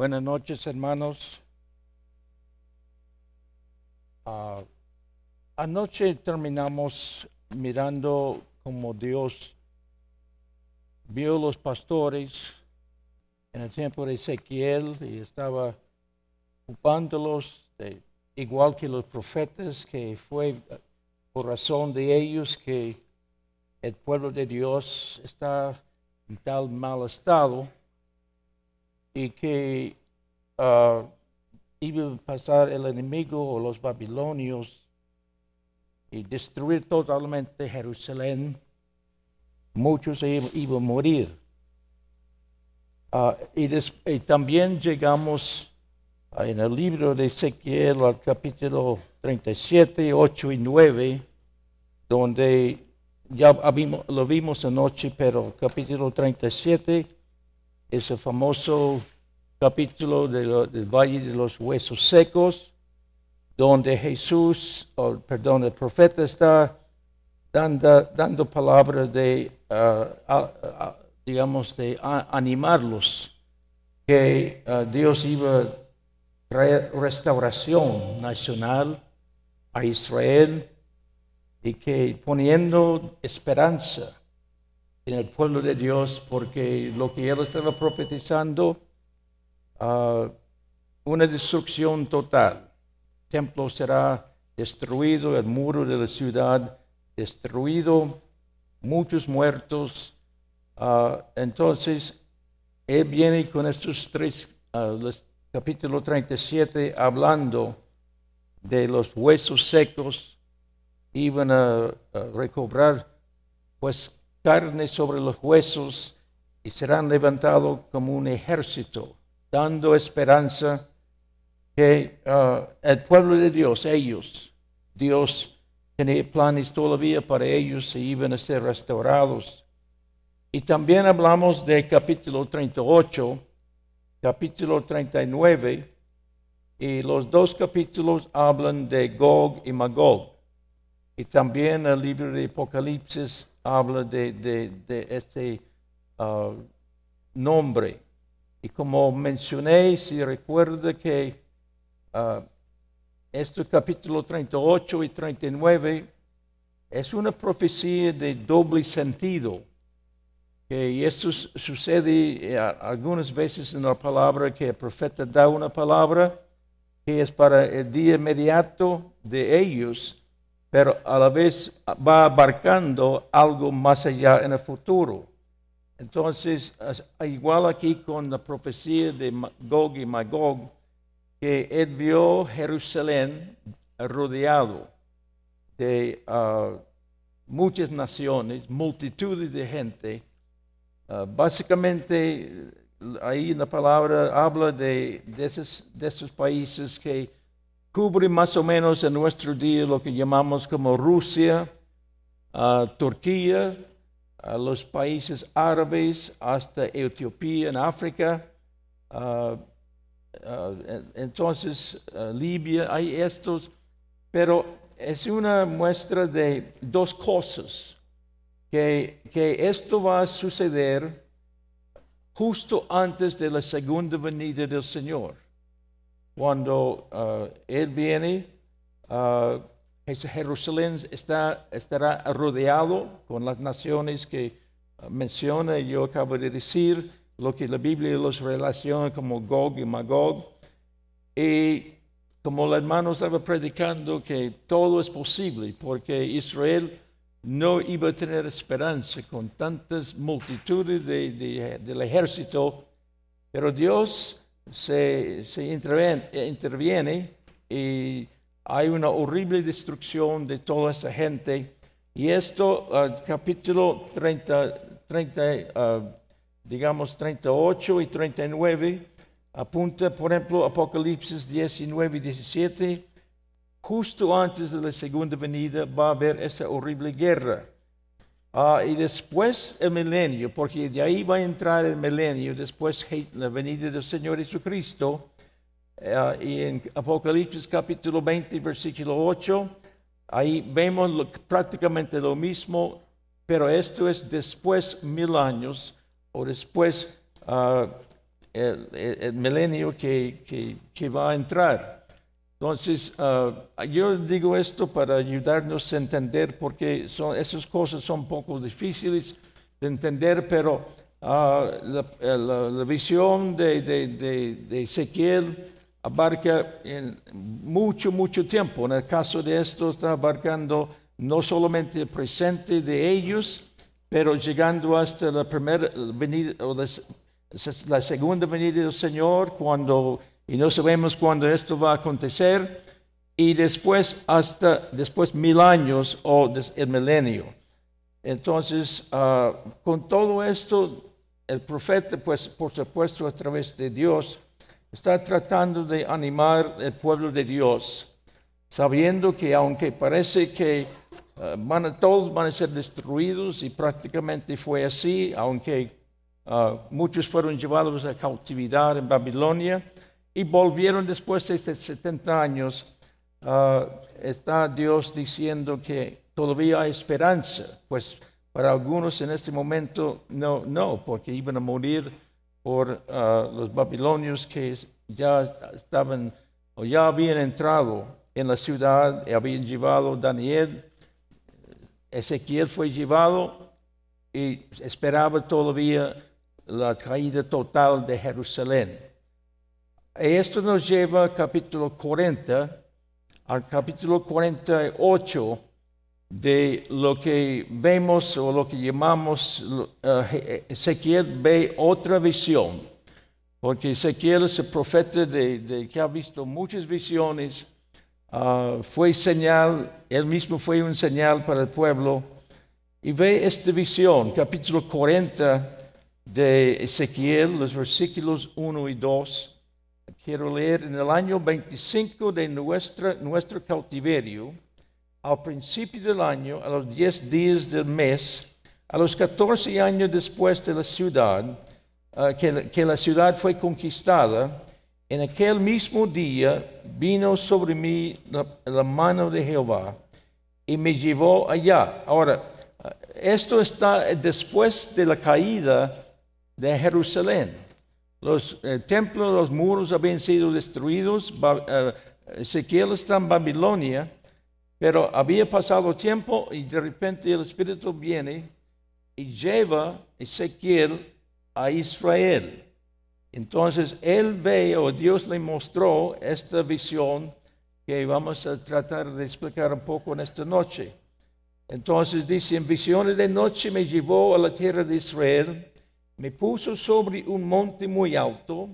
Buenas noches, hermanos. Anoche terminamos mirando cómo Dios vio los pastores en el tiempo de Ezequiel y estaba ocupándolos, igual que los profetas, que fue por razón de ellos que el pueblo de Dios está en tal mal estado y que iba a pasar el enemigo o los babilonios y destruir totalmente Jerusalén. Muchos iban a morir. Y también llegamos en el libro de Ezequiel al capítulo 37, 8 y 9, donde ya lo vimos anoche, pero capítulo 37 es el famoso capítulo del Valle de los Huesos Secos, donde el profeta está dando palabras de, digamos, de animarlos, que Dios iba a traer restauración nacional a Israel y que poniendo esperanza en el pueblo de Dios, porque lo que él estaba profetizando, una destrucción total. El templo será destruido, el muro de la ciudad destruido, muchos muertos. Entonces, él viene con estos tres, capítulo 37, hablando de los huesos secos, iban a recobrar pues carne sobre los huesos y serán levantados como un ejército, dando esperanza que el pueblo de Dios, Dios tenía planes todavía para ellos y iban a ser restaurados. Y también hablamos de capítulo 38, capítulo 39, y los dos capítulos hablan de Gog y Magog. Y también el libro de Apocalipsis habla de este nombre. Y como mencioné, si recuerda que este capítulo 38 y 39 es una profecía de doble sentido. Y eso sucede algunas veces en la palabra, que el profeta da una palabra que es para el día inmediato de ellos, pero a la vez va abarcando algo más allá en el futuro. Entonces, igual aquí con la profecía de Gog y Magog, que él vio Jerusalén rodeado de muchas naciones, multitudes de gente. Básicamente, ahí en la palabra habla de esos países que cubren más o menos en nuestro día lo que llamamos como Rusia, Turquía, los países árabes, hasta Etiopía en África. Entonces, Libia, hay estos, pero es una muestra de dos cosas, que esto va a suceder justo antes de la segunda venida del Señor. Cuando Él viene, Jerusalén estará rodeado con las naciones que menciona, yo acabo de decir, lo que la Biblia los relaciona como Gog y Magog. Y como el hermano estaba predicando, que todo es posible, porque Israel no iba a tener esperanza con tantas multitudes del ejército, pero Dios se interviene y hay una horrible destrucción de toda esa gente. Y esto, capítulo 38 y 39, apunta, por ejemplo, Apocalipsis 19 y 17, justo antes de la segunda venida va a haber esa horrible guerra. Y después el milenio, porque de ahí va a entrar el milenio, después la venida del Señor Jesucristo. Y en Apocalipsis capítulo 20, versículo 8, ahí vemos prácticamente lo mismo, pero esto es después 1000 años, o después el milenio que va a entrar. Entonces, yo digo esto para ayudarnos a entender, porque esas cosas son un poco difíciles de entender, pero la visión de Ezequiel abarca en mucho tiempo. En el caso de esto está abarcando no solamente el presente de ellos, pero llegando hasta la primera venida o la segunda venida del Señor, y no sabemos cuándo esto va a acontecer, y después hasta después 1000 años o el milenio. Entonces, con todo esto, el profeta, pues por supuesto a través de Dios, está tratando de animar el pueblo de Dios, sabiendo que aunque parece que todos van a ser destruidos, y prácticamente fue así, aunque muchos fueron llevados a cautividad en Babilonia y volvieron después de 70 años, está Dios diciendo que todavía hay esperanza. Pues para algunos en este momento no, porque iban a morir por los babilonios que ya estaban o ya habían entrado en la ciudad y habían llevado Daniel. Ezequiel fue llevado y esperaba todavía la caída total de Jerusalén. Esto nos lleva al capítulo 40, al capítulo 48, de lo que vemos o lo que llamamos, Ezequiel ve otra visión, porque Ezequiel es el profeta que ha visto muchas visiones. Fue señal, él mismo fue un señal para el pueblo, y ve esta visión, capítulo 40 de Ezequiel, los versículos 1 y 2. Quiero leer: en el año 25 de nuestro cautiverio, al principio del año, a los 10 días del mes, a los 14 años después de la ciudad, que la ciudad fue conquistada, en aquel mismo día vino sobre mí la mano de Jehová y me llevó allá. Ahora, esto está después de la caída de Jerusalén. Los templos, los muros habían sido destruidos. Ezequiel está en Babilonia, pero había pasado tiempo y de repente el Espíritu viene y lleva a Ezequiel a Israel. Entonces él ve, o Dios le mostró esta visión que vamos a tratar de explicar un poco en esta noche. Entonces dice: en visiones de noche me llevó a la tierra de Israel, me puso sobre un monte muy alto,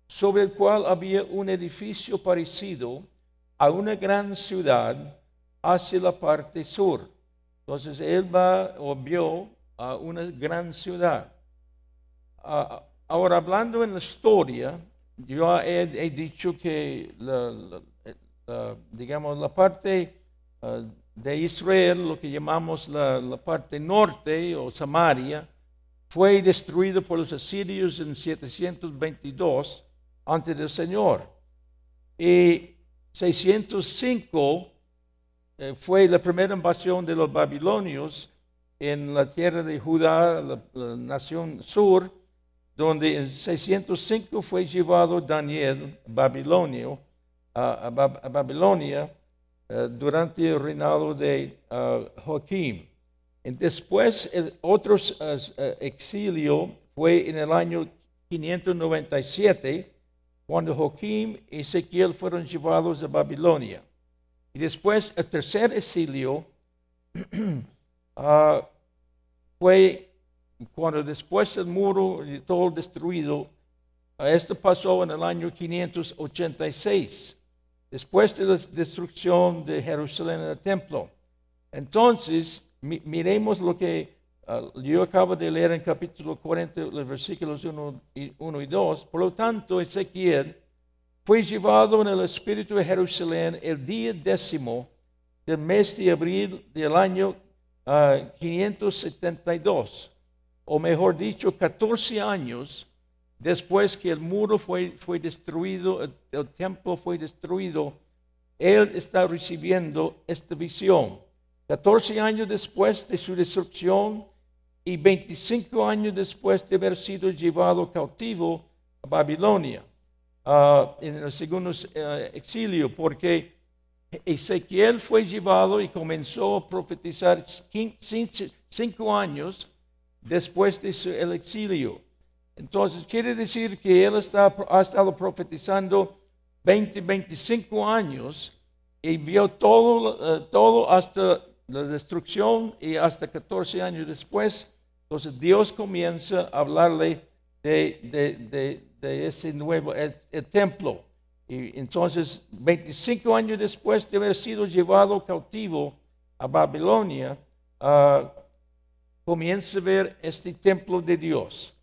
sobre el cual había un edificio parecido a una gran ciudad hacia la parte sur. Entonces él vio a una gran ciudad. Ahora, hablando en la historia, yo he dicho que digamos la parte de Israel, lo que llamamos la parte norte o Samaria, fue destruido por los asirios en 722 antes del Señor. Y 605 fue la primera invasión de los babilonios en la tierra de Judá, la nación sur, donde en 605 fue llevado Daniel a Babilonia durante el reinado de Joaquín. Después, el otro exilio fue en el año 597, cuando Joaquín y Ezequiel fueron llevados a Babilonia. Y después, el tercer exilio fue cuando después el muro y todo destruido. Esto pasó en el año 586, después de la destrucción de Jerusalén en el templo. Entonces, miremos lo que yo acabo de leer en capítulo 40, los versículos 1 y 2. Por lo tanto, Ezequiel fue llevado en el espíritu de Jerusalén el día 10º del mes de abril del año 572. O mejor dicho, 14 años después que el muro fue destruido, el templo fue destruido, él está recibiendo esta visión. 14 años después de su destrucción y 25 años después de haber sido llevado cautivo, a Babilonia en el segundo exilio, porque Ezequiel fue llevado y comenzó a profetizar 5 años después de el exilio. Entonces quiere decir que él ha estado profetizando 25 años y vio todo hasta la destrucción, y hasta 14 años después, entonces Dios comienza a hablarle de ese nuevo el templo. Y entonces 25 años después de haber sido llevado cautivo a Babilonia, comienza a ver este templo de Dios.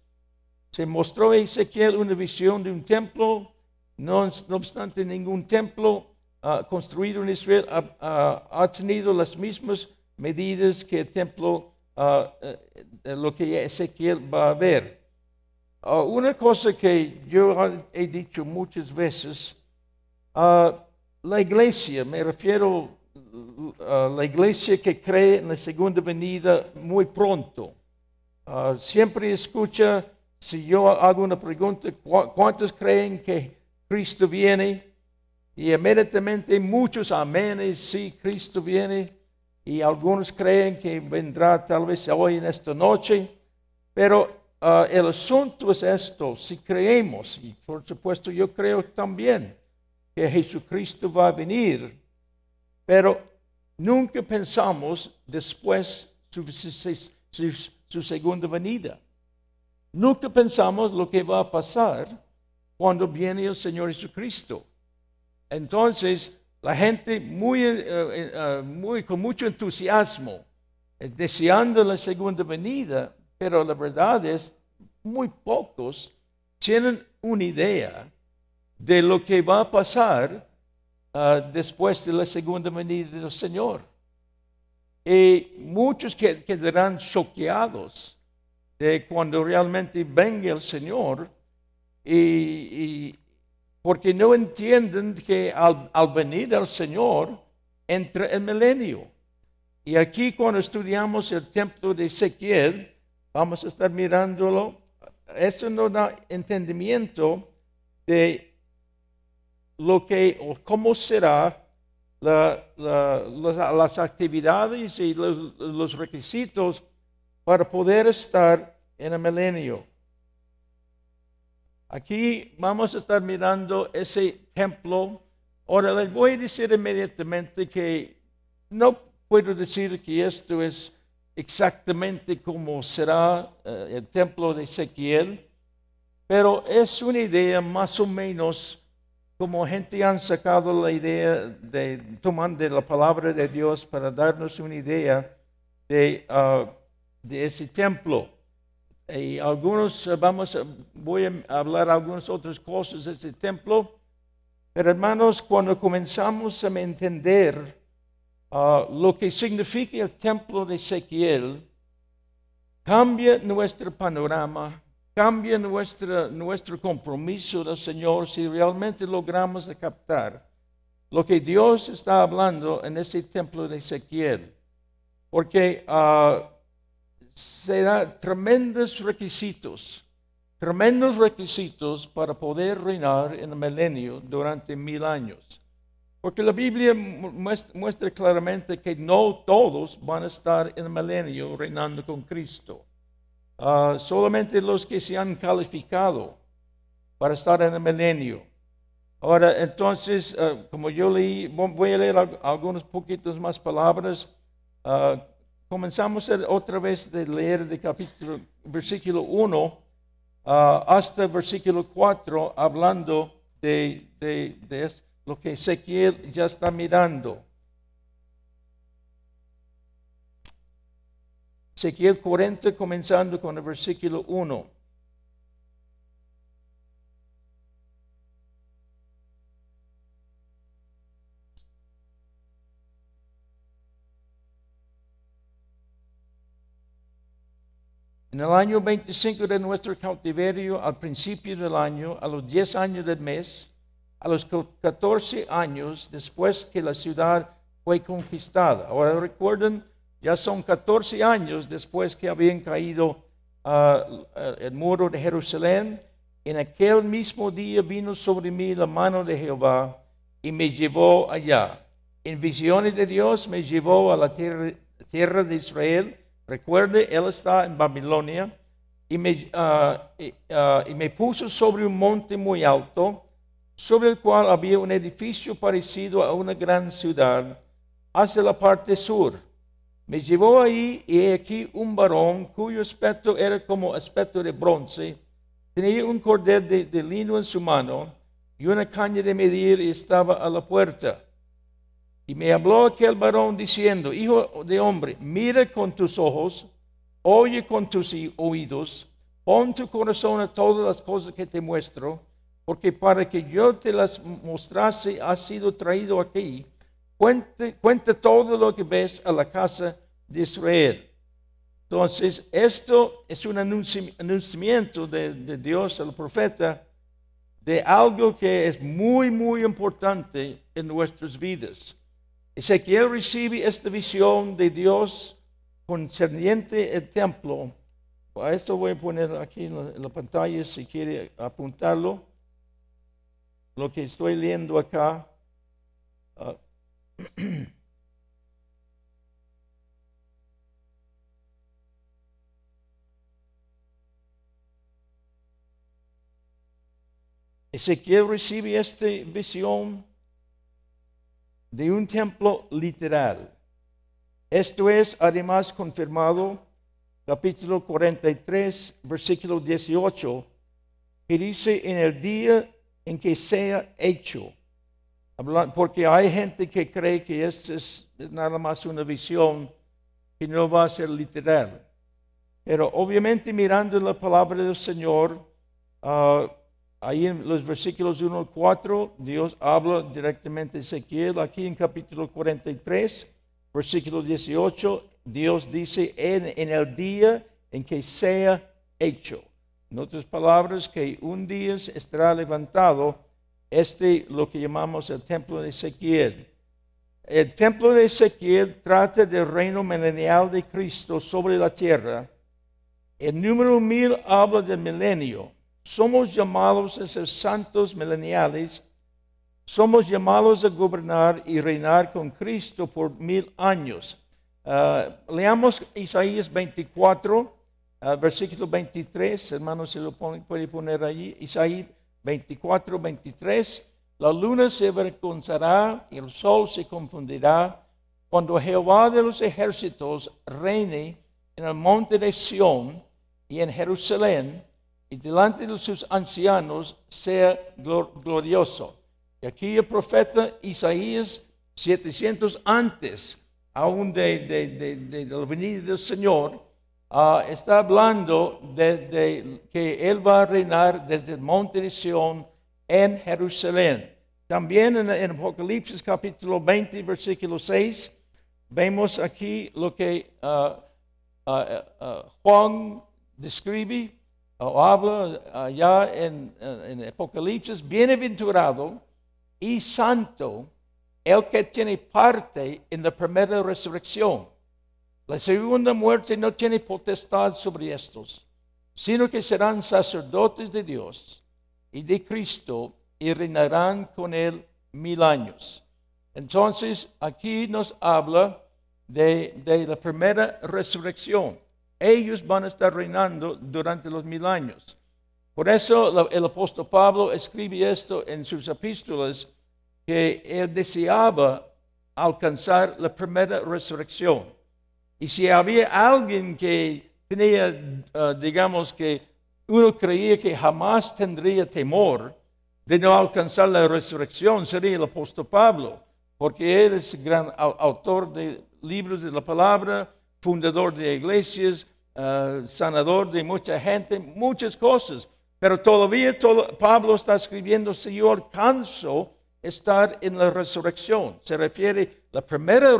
Se mostró a Ezequiel una visión de un templo, no obstante ningún templo construido en Israel ha tenido las mismas medidas que el templo, lo que Ezequiel va a ver. Una cosa que yo he dicho muchas veces, la iglesia, me refiero a la iglesia que cree en la segunda venida muy pronto, siempre escucha, si yo hago una pregunta, ¿cuántos creen que Cristo viene? Y inmediatamente muchos amenes, sí, Cristo viene. Y algunos creen que vendrá tal vez hoy en esta noche. Pero el asunto es esto: si creemos, y por supuesto yo creo también que Jesucristo va a venir, pero nunca pensamos después su segunda venida. Nunca pensamos lo que va a pasar cuando viene el Señor Jesucristo. Entonces, la gente con mucho entusiasmo, deseando la segunda venida, pero la verdad es, muy pocos tienen una idea de lo que va a pasar después de la segunda venida del Señor. Y muchos quedarán choqueados de cuando realmente venga el Señor, porque no entienden que al venir el Señor entra el milenio. Y aquí cuando estudiamos el templo de Ezequiel, vamos a estar mirándolo. Eso nos da entendimiento de lo que o cómo será las actividades y los requisitos para poder estar en el milenio. Aquí vamos a estar mirando ese templo. Ahora les voy a decir inmediatamente que no puedo decir que esto es exactamente como será el templo de Ezequiel, pero es una idea más o menos como gente han sacado la idea tomando la palabra de Dios para darnos una idea de ese templo. Y voy a hablar algunas otras cosas de ese templo, pero hermanos, cuando comenzamos a entender lo que significa el templo de Ezequiel, cambia nuestro panorama, cambia nuestro compromiso del Señor si realmente logramos captar lo que Dios está hablando en ese templo de Ezequiel. Porque se da tremendos requisitos para poder reinar en el milenio durante 1000 años. Porque la Biblia muestra claramente que no todos van a estar en el milenio reinando con Cristo. Solamente los que se han calificado para estar en el milenio. Ahora, entonces, como yo leí, voy a leer algunos poquitos más palabras. Comenzamos otra vez de leer de versículo 1 hasta versículo 4, hablando de lo que Ezequiel ya está mirando. Ezequiel 40, comenzando con el versículo 1. En el año 25 de nuestro cautiverio, al principio del año, a los 10 años del mes, a los 14 años después que la ciudad fue conquistada. Ahora recuerden, ya son 14 años después que habían caído el muro de Jerusalén, En aquel mismo día vino sobre mí la mano de Jehová y me llevó allá. En visiones de Dios me llevó a la tierra de Israel. Recuerde, él está en Babilonia. Y me puso sobre un monte muy alto, sobre el cual había un edificio parecido a una gran ciudad, hacia la parte sur. Me llevó ahí y he aquí un varón cuyo aspecto era como aspecto de bronce. Tenía un cordel de lino en su mano y una caña de medir y estaba a la puerta. Y me habló aquel varón diciendo: Hijo de hombre, mira con tus ojos, oye con tus oídos, pon tu corazón a todas las cosas que te muestro, porque para que yo te las mostrase has sido traído aquí. Cuenta todo lo que ves a la casa de Israel. Entonces, esto es un anunciamiento de Dios al profeta de algo que es muy, muy importante en nuestras vidas. Ezequiel recibe esta visión de Dios concerniente al templo. Esto voy a poner aquí en la pantalla si quiere apuntarlo. Lo que estoy leyendo acá. Ezequiel recibe esta visión de un templo literal. Esto es además confirmado, capítulo 43, versículo 18, que dice: en el día en que sea hecho. Porque hay gente que cree que esto es nada más una visión que no va a ser literal. Pero obviamente mirando la palabra del Señor, ahí en los versículos 1 al 4, Dios habla directamente a Ezequiel. Aquí en capítulo 43, versículo 18, Dios dice: en el día en que sea hecho. En otras palabras, que un día estará levantado lo que llamamos el templo de Ezequiel. El templo de Ezequiel trata del reino milenial de Cristo sobre la tierra. El número 1000 habla del milenio. Somos llamados a ser santos mileniales. Somos llamados a gobernar y reinar con Cristo por 1000 años. Leamos Isaías 24, versículo 23. Hermanos, se lo puede poner allí. Isaías 24, 23. La luna se avergonzará y el sol se confundirá cuando Jehová de los ejércitos reine en el monte de Sión y en Jerusalén, y delante de sus ancianos sea glorioso. Y aquí el profeta Isaías, 700 antes aún de la venida del Señor, está hablando de que Él va a reinar desde el monte de Sión en Jerusalén. También en Apocalipsis capítulo 20, versículo 6, vemos aquí lo que Juan describe o habla allá en Apocalipsis: bienaventurado y santo el que tiene parte en la primera resurrección. La segunda muerte no tiene potestad sobre estos, sino que serán sacerdotes de Dios y de Cristo y reinarán con él 1000 años. Entonces, aquí nos habla de la primera resurrección. Ellos van a estar reinando durante los 1000 años. Por eso el apóstol Pablo escribe esto en sus epístolas, que él deseaba alcanzar la primera resurrección. Y si había alguien que tenía, digamos que uno creía que jamás tendría temor de no alcanzar la resurrección, sería el apóstol Pablo, porque él es el gran autor de libros de la palabra, fundador de iglesias, sanador de mucha gente, muchas cosas. Pero todavía Pablo está escribiendo: si yo alcanzo estar en la resurrección. Se refiere a la primera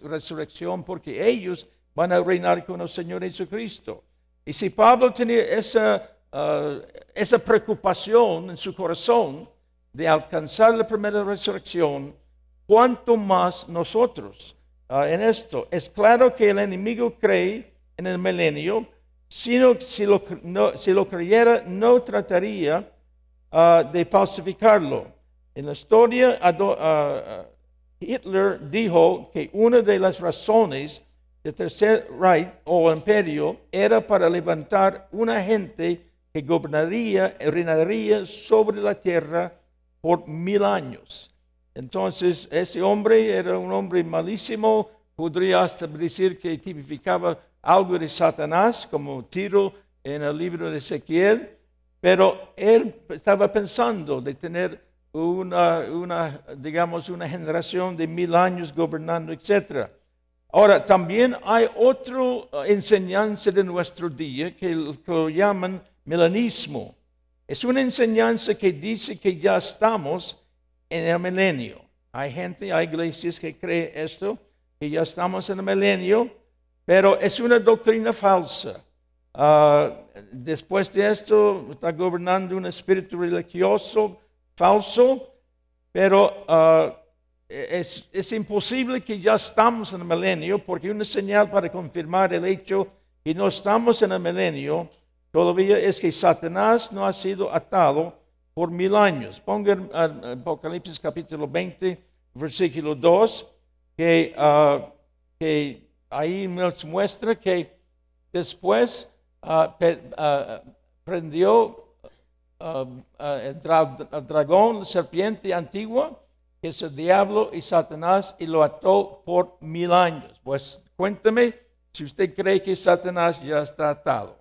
resurrección, porque ellos van a reinar con el Señor Jesucristo. Y si Pablo tenía esa preocupación en su corazón de alcanzar la primera resurrección, ¿cuánto más nosotros en esto? Es claro que el enemigo cree en el milenio. Si lo creyera, no trataría de falsificarlo. En la historia, Hitler dijo que una de las razones del Tercer Reich o Imperio era para levantar una gente que reinaría sobre la tierra por 1000 años. Entonces, ese hombre era un hombre malísimo, podría hasta decir que tipificaba algo de Satanás, como Tiro en el libro de Ezequiel, pero él estaba pensando de tener digamos, una generación de 1000 años gobernando, etc. Ahora, también hay otra enseñanza de nuestro día que lo llaman milenismo. Es una enseñanza que dice que ya estamos en el milenio. Hay iglesias que creen esto, que ya estamos en el milenio, pero es una doctrina falsa. Después de esto está gobernando un espíritu religioso falso, pero es imposible que ya estamos en el milenio, porque una señal para confirmar el hecho que no estamos en el milenio todavía es que Satanás no ha sido atado por 1000 años. Pongan Apocalipsis capítulo 20, versículo 2, que ahí nos muestra que después prendió el dragón, la serpiente antigua, que es el diablo y Satanás, y lo ató por 1000 años. Pues cuéntame si usted cree que Satanás ya está atado.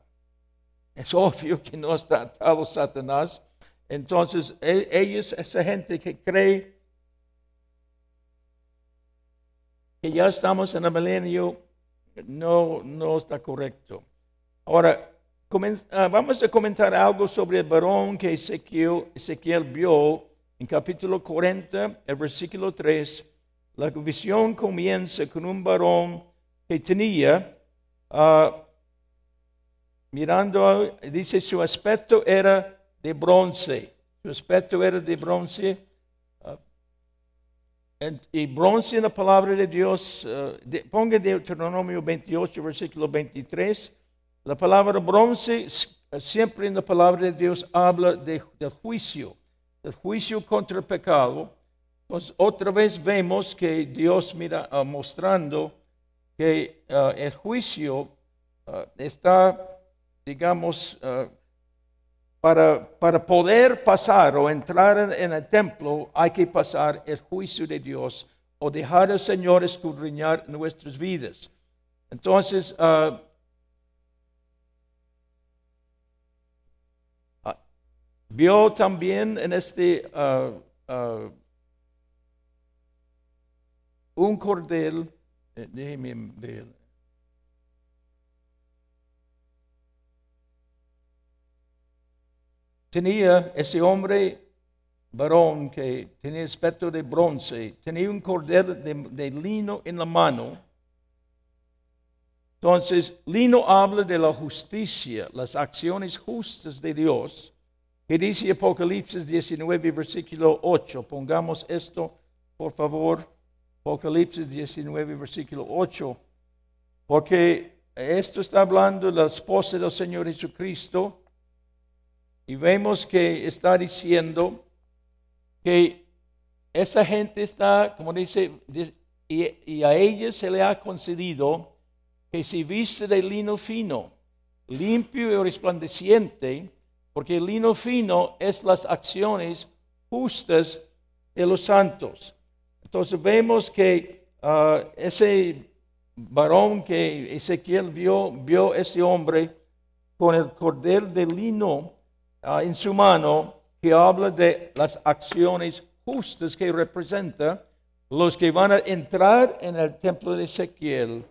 Es obvio que no está atado Satanás. Entonces, esa gente que cree que ya estamos en el milenio, no está correcto. Ahora, vamos a comentar algo sobre el varón que Ezequiel vio en capítulo 40, el versículo 3. La visión comienza con un varón que tenía, mirando, dice, su aspecto era de bronce. Su aspecto era de bronce. Y bronce en la palabra de Dios, ponga Deuteronomio 28, versículo 23. La palabra bronce, siempre en la palabra de Dios, habla del juicio contra el pecado. Entonces, otra vez vemos que Dios mira mostrando que el juicio está, digamos, para poder pasar o entrar en el templo, hay que pasar el juicio de Dios o dejar al Señor escudriñar nuestras vidas. Entonces, vio también en un cordel, déjeme ver. Tenía ese hombre varón que tenía aspecto de bronce, tenía un cordel de lino en la mano. Entonces, lino habla de la justicia, las acciones justas de Dios, que dice Apocalipsis 19, versículo 8. Pongamos esto, por favor, Apocalipsis 19, versículo 8, porque esto está hablando de la esposa del Señor Jesucristo. Y vemos que está diciendo que esa gente está, como dice, y a ella se le ha concedido que se viste de lino fino, limpio y resplandeciente, porque el lino fino es las acciones justas de los santos. Entonces vemos que ese varón que Ezequiel vio ese hombre con el cordel de lino en su mano, que habla de las acciones justas que representa los que van a entrar en el templo de Ezequiel.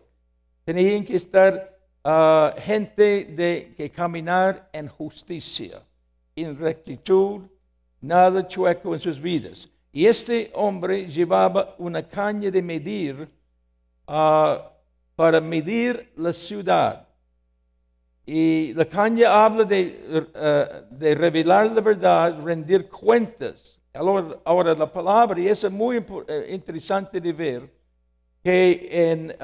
Tenían que estar gente que caminar en justicia, en rectitud, nada chueco en sus vidas. Y este hombre llevaba una caña de medir para medir la ciudad. Y la caña habla de revelar la verdad, rendir cuentas. Ahora la palabra, y eso es muy interesante de ver, que en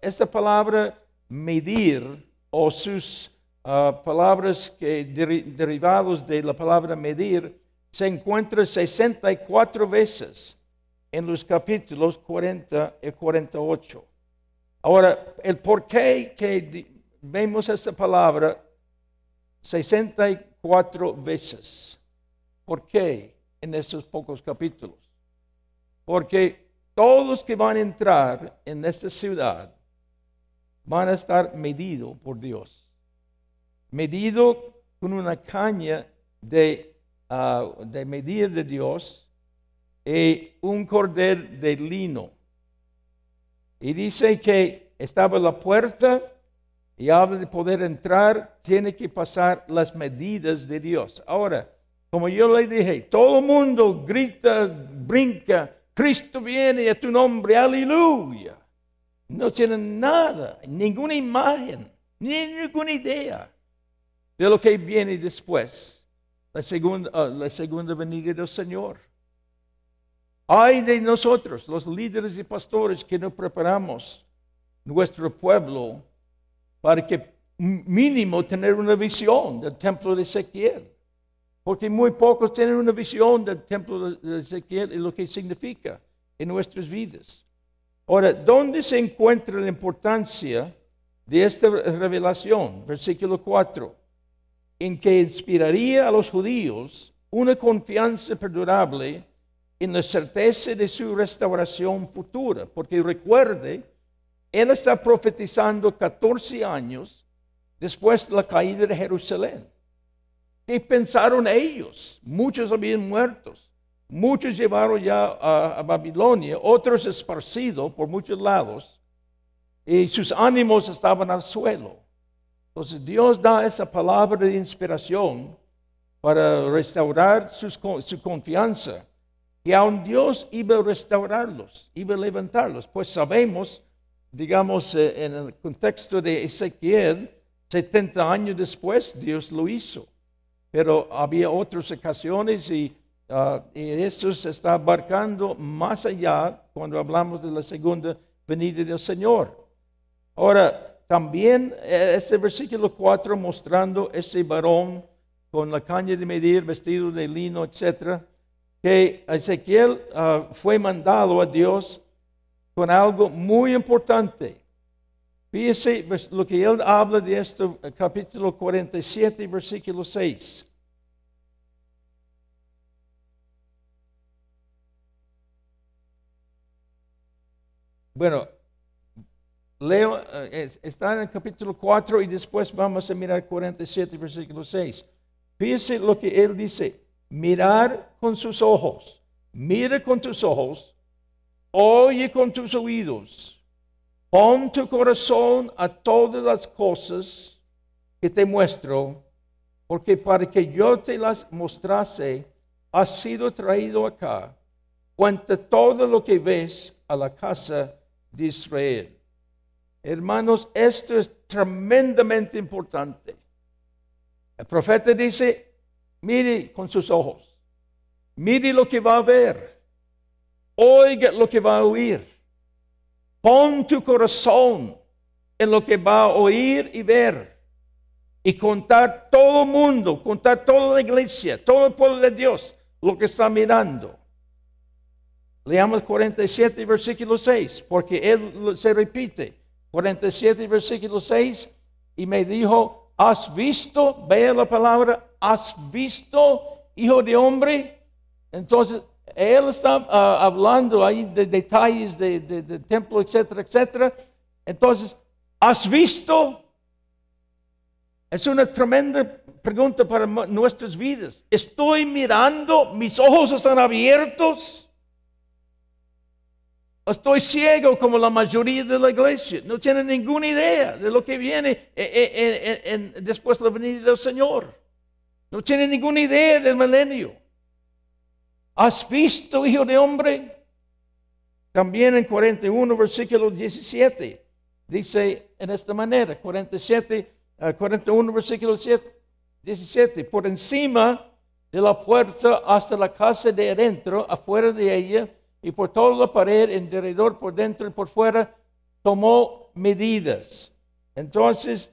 esta palabra medir o sus palabras que derivados de la palabra medir, se encuentra 64 veces en los capítulos 40 y 48. Ahora, el por qué que vemos esta palabra 64 veces. ¿Por qué en estos pocos capítulos? Porque todos los que van a entrar en esta ciudad van a estar medidos por Dios. Medido con una caña de medir de Dios y un cordel de lino. Y dice que estaba la puerta y habla de poder entrar, tiene que pasar las medidas de Dios. Ahora, como yo le dije, todo el mundo grita, brinca, Cristo viene a tu nombre, aleluya. No tienen nada, ninguna imagen, ni ninguna idea de lo que viene después. La segunda venida del Señor. Ay de nosotros, los líderes y pastores, que no preparamos nuestro pueblo para que mínimo tener una visión del templo de Ezequiel. Porque muy pocos tienen una visión del templo de Ezequiel y lo que significa en nuestras vidas. Ahora, ¿dónde se encuentra la importancia de esta revelación? Versículo 4. En que inspiraría a los judíos una confianza perdurable en la certeza de su restauración futura. Porque recuerde, él está profetizando 14 años después de la caída de Jerusalén. ¿Qué pensaron ellos? Muchos habían muerto. Muchos llevaron ya a Babilonia, otros esparcidos por muchos lados. Y sus ánimos estaban al suelo. Entonces Dios da esa palabra de inspiración para restaurar su confianza. Y aún Dios iba a restaurarlos, iba a levantarlos. Pues sabemos, digamos, en el contexto de Ezequiel, 70 años después Dios lo hizo. Pero había otras ocasiones y eso se está abarcando más allá cuando hablamos de la segunda venida del Señor. Ahora, también este versículo 4 mostrando ese varón con la caña de medir, vestido de lino, etc., que Ezequiel fue mandado a Dios con algo muy importante. Fíjese lo que él habla de esto, capítulo 47, versículo 6. Bueno, leo, está en el capítulo 4 y después vamos a mirar 47, versículo 6. Fíjese lo que él dice: mirar con sus ojos, mira con tus ojos, oye con tus oídos, pon tu corazón a todas las cosas que te muestro, porque para que yo te las mostrase, has sido traído acá. Cuenta todo lo que ves a la casa de Israel. Hermanos, esto es tremendamente importante. El profeta dice: mire con sus ojos, mire lo que va a ver, oiga lo que va a oír, pon tu corazón en lo que va a oír y ver, y contar todo el mundo, contar toda la iglesia, todo el pueblo de Dios, lo que está mirando. Leamos 47, versículo 6, porque él se repite. 47, versículo 6, y me dijo: ¿has visto? Vea la palabra, ¿has visto, hijo de hombre? Entonces, él está hablando ahí de detalles del templo, etcétera, etcétera. Entonces, ¿has visto? Es una tremenda pregunta para nuestras vidas. ¿Estoy mirando? ¿Mis ojos están abiertos? Estoy ciego como la mayoría de la iglesia. No tienen ninguna idea de lo que viene después de la venida del Señor. No tienen ninguna idea del milenio. ¿Has visto, hijo de hombre? También en 41, versículo 17, dice en esta manera, 41, versículo 17, por encima de la puerta hasta la casa de adentro, afuera de ella, y por toda la pared, en derredor, por dentro y por fuera, tomó medidas. Entonces,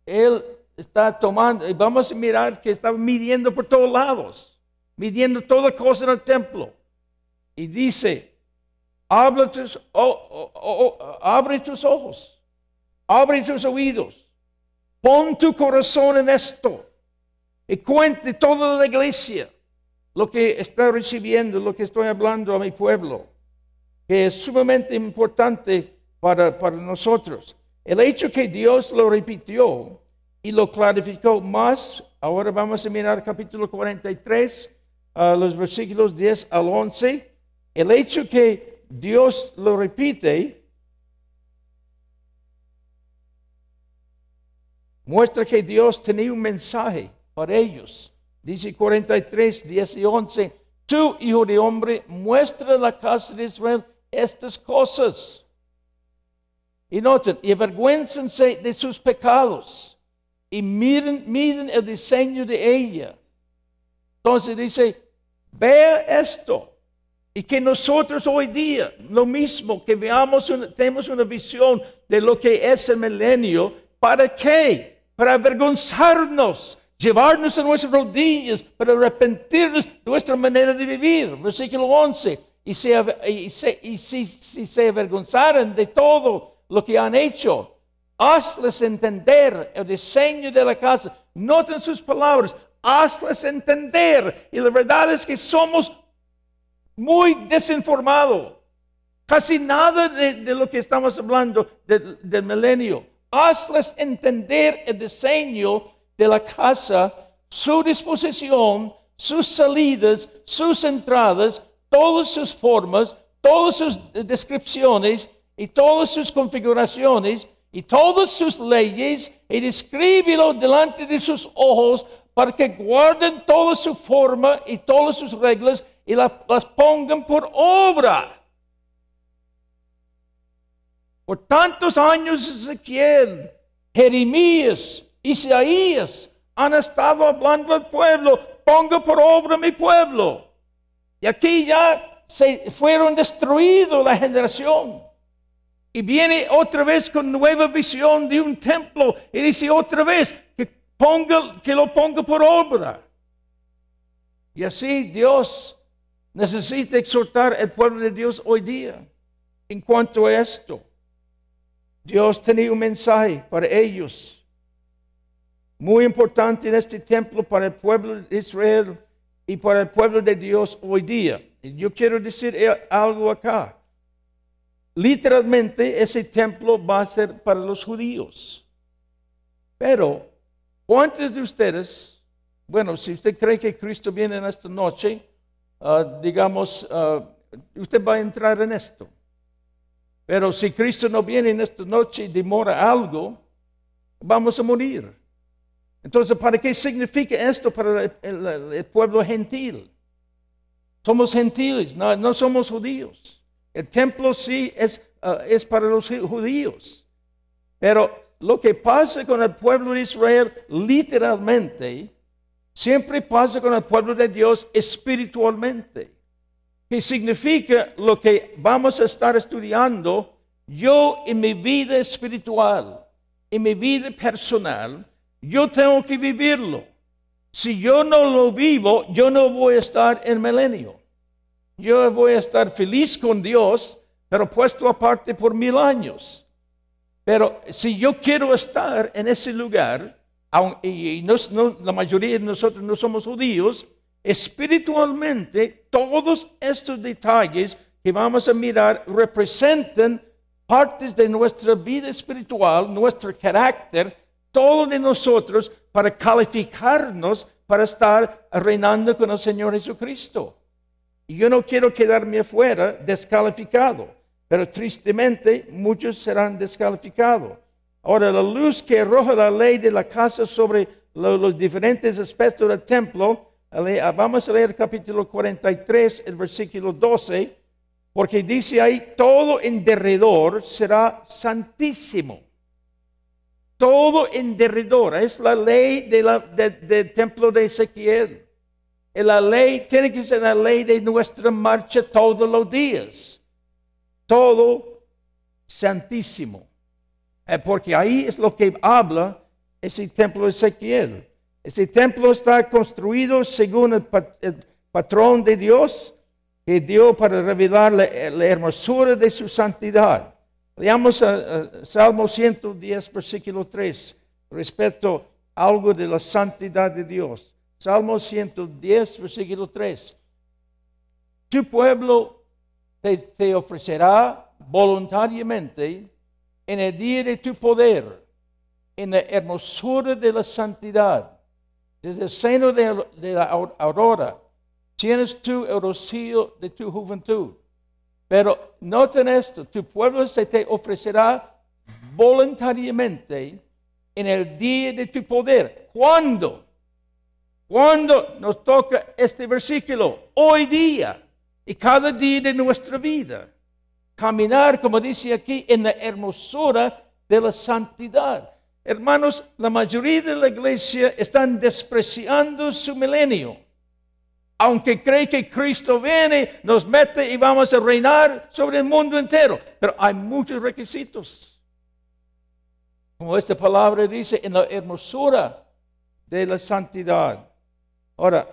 él está tomando, y vamos a mirar que está midiendo por todos lados, midiendo toda cosa en el templo. Y dice, abre tus ojos, abre tus oídos, pon tu corazón en esto, y cuente toda la iglesia lo que está recibiendo, lo que estoy hablando a mi pueblo, que es sumamente importante para nosotros. El hecho que Dios lo repitió y lo clarificó más, ahora vamos a mirar capítulo 43, los versículos 10 al 11. El hecho que Dios lo repite muestra que Dios tenía un mensaje para ellos. Dice 43, 10 y 11, tú, hijo de hombre, muestra a la casa de Israel estas cosas. Y noten, y avergüéncense de sus pecados y miren el diseño de ella. Entonces dice, vea esto. Y que nosotros hoy día, lo mismo, que tenemos una visión de lo que es el milenio. ¿Para qué? Para avergonzarnos, llevarnos a nuestras rodillas, para arrepentirnos de nuestra manera de vivir. Versículo 11. Y si se avergonzaran de todo lo que han hecho, hazles entender el diseño de la casa. Noten sus palabras, hazles entender. Y la verdad es que somos muy desinformados. Casi nada de lo que estamos hablando del milenio. Hazles entender el diseño de la casa, su disposición, sus salidas, sus entradas, todas sus formas, todas sus descripciones y todas sus configuraciones y todas sus leyes, y descríbelo delante de sus ojos para que guarden toda su forma y todas sus reglas y las pongan por obra. Por tantos años Ezequiel, Jeremías, Isaías han estado hablando al pueblo, ponga por obra mi pueblo. Y aquí ya se fueron destruidos la generación. Y viene otra vez con nueva visión de un templo. Y dice otra vez que lo ponga por obra. Y así Dios necesita exhortar al pueblo de Dios hoy día. En cuanto a esto, Dios tenía un mensaje para ellos. Muy importante en este templo para el pueblo de Israel y para el pueblo de Dios hoy día. Y yo quiero decir algo acá. Literalmente ese templo va a ser para los judíos. Pero, ¿cuántos de ustedes, bueno, si usted cree que Cristo viene en esta noche, usted va a entrar en esto? Pero si Cristo no viene en esta noche y demora algo, vamos a morir. Entonces, ¿para qué significa esto para el pueblo gentil? Somos gentiles, no somos judíos. El templo sí es para los judíos. Pero lo que pasa con el pueblo de Israel, literalmente, siempre pasa con el pueblo de Dios espiritualmente. Que significa lo que vamos a estar estudiando, yo en mi vida espiritual, en mi vida personal, yo tengo que vivirlo. Si yo no lo vivo, yo no voy a estar en milenio. Yo voy a estar feliz con Dios, pero puesto aparte por 1000 años. Pero si yo quiero estar en ese lugar, y la mayoría de nosotros no somos judíos, espiritualmente todos estos detalles que vamos a mirar representan partes de nuestra vida espiritual, nuestro carácter, todo de nosotros para calificarnos para estar reinando con el Señor Jesucristo. Y yo no quiero quedarme afuera descalificado, pero tristemente muchos serán descalificados. Ahora, la luz que arroja la ley de la casa sobre los diferentes aspectos del templo, vamos a leer capítulo 43, el versículo 12, porque dice ahí, todo en derredor será santísimo. Todo en derredor, es la ley del templo de Ezequiel. Y la ley tiene que ser la ley de nuestra marcha todos los días. Todo santísimo. Porque ahí es lo que habla ese templo de Ezequiel. Ese templo está construido según el patrón de Dios que dio para revelar la hermosura de su santidad. Leamos a Salmo 110, versículo 3, respecto a algo de la santidad de Dios. Salmo 110, versículo 3. Tu pueblo te ofrecerá voluntariamente en el día de tu poder, en la hermosura de la santidad. Desde el seno de la aurora tienes tú el rocío de tu juventud. Pero noten esto, tu pueblo se te ofrecerá voluntariamente en el día de tu poder. ¿Cuándo? ¿Cuándo nos toca este versículo? Hoy día y cada día de nuestra vida. Caminar, como dice aquí, en la hermosura de la santidad. Hermanos, la mayoría de la iglesia están despreciando su milenio. Aunque cree que Cristo viene, nos mete y vamos a reinar sobre el mundo entero. Pero hay muchos requisitos. Como esta palabra dice, en la hermosura de la santidad. Ahora,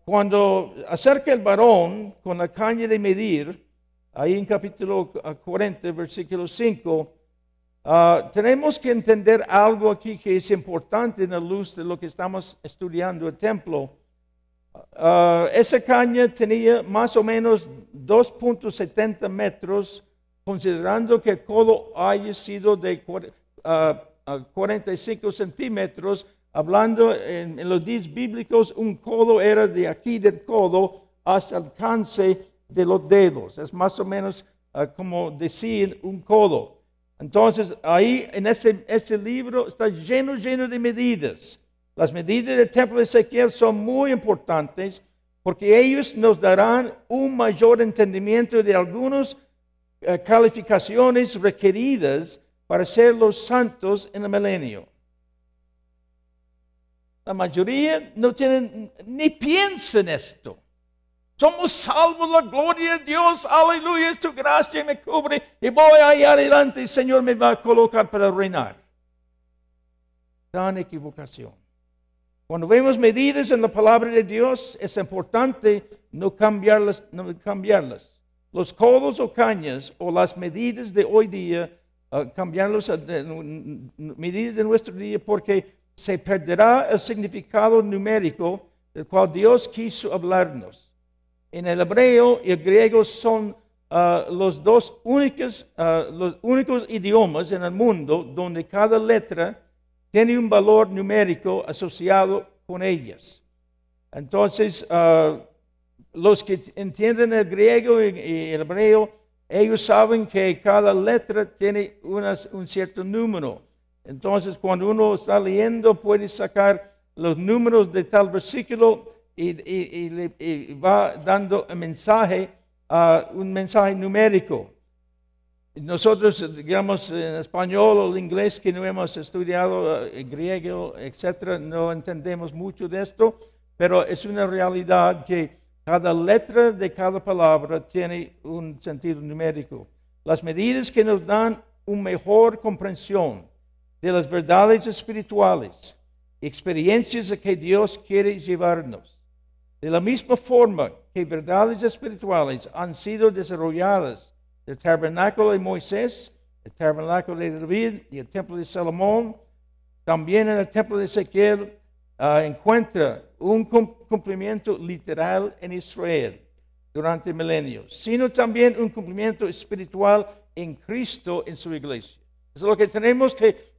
cuando acerca el varón con la caña de medir, ahí en capítulo 40, versículo 5, tenemos que entender algo aquí que es importante en la luz de lo que estamos estudiando el templo. Esa caña tenía más o menos 2.70 metros, considerando que el codo haya sido de 45 centímetros. Hablando en los días bíblicos, un codo era de aquí del codo hasta el alcance de los dedos. Es más o menos como decir un codo. Entonces, ahí en ese libro está lleno de medidas. Las medidas del templo de Ezequiel son muy importantes porque ellos nos darán un mayor entendimiento de algunas calificaciones requeridas para ser los santos en el milenio. La mayoría no tienen ni piensan esto. Somos salvos, la gloria de Dios, aleluya, es tu gracia me cubre y voy ahí adelante y el Señor me va a colocar para reinar. Gran equivocación. Cuando vemos medidas en la palabra de Dios, es importante no cambiarlas. Los codos o cañas o las medidas de hoy día, cambiarlos a medidas de nuestro día porque se perderá el significado numérico del cual Dios quiso hablarnos. En el hebreo y el griego son los únicos idiomas en el mundo donde cada letra tiene un valor numérico asociado con ellas. Entonces, los que entienden el griego y el hebreo, ellos saben que cada letra tiene un cierto número. Entonces, cuando uno está leyendo, puede sacar los números de tal versículo y va dando un mensaje numérico. Nosotros, digamos, en español o en inglés que no hemos estudiado griego, etcétera, no entendemos mucho de esto, pero es una realidad que cada letra de cada palabra tiene un sentido numérico. Las medidas que nos dan una mejor comprensión de las verdades espirituales, experiencias a que Dios quiere llevarnos. De la misma forma que verdades espirituales han sido desarrolladas del tabernáculo de Moisés, el tabernáculo de David y el templo de Salomón, también en el templo de Ezequiel encuentra un cumplimiento literal en Israel durante milenios, sino también un cumplimiento espiritual en Cristo en su iglesia. Es lo que tenemos que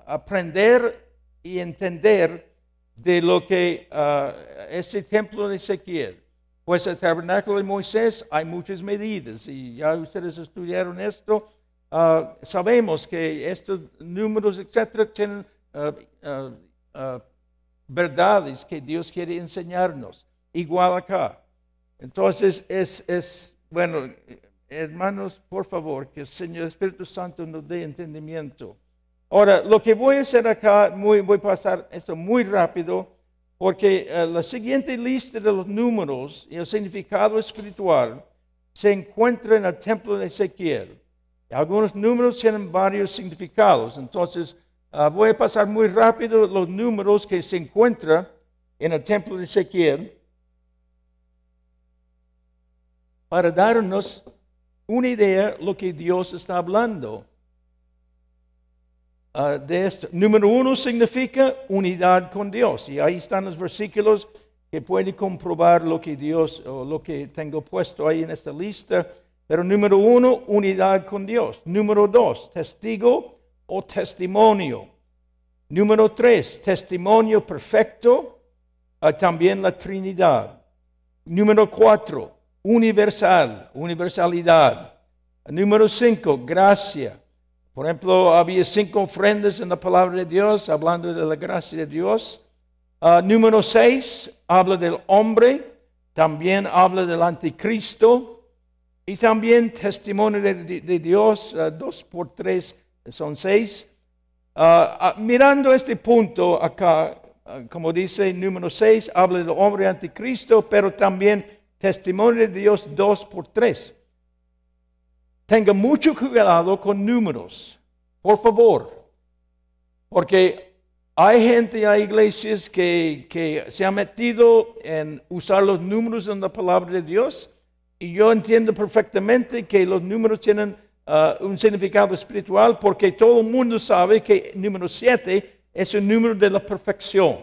aprender y entender de lo que ese templo de Ezequiel. Pues el tabernáculo de Moisés hay muchas medidas y ya ustedes estudiaron esto. Sabemos que estos números, etcétera, tienen verdades que Dios quiere enseñarnos. Igual acá. Entonces bueno, hermanos, por favor, que el Señor Espíritu Santo nos dé entendimiento. Ahora, lo que voy a hacer acá, voy a pasar esto muy rápido, porque la siguiente lista de los números y el significado espiritual se encuentra en el templo de Ezequiel. Algunos números tienen varios significados, entonces Voy a pasar muy rápido los números que se encuentran en el templo de Ezequiel para darnos una idea de lo que Dios está hablando de esto. Número 1 significa unidad con Dios. Y ahí están los versículos que pueden comprobar lo que Dios, o lo que tengo puesto ahí en esta lista. Pero número 1, unidad con Dios. Número 2, testigo o testimonio. Número 3, testimonio perfecto, también la Trinidad. Número 4, universalidad. Número 5, gracia. Por ejemplo, había 5 ofrendas en la palabra de Dios, hablando de la gracia de Dios. Número 6, habla del hombre, también habla del anticristo, y también testimonio de Dios, 2 por 3 son 6. Mirando este punto acá, como dice número 6, habla del hombre anticristo, pero también testimonio de Dios 2 por 3. Tenga mucho cuidado con números, por favor, porque hay gente, hay iglesias que se han metido en usar los números en la palabra de Dios, y yo entiendo perfectamente que los números tienen un significado espiritual, porque todo el mundo sabe que el número 7 es el número de la perfección.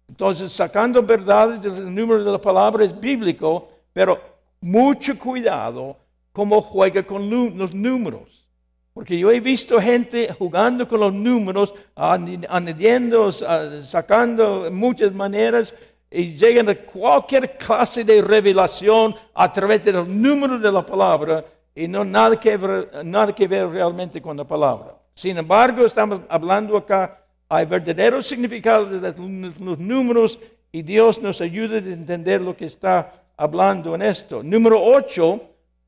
Entonces, sacando verdades del número de la palabra es bíblico, pero mucho cuidado cómo juega con los números. Porque yo he visto gente jugando con los números, añadiendo, sacando muchas maneras, y llegan a cualquier clase de revelación a través de los números de la palabra, y no nada que ver realmente con la palabra. Sin embargo, estamos hablando acá, hay verdadero significado de los números, y Dios nos ayuda a entender lo que está hablando en esto. Número 8,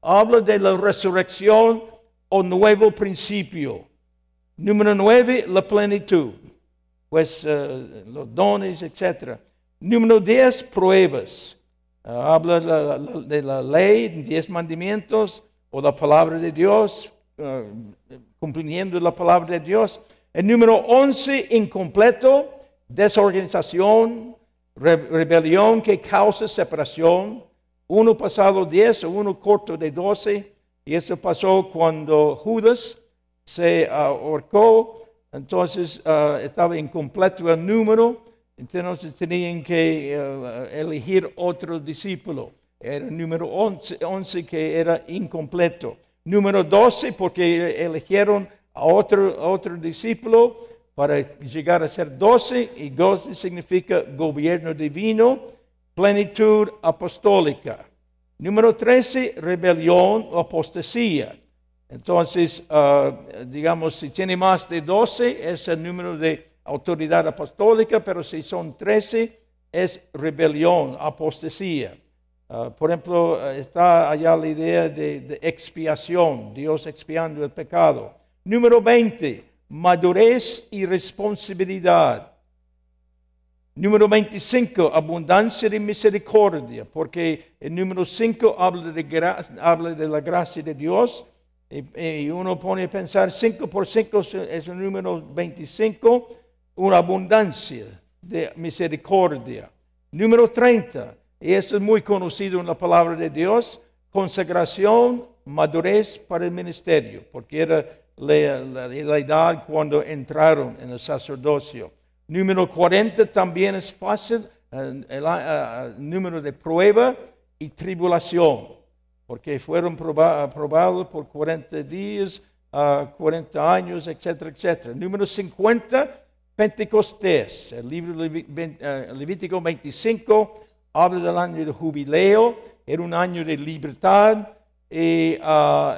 habla de la resurrección o nuevo principio. Número 9, la plenitud, pues los dones, etc. Número 10, pruebas. Habla de la ley, 10 mandamientos, o la palabra de Dios, cumpliendo la palabra de Dios. El número 11, incompleto, desorganización, rebelión que causa separación. Uno pasado 10 o uno corto de 12. Y eso pasó cuando Judas se ahorcó. Entonces estaba incompleto el número. Entonces tenían que elegir otro discípulo. Era el número 11 que era incompleto. Número 12 porque eligieron a otro discípulo para llegar a ser 12. Y 12 significa gobierno divino, plenitud apostólica. Número 13, rebelión o apostasía. Entonces, digamos, si tiene más de 12 es el número de autoridad apostólica, pero si son 13 es rebelión, apostasía. Por ejemplo, está allá la idea de expiación, Dios expiando el pecado. Número 20, madurez y responsabilidad. Número 25, abundancia de misericordia, porque el número 5 habla de la gracia de Dios, y uno pone a pensar 5 por 5 es el número 25, una abundancia de misericordia. Número 30, y esto es muy conocido en la palabra de Dios, consagración, madurez para el ministerio, porque era la edad cuando entraron en el sacerdocio. Número 40 también es fácil, el número de prueba y tribulación, porque fueron probados por 40 días, 40 años, etcétera, etcétera. Número 50, Pentecostés. El libro Levítico 25 habla del año de jubileo, era un año de libertad, y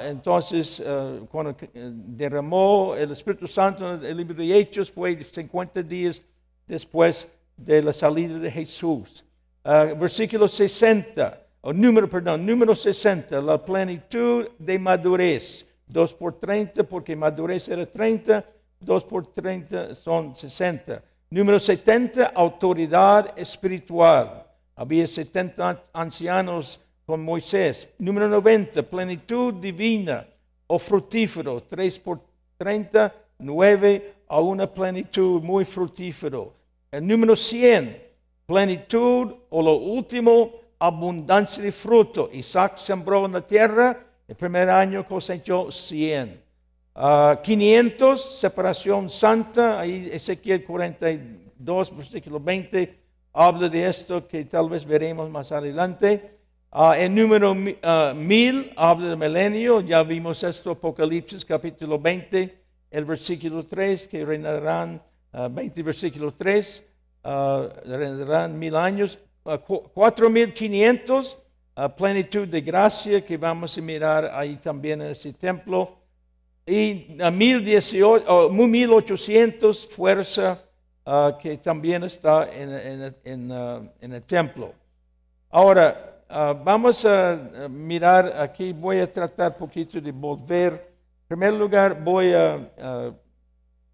entonces cuando derramó el Espíritu Santo en el libro de Hechos fue 50 días después de la salida de Jesús. Versículo 60, número 60, la plenitud de madurez. 2 por 30, porque madurez era 30, 2 por 30 son 60. Número 70, autoridad espiritual. Había 70 ancianos con Moisés. Número 90, plenitud divina o fructífero. 3 por 30, 9, a una plenitud muy fructífero. El número 100, plenitud o lo último, abundancia de fruto. Isaac sembró en la tierra, el primer año cosechó 100. 500, separación santa, ahí Ezequiel 42, versículo 20, habla de esto que tal vez veremos más adelante. El número 1000 habla del milenio, ya vimos esto, Apocalipsis capítulo 20, el versículo 3, que reinarán 20, versículo 3, reinarán 1000 años. 4500, plenitud de gracia, que vamos a mirar ahí también en ese templo. Y 1800, fuerza, que también está en el templo. Ahora, vamos a mirar aquí, voy a tratar un poquito de volver. En primer lugar, voy a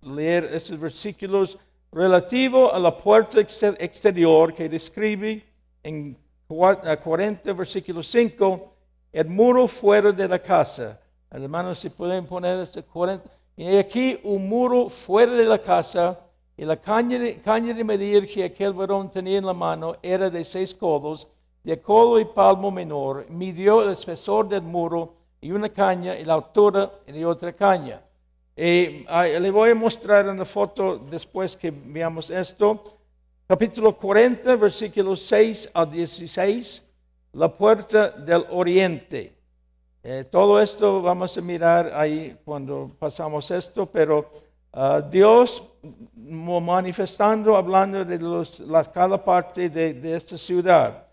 leer estos versículos relativo a la puerta exterior que describe en 40, versículo 5, el muro fuera de la casa. Hermanos, si pueden poner este 40. Y aquí un muro fuera de la casa, y la caña de medir que aquel varón tenía en la mano era de 6 codos, de codo y palmo menor. Midió el espesor del muro y una caña, y la altura de otra caña. Le voy a mostrar en la foto después que veamos esto. Capítulo 40, versículos 6 a 16, la puerta del oriente. Todo esto vamos a mirar ahí cuando pasamos esto, pero Dios manifestando, hablando de cada parte de esta ciudad.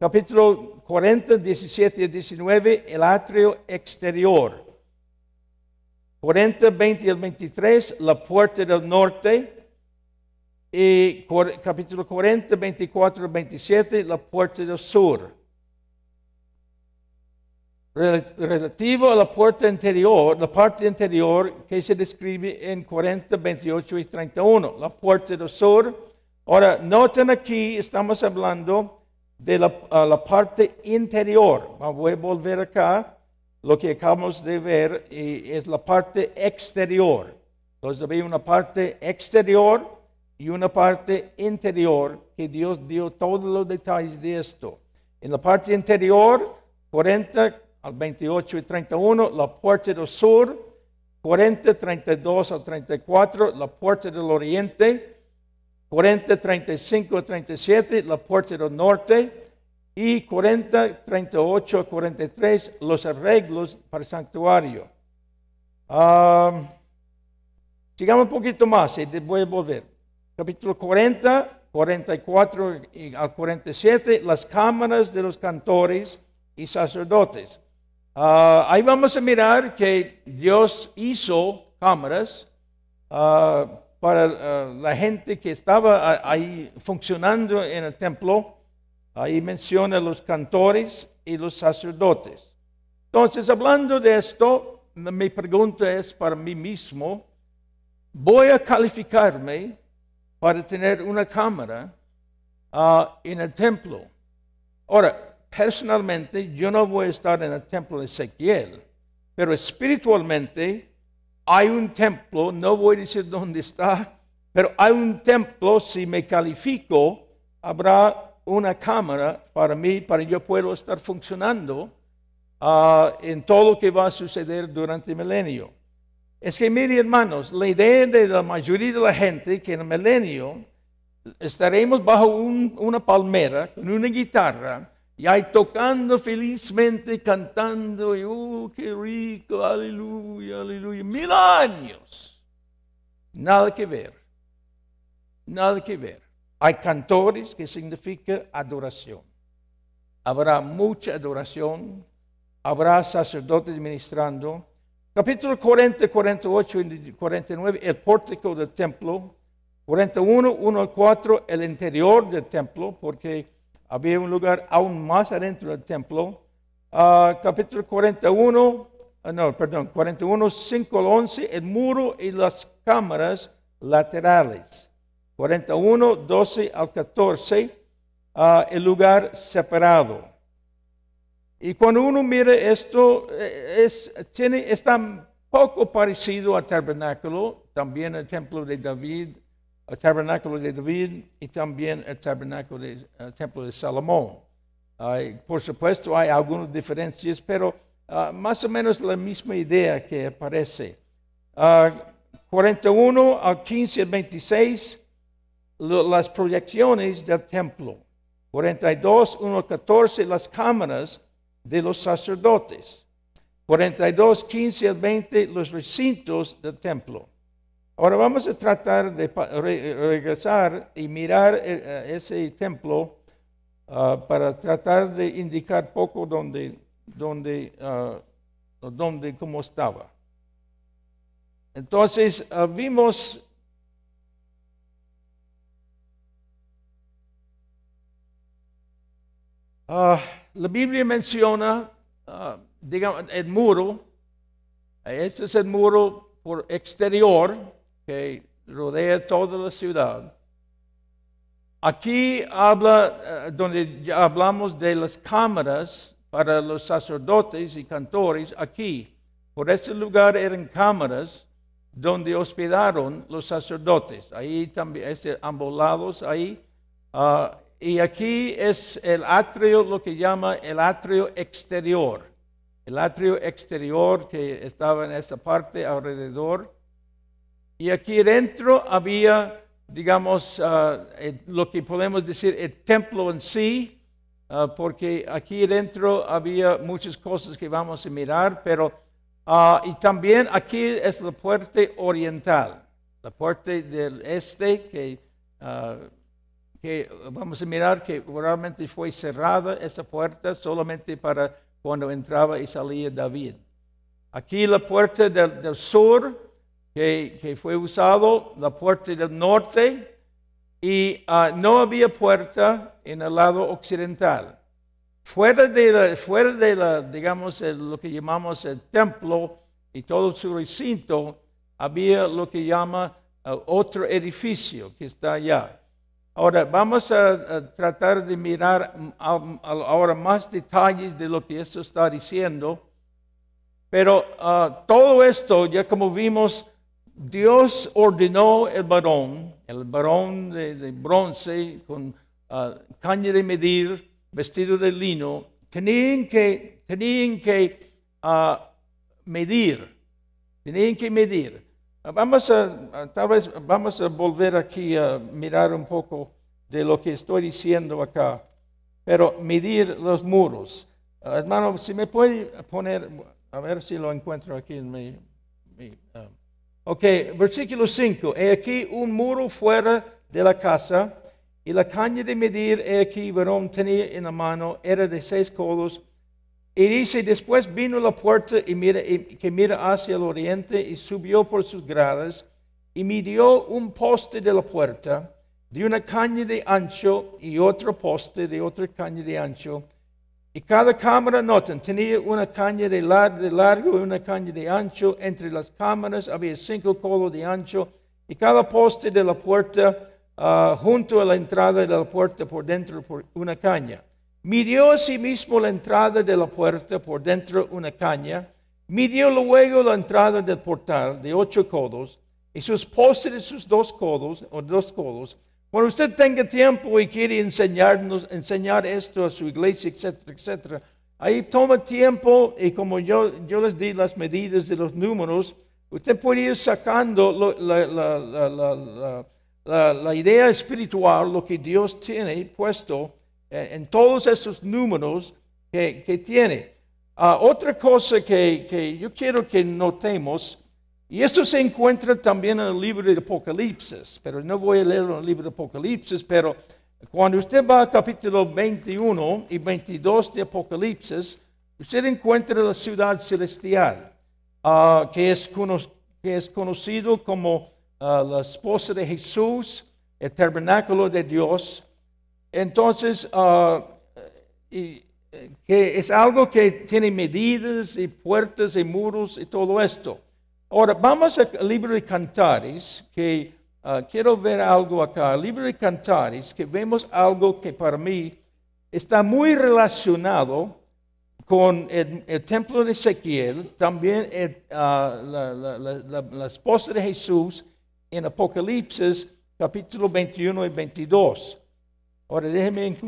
Capítulo 40, 17 y 19, el atrio exterior. 40, 20 y el 23, la puerta del norte. Y capítulo 40, 24 y 27, la puerta del sur. Relativo a la puerta interior, la parte interior que se describe en 40, 28 y 31, la puerta del sur. Ahora, noten aquí, estamos hablando de la parte interior. Voy a volver acá. Lo que acabamos de ver es la parte exterior. Entonces, había una parte exterior y una parte interior que Dios dio todos los detalles de esto. En la parte interior, 40 al 28 y 31, la puerta del sur. 40, 32 al 34, la puerta del oriente. 40, 35 a 37, la puerta del norte. Y 40, 38 a 43, los arreglos para el santuario. Sigamos un poquito más y voy a volver. Capítulo 40, 44 al 47, las cámaras de los cantores y sacerdotes. Ahí vamos a mirar que Dios hizo cámaras para la gente que estaba ahí funcionando en el templo. Ahí menciona los cantores y los sacerdotes. Entonces, hablando de esto, mi pregunta es para mí mismo, ¿voy a calificarme para tener una cámara en el templo? Ahora, personalmente, yo no voy a estar en el templo de Ezequiel, pero espiritualmente hay un templo, no voy a decir dónde está, pero hay un templo, si me califico, habrá una cámara para mí, para yo puedo estar funcionando en todo lo que va a suceder durante el milenio. Es que, miren, hermanos, la idea de la mayoría de la gente que en el milenio estaremos bajo una palmera con una guitarra y ahí tocando felizmente, cantando, y qué rico, aleluya, aleluya, 1000 años. Nada que ver, nada que ver. Hay cantores, que significa adoración. Habrá mucha adoración. Habrá sacerdotes ministrando. Capítulo 40, 48 y 49, el pórtico del templo. 41, 1 al 4, el interior del templo, porque había un lugar aún más adentro del templo. Capítulo 41, 5 al 11, el muro y las cámaras laterales. 41, 12 al 14, el lugar separado. Y cuando uno mira esto, está poco parecido al tabernáculo, también el templo de David, el tabernáculo de David y también el tabernáculo el templo de Salomón. Por supuesto hay algunas diferencias, pero más o menos la misma idea que aparece. 41 al 15 al 26, las proyecciones del templo. 42, 1 al 14, las cámaras de los sacerdotes. 42, 15 al 20, los recintos del templo. Ahora vamos a tratar de regresar y mirar ese templo para tratar de indicar poco cómo estaba. Entonces vimos la Biblia menciona, digamos, el muro. Este es el muro por exterior que rodea toda la ciudad. Aquí habla, donde ya hablamos de las cámaras para los sacerdotes y cantores, aquí, por este lugar eran cámaras donde hospedaron los sacerdotes. Ahí también, ambos lados, ahí. Y aquí es el atrio, lo que llama el atrio exterior. El atrio exterior que estaba en esa parte alrededor. Y aquí dentro había, digamos, lo que podemos decir el templo en sí, porque aquí dentro había muchas cosas que vamos a mirar, pero y también aquí es la puerta oriental, la puerta del este que vamos a mirar que realmente fue cerrada esa puerta solamente para cuando entraba y salía David. Aquí la puerta del sur que fue usado, la puerta del norte, y no había puerta en el lado occidental. Fuera de la digamos, lo que llamamos el templo y todo su recinto, había lo que llama otro edificio que está allá. Ahora, vamos a tratar de mirar ahora más detalles de lo que esto está diciendo. Pero todo esto, ya como vimos, Dios ordenó el varón de bronce con caña de medir, vestido de lino, tenían que medir. Tal vez vamos a volver aquí a mirar un poco de lo que estoy diciendo acá, pero medir los muros. Hermano, si me puede poner, a ver si lo encuentro aquí en mi ok, versículo 5. He aquí un muro fuera de la casa, y la caña de medir, he aquí varón tenía en la mano, era de 6 codos. Y dice, después vino la puerta que mira hacia el oriente, y subió por sus gradas, y midió un poste de la puerta, de una caña de ancho, y otro poste de otra caña de ancho. Y cada cámara, noten, tenía una caña de largo y una caña de ancho. Entre las cámaras había 5 codos de ancho, y cada poste de la puerta junto a la entrada de la puerta por dentro por una caña. Midió asimismo la entrada de la puerta por dentro una caña. Midió luego la entrada del portal de 8 codos, y sus postes de sus 2 codos, o 2 codos. Cuando usted tenga tiempo y quiere enseñar esto a su iglesia, etcétera, etcétera, ahí toma tiempo, y como yo les di las medidas de los números, usted puede ir sacando la idea espiritual, lo que Dios tiene puesto en todos esos números que tiene. Otra cosa que yo quiero que notemos, y esto se encuentra también en el libro de Apocalipsis, pero no voy a leerlo en el libro de Apocalipsis, pero cuando usted va al capítulo 21 y 22 de Apocalipsis, usted encuentra la ciudad celestial, que es conocido como la esposa de Jesús, el tabernáculo de Dios. Entonces, que es algo que tiene medidas y puertas y muros y todo esto. Ahora, vamos al libro de Cantares, que quiero ver algo acá. El libro de Cantares, que vemos algo que para mí está muy relacionado con el templo de Ezequiel, también la esposa de Jesús en Apocalipsis capítulo 21 y 22. Ahora déjeme,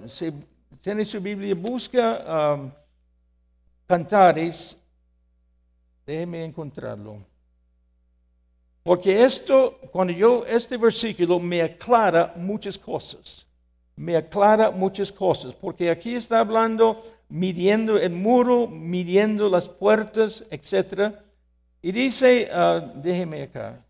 si tiene su Biblia, busca Cantares, déjeme encontrarlo. Porque este versículo me aclara muchas cosas. Me aclara muchas cosas. Porque aquí está hablando, midiendo el muro, midiendo las puertas, etc. Y dice, déjeme acá.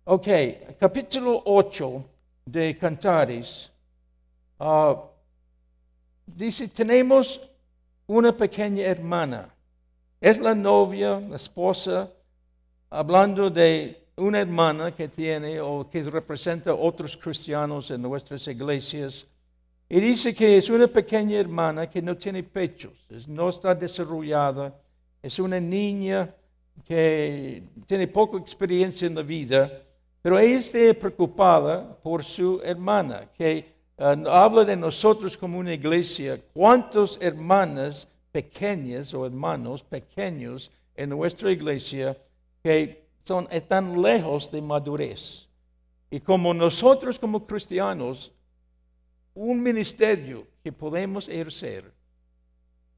Ok, capítulo 8 de Cantares. Dice, tenemos una pequeña hermana. Es la novia, la esposa, hablando de una hermana que tiene o que representa a otros cristianos en nuestras iglesias. Y dice que es una pequeña hermana que no tiene pechos, no está desarrollada, es una niña que tiene poca experiencia en la vida, pero ella está preocupada por su hermana, que habla de nosotros como una iglesia. ¿Cuántas hermanas pequeñas o hermanos pequeños en nuestra iglesia que están lejos de madurez? Y como nosotros como cristianos, un ministerio que podemos ejercer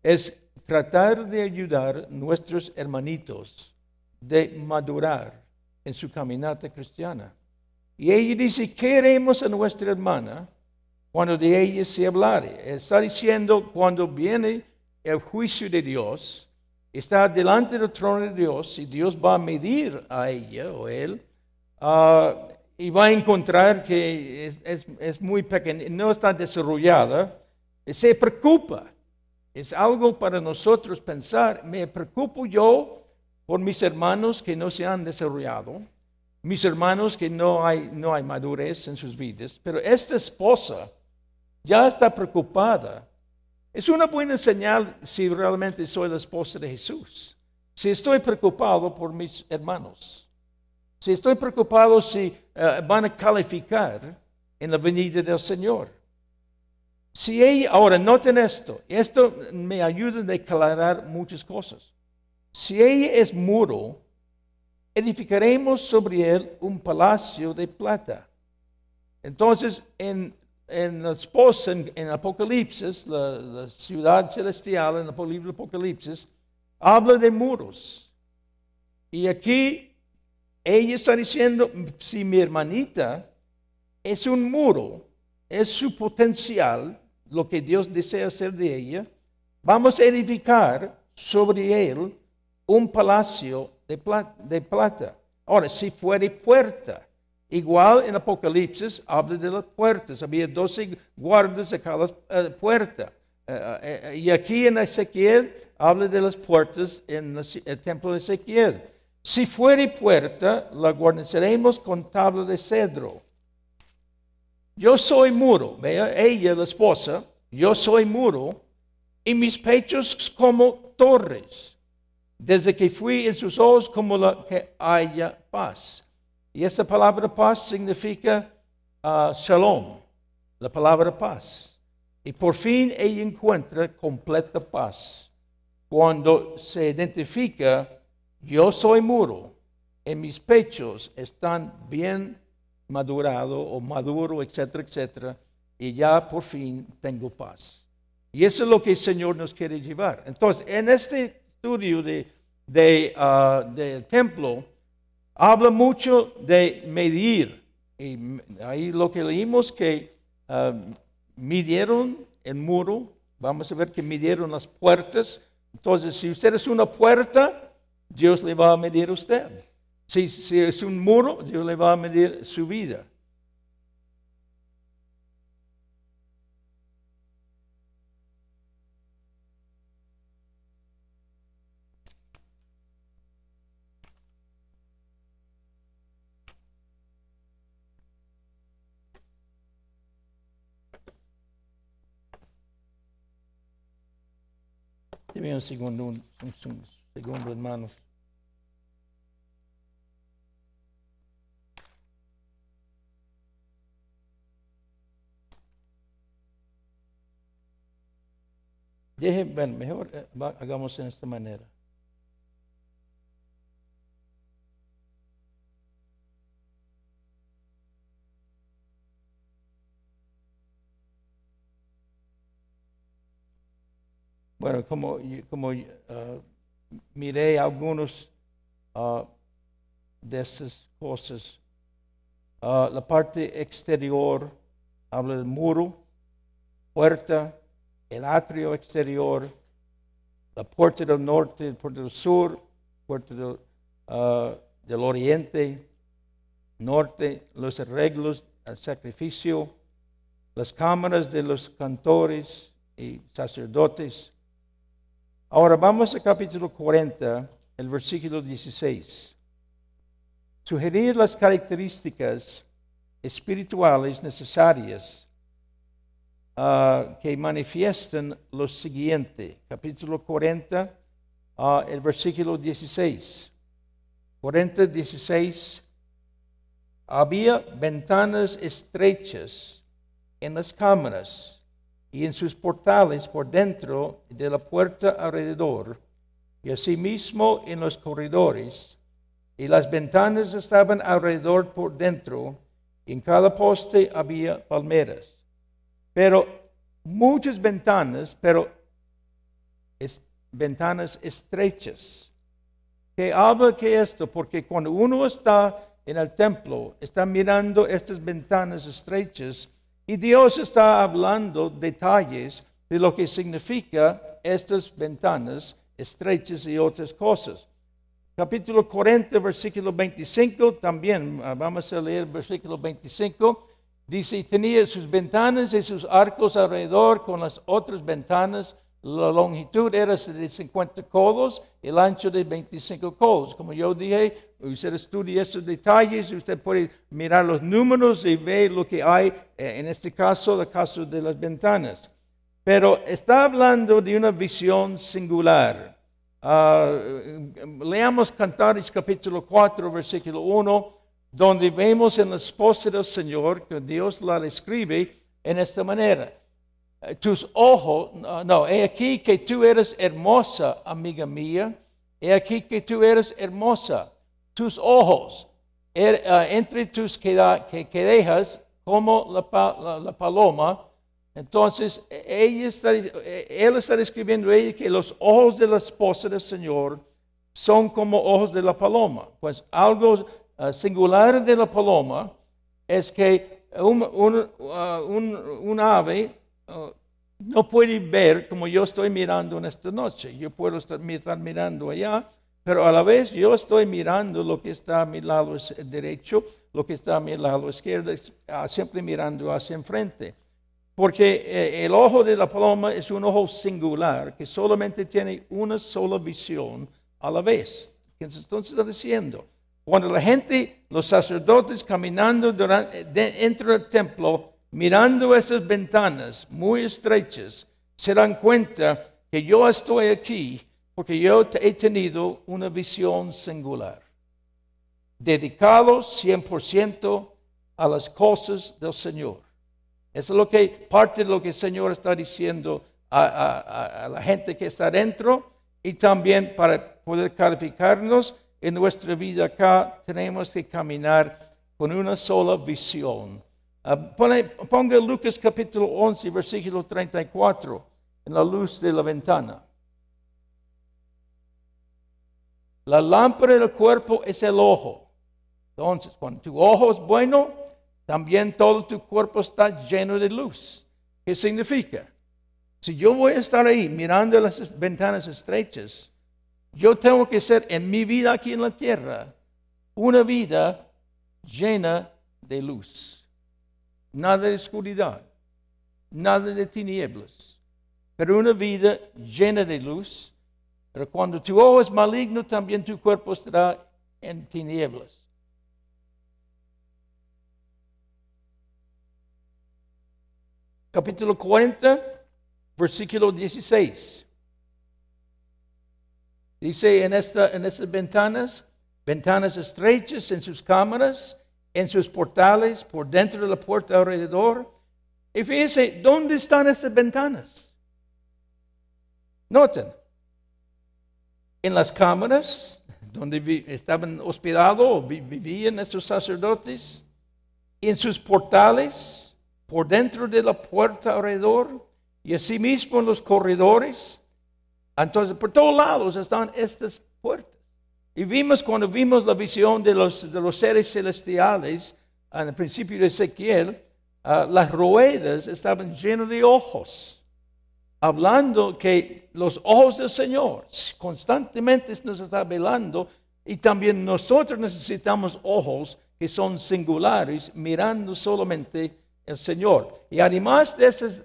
es tratar de ayudar a nuestros hermanitos de madurar en su caminata cristiana. Y ella dice, ¿qué haremos a nuestra hermana cuando de ella se hablare? Está diciendo, cuando viene el juicio de Dios, está delante del trono de Dios, y Dios va a medir a ella o él, y va a encontrar que es muy pequeña, no está desarrollada, y se preocupa. Es algo para nosotros pensar, me preocupo yo por mis hermanos que no se han desarrollado, mis hermanos que no hay madurez en sus vidas, pero esta esposa ya está preocupada. Es una buena señal si realmente soy la esposa de Jesús. Si estoy preocupado por mis hermanos, si estoy preocupado si van a calificar en la venida del Señor. Si ella, ahora noten esto me ayuda a declarar muchas cosas. Si ella es muro, edificaremos sobre él un palacio de plata. Entonces, en la esposa, en Apocalipsis, la ciudad celestial, en el libro de Apocalipsis, habla de muros. Y aquí ella está diciendo, si mi hermanita es un muro, es su potencial, lo que Dios desea hacer de ella, vamos a edificar sobre él un palacio de plata. Ahora, si fuere puerta, igual en Apocalipsis habla de las puertas, había 12 guardas a cada puerta. Y aquí en Ezequiel habla de las puertas en el templo de Ezequiel. Si fuere puerta, la guarneceremos con tabla de cedro. Yo soy muro, vea, ella, la esposa, yo soy muro, y mis pechos como torres. Desde que fui en sus ojos como la que haya paz. Y esa palabra paz significa shalom, la palabra paz. Y por fin ella encuentra completa paz. Cuando se identifica, yo soy muro, en mis pechos están bien madurado o maduro, etcétera, etcétera, y ya por fin tengo paz. Y eso es lo que el Señor nos quiere llevar. Entonces, en este estudio del templo, habla mucho de medir. Y ahí lo que leímos que midieron el muro, vamos a ver que midieron las puertas. Entonces, si usted es una puerta, Dios le va a medir a usted. Si es un muro, Dios le va a medir su vida. Deme un segundo, hermanos. Mejor hagamos en esta manera. Bueno, como miré algunos de esas cosas, la parte exterior habla del muro, puerta, el atrio exterior, la puerta del norte, la puerta del sur, puerta del oriente, norte, los arreglos, el sacrificio, las cámaras de los cantores y sacerdotes. Ahora vamos al capítulo 40, el versículo 16. Sugerir las características espirituales necesarias que manifiestan lo siguiente. Capítulo 40, el versículo 16. 40, 16. Había ventanas estrechas en las cámaras y en sus portales por dentro de la puerta alrededor, y asimismo en los corredores, y las ventanas estaban alrededor por dentro, y en cada poste había palmeras. Pero muchas ventanas, ventanas estrechas. ¿Qué habla que esto? Porque cuando uno está en el templo, está mirando estas ventanas estrechas, y Dios está hablando detalles de lo que significa estas ventanas estrechas y otras cosas. Capítulo 40, versículo 25, también vamos a leer el versículo 25. Dice, tenía sus ventanas y sus arcos alrededor con las otras ventanas. La longitud era de 50 codos, el ancho de 25 codos. Como yo dije, usted estudia esos detalles, usted puede mirar los números y ver lo que hay, en este caso, el caso de las ventanas. Pero está hablando de una visión singular. Leamos Cantares capítulo 4, versículo 1, donde vemos en la esposa del Señor que Dios la describe en esta manera. Tus ojos, he aquí que tú eres hermosa, amiga mía, he aquí que tú eres hermosa. Tus ojos, entre tus quedejas, como la paloma. Entonces, él está describiendo a ella que los ojos de la esposa del Señor son como ojos de la paloma. Pues algo singular de la paloma es que un ave no puede ver como yo estoy mirando en esta noche. Yo puedo estar mirando allá, pero a la vez yo estoy mirando lo que está a mi lado derecho, lo que está a mi lado izquierdo, siempre mirando hacia enfrente. Porque el ojo de la paloma es un ojo singular que solamente tiene una sola visión a la vez. Entonces está diciendo, cuando la gente, los sacerdotes caminando dentro del templo, mirando esas ventanas muy estrechas, se dan cuenta que yo estoy aquí porque yo he tenido una visión singular, dedicado 100% a las cosas del Señor. Eso es parte de lo que el Señor está diciendo a la gente que está dentro, y también para poder calificarnos en nuestra vida acá, tenemos que caminar con una sola visión. Ponga Lucas capítulo 11, versículo 34, en la luz de la ventana. La lámpara del cuerpo es el ojo. Entonces, cuando tu ojo es bueno, también todo tu cuerpo está lleno de luz. ¿Qué significa? Si yo voy a estar ahí mirando las ventanas estrechas, yo tengo que ser en mi vida aquí en la tierra una vida llena de luz. Nada de oscuridad, nada de tinieblas, pero una vida llena de luz. Pero cuando tu ojo es maligno, también tu cuerpo estará en tinieblas. Capítulo 40, versículo 16. Dice en estas ventanas, ventanas estrechas en sus cámaras, en sus portales, por dentro de la puerta alrededor. Y fíjense, ¿dónde están estas ventanas? Noten, en las cámaras donde estaban hospedados o vivían estos sacerdotes, en sus portales, por dentro de la puerta alrededor, y asimismo en los corredores. Entonces, por todos lados están estas puertas. Y cuando vimos la visión de los seres celestiales, en el principio de Ezequiel, las ruedas estaban llenas de ojos, hablando que los ojos del Señor constantemente nos están velando, y también nosotros necesitamos ojos que son singulares, mirando solamente el Señor. Y además de esas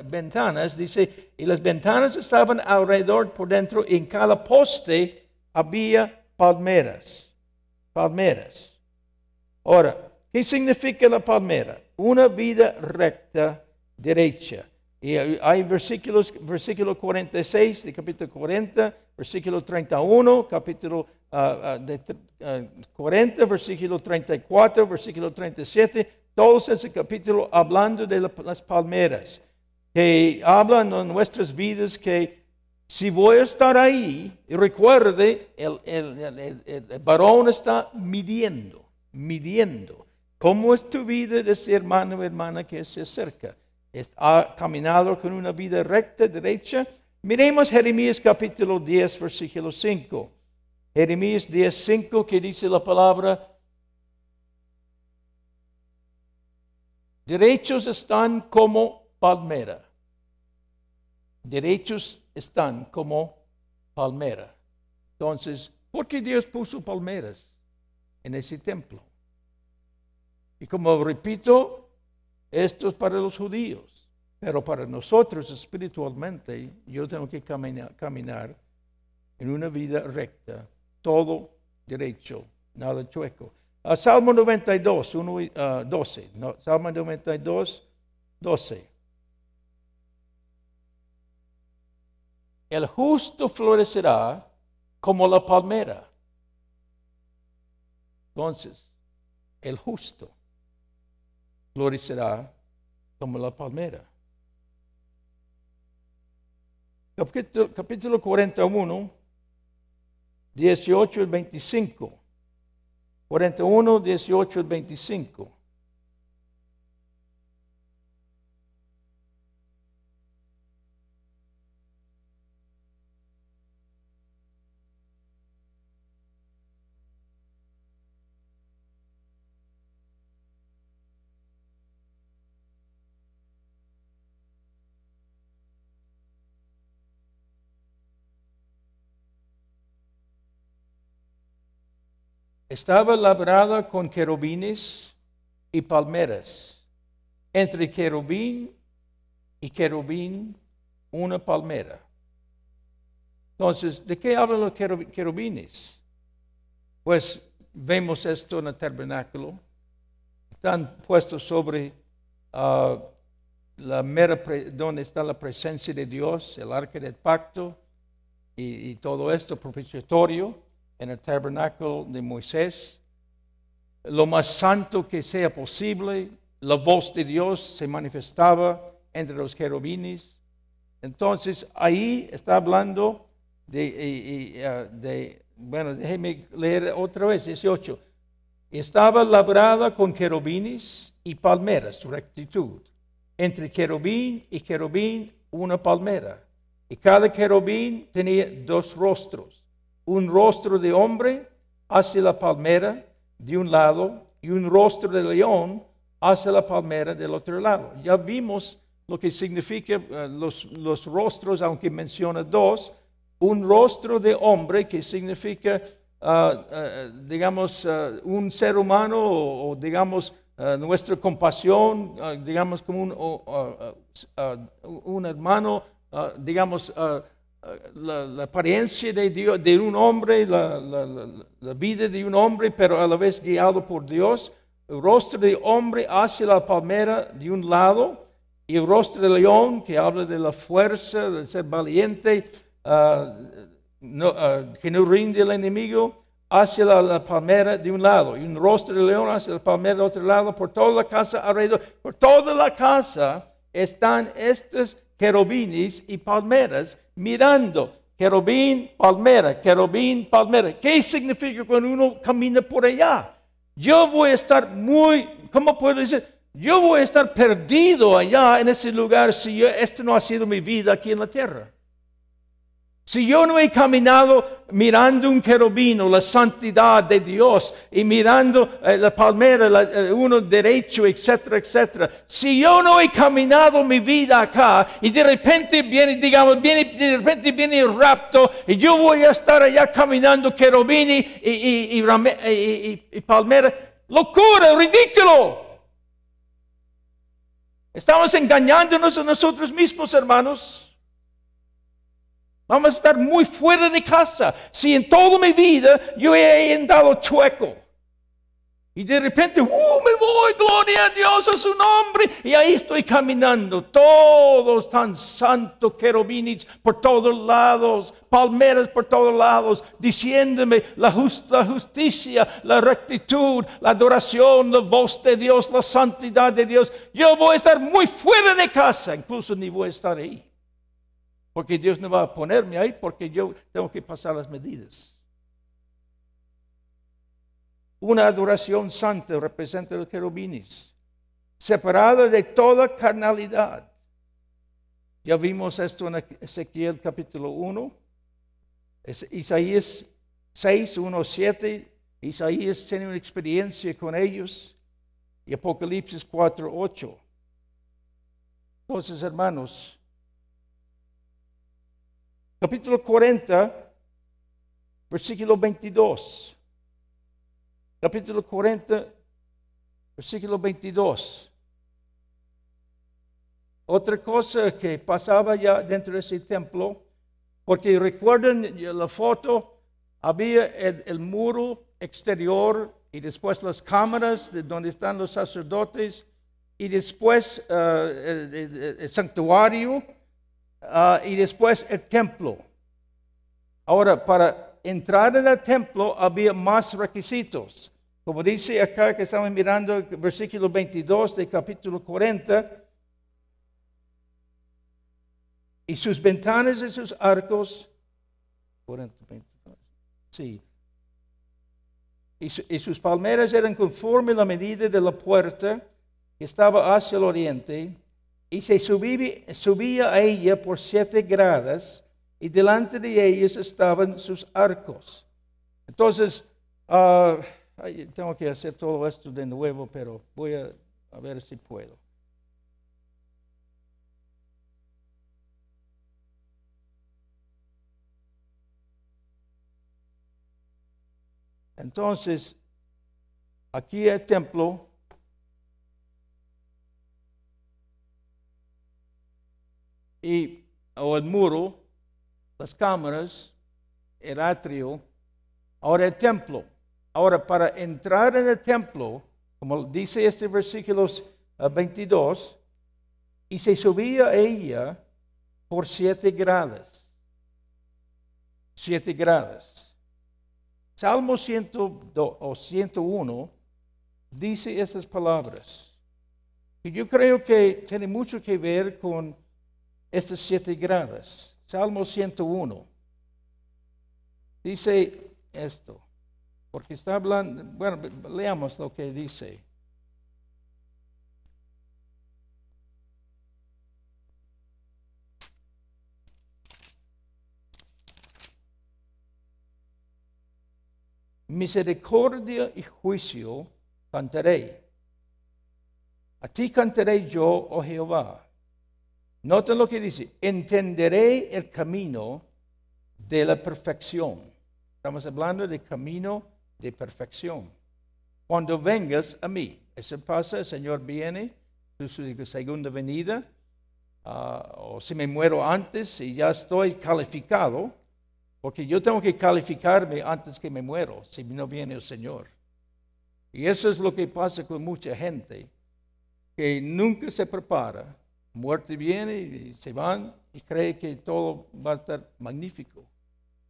ventanas, dice, y las ventanas estaban alrededor por dentro, y en cada poste había palmeras. Palmeras. Ahora, ¿qué significa la palmera? Una vida recta, derecha. Y hay versículo 46 de capítulo 40, versículo 31, capítulo 40, versículo 34, versículo 37, todos ese capítulo hablando de las palmeras, que hablan en nuestras vidas que si voy a estar ahí, y recuerde, el varón está midiendo. ¿Cómo es tu vida de ese hermano o hermana que se acerca? ¿Ha caminado con una vida recta, derecha? Miremos Jeremías capítulo 10, versículo 5. Jeremías 10, 5, que dice la palabra: derechos están como palmera. Derechos están como palmera. Entonces, ¿por qué Dios puso palmeras en ese templo? Y como repito, esto es para los judíos, pero para nosotros espiritualmente, yo tengo que caminar en una vida recta, todo derecho, nada chueco. Salmo 92, 12. No, Salmo 92, 12. El justo florecerá como la palmera. Entonces, el justo florecerá como la palmera. Capítulo 41, 18 y 25. 41, 18 y 25. Estaba labrada con querubines y palmeras. Entre querubín y querubín, una palmera. Entonces, ¿de qué hablan los querubines? Pues vemos esto en el tabernáculo. Están puestos sobre donde está la presencia de Dios, el arca del pacto y todo esto propiciatorio. En el tabernáculo de Moisés, lo más santo que sea posible, la voz de Dios se manifestaba entre los querubines. Entonces, ahí está hablando bueno, déjeme leer otra vez, 18. Estaba labrada con querubines y palmeras, su rectitud. Entre querubín y querubín, una palmera. Y cada querubín tenía dos rostros. Un rostro de hombre hacia la palmera de un lado y un rostro de león hacia la palmera del otro lado. Ya vimos lo que significa los rostros, aunque menciona dos. Un rostro de hombre que significa, digamos, un ser humano o digamos, nuestra compasión, digamos, como un hermano, digamos, la apariencia de Dios, de un hombre, la vida de un hombre, pero a la vez guiado por Dios. El rostro de hombre hacia la palmera de un lado, y el rostro de león, que habla de la fuerza, de ser valiente, que no rinde el enemigo, hacia la palmera de un lado, y un rostro de león hacia la palmera del otro lado, por toda la casa alrededor. Por toda la casa están estos querubines y palmeras mirando. Querubín, palmera, querubín, palmera. ¿Qué significa cuando uno camina por allá? Yo voy a estar ¿cómo puedo decir? Yo voy a estar perdido allá en ese lugar si esto no ha sido mi vida aquí en la tierra. Si yo no he caminado mirando un querubín, la santidad de Dios, y mirando la palmera, uno derecho, etcétera, etcétera. Si yo no he caminado mi vida acá, y de repente viene el rapto, y yo voy a estar allá caminando querubín y palmera, locura, ridículo. Estamos engañándonos a nosotros mismos, hermanos. Vamos a estar muy fuera de casa. Si en toda mi vida yo he andado chueco. Y de repente, me voy, gloria a Dios, a su nombre. Y ahí estoy caminando. Todos tan santos querubines por todos lados. Palmeras por todos lados. Diciéndome la justicia, la rectitud, la adoración, la voz de Dios, la santidad de Dios. Yo voy a estar muy fuera de casa. Incluso ni voy a estar ahí. Porque Dios no va a ponerme ahí porque yo tengo que pasar las medidas. Una adoración santa representa los querubines, separada de toda carnalidad. Ya vimos esto en Ezequiel capítulo 1, Isaías 6, 1, 7. Isaías tiene una experiencia con ellos. Y Apocalipsis 4, 8. Entonces, hermanos, capítulo 40, versículo 22. Capítulo 40, versículo 22. Otra cosa que pasaba ya dentro de ese templo, porque recuerden la foto, había el muro exterior y después las cámaras de donde están los sacerdotes y después el santuario. Y después el templo. Ahora, para entrar en el templo había más requisitos. Como dice acá que estamos mirando el versículo 22 del capítulo 40. Y sus ventanas y sus arcos. 40, 22, sí. Y sus palmeras eran conforme a la medida de la puerta que estaba hacia el oriente. Y se subía a ella por 7 gradas, y delante de ellas estaban sus arcos. Entonces, tengo que hacer todo esto de nuevo, pero voy a ver si puedo. Entonces, aquí el templo. O el muro, las cámaras, el atrio, ahora el templo. Ahora, para entrar en el templo, como dice este versículo 22, y se subía a ella por 7 gradas. 7 gradas. Salmo 102 o 101 dice estas palabras. Y yo creo que tiene mucho que ver con estas 7 gradas. Salmo 101. Dice esto. Porque está hablando, bueno, leamos lo que dice. Misericordia y juicio cantaré. A ti cantaré yo, oh Jehová. Noten lo que dice, entenderé el camino de la perfección. Estamos hablando de camino de perfección. Cuando vengas a mí, eso pasa, el Señor viene, su segunda venida, o si me muero antes y ya estoy calificado, porque yo tengo que calificarme antes que me muero, si no viene el Señor. Y eso es lo que pasa con mucha gente, que nunca se prepara. Muerte viene y se van y cree que todo va a estar magnífico.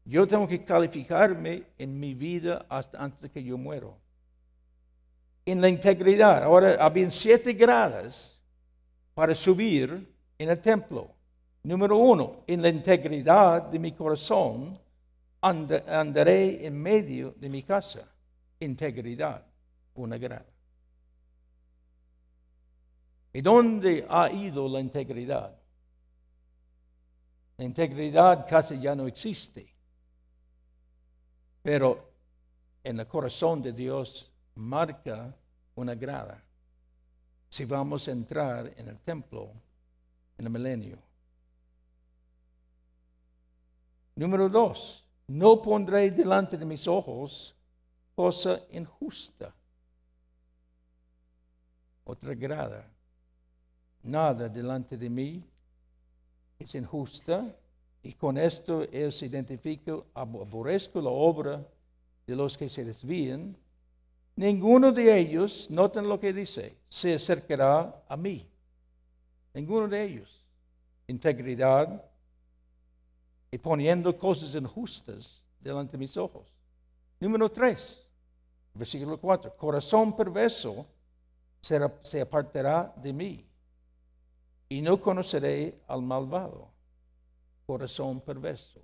Yo tengo que calificarme en mi vida hasta antes de que yo muero. En la integridad. Ahora, habían 7 gradas para subir en el templo. Número 1, en la integridad de mi corazón, andaré en medio de mi casa. Integridad, una grada. ¿Y dónde ha ido la integridad? La integridad casi ya no existe. Pero en el corazón de Dios marca una grada. Si vamos a entrar en el templo en el milenio. Número 2, no pondré delante de mis ojos cosa injusta. Otra grada. Nada delante de mí es injusta, y con esto él se identifica: aborrezco la obra de los que se desvían. Ninguno de ellos, noten lo que dice, se acercará a mí. Ninguno de ellos. Integridad y poniendo cosas injustas delante de mis ojos. Número 3, versículo 4. Corazón perverso se apartará de mí, y no conoceré al malvado. Corazón perverso.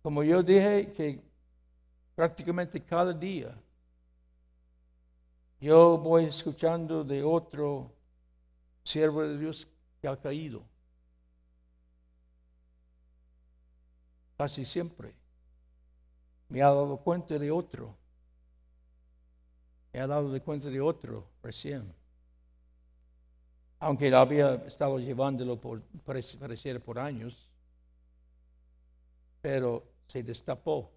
Como yo dije, que prácticamente cada día yo voy escuchando de otro siervo de Dios que ha caído. Casi siempre me ha dado cuenta de otro. Me ha dado cuenta de otro recién. Aunque había estado llevándolo pareciera por años, pero se destapó.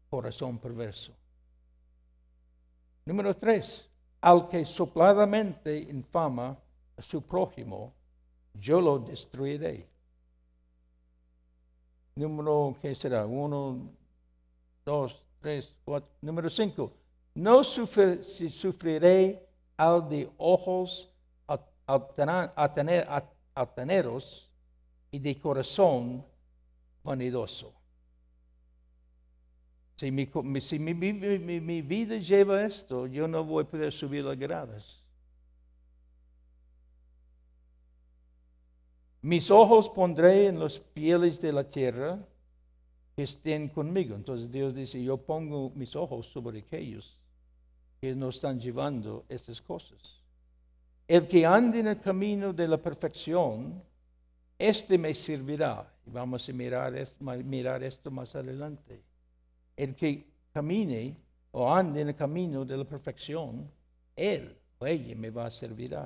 Corazón perverso. Número 3, al que sopladamente infama a su prójimo, yo lo destruiré. Número, ¿qué será? 1, 2, 3, 4. Número 5, no sufriré al de ojos altaneros y de corazón vanidoso. Si mi vida lleva esto, yo no voy a poder subir las gradas. Mis ojos pondré en los fieles de la tierra que estén conmigo. Entonces Dios dice, yo pongo mis ojos sobre aquellos que no están llevando estas cosas. El que ande en el camino de la perfección, este me servirá. Y vamos a mirar esto más adelante. El que camine o ande en el camino de la perfección, él o ella me va a servir.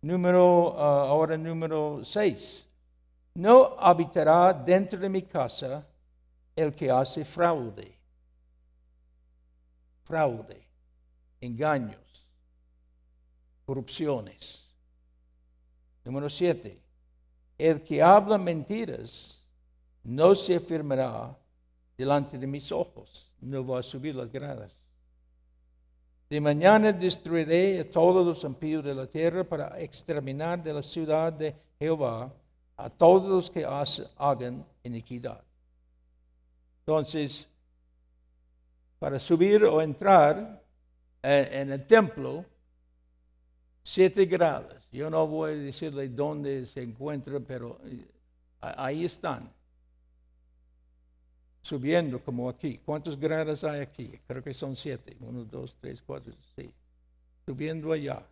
Ahora número 6. No habitará dentro de mi casa el que hace fraude, engaños, corrupciones. Número 7. El que habla mentiras no se afirmará delante de mis ojos, no va a subir las gradas. De mañana destruiré a todos los impíos de la tierra para exterminar de la ciudad de Jehová a todos los que hagan iniquidad. Entonces, para subir o entrar en el templo, 7 gradas. Yo no voy a decirle dónde se encuentra, pero ahí están. Subiendo como aquí. ¿Cuántas gradas hay aquí? Creo que son 7. 1, 2, 3, 4, 6. Subiendo allá.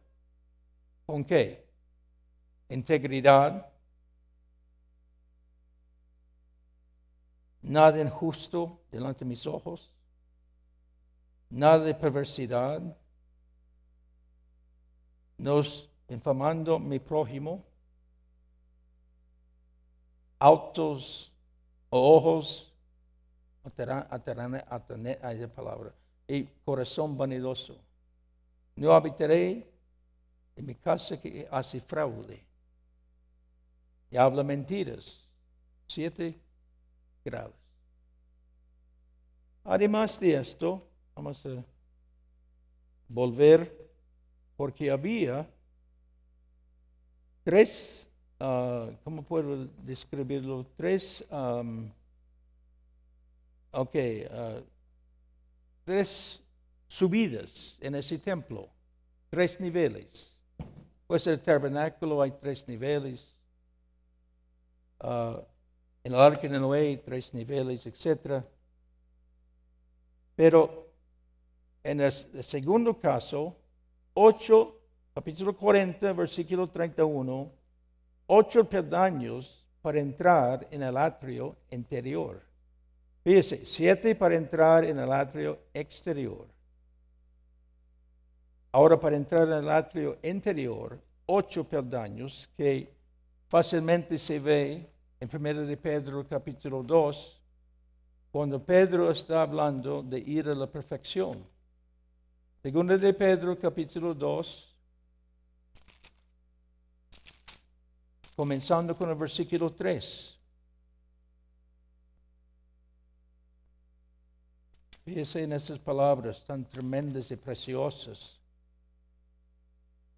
¿Con qué? Integridad. Nada injusto delante de mis ojos. Nada de perversidad. Nos infamando mi prójimo. Altos ojos. Esa palabra. Y corazón vanidoso. No habitaré en mi casa que hace fraude y habla mentiras. 7 grados. Además de esto, vamos a volver, porque había tres, ¿cómo puedo describirlo? Tres subidas en ese templo, tres niveles. Pues el tabernáculo hay tres niveles. En el arca de Noé hay tres niveles, etc. Pero en el segundo caso, capítulo 40, versículo 31, 8 peldaños para entrar en el atrio interior. Fíjese, 7 para entrar en el atrio exterior. Ahora para entrar en el atrio interior, 8 peldaños que fácilmente se ve en 1 de Pedro capítulo 2, cuando Pedro está hablando de ir a la perfección. 2 de Pedro capítulo 2, comenzando con el versículo 3. Fíjese en esas palabras tan tremendas y preciosas.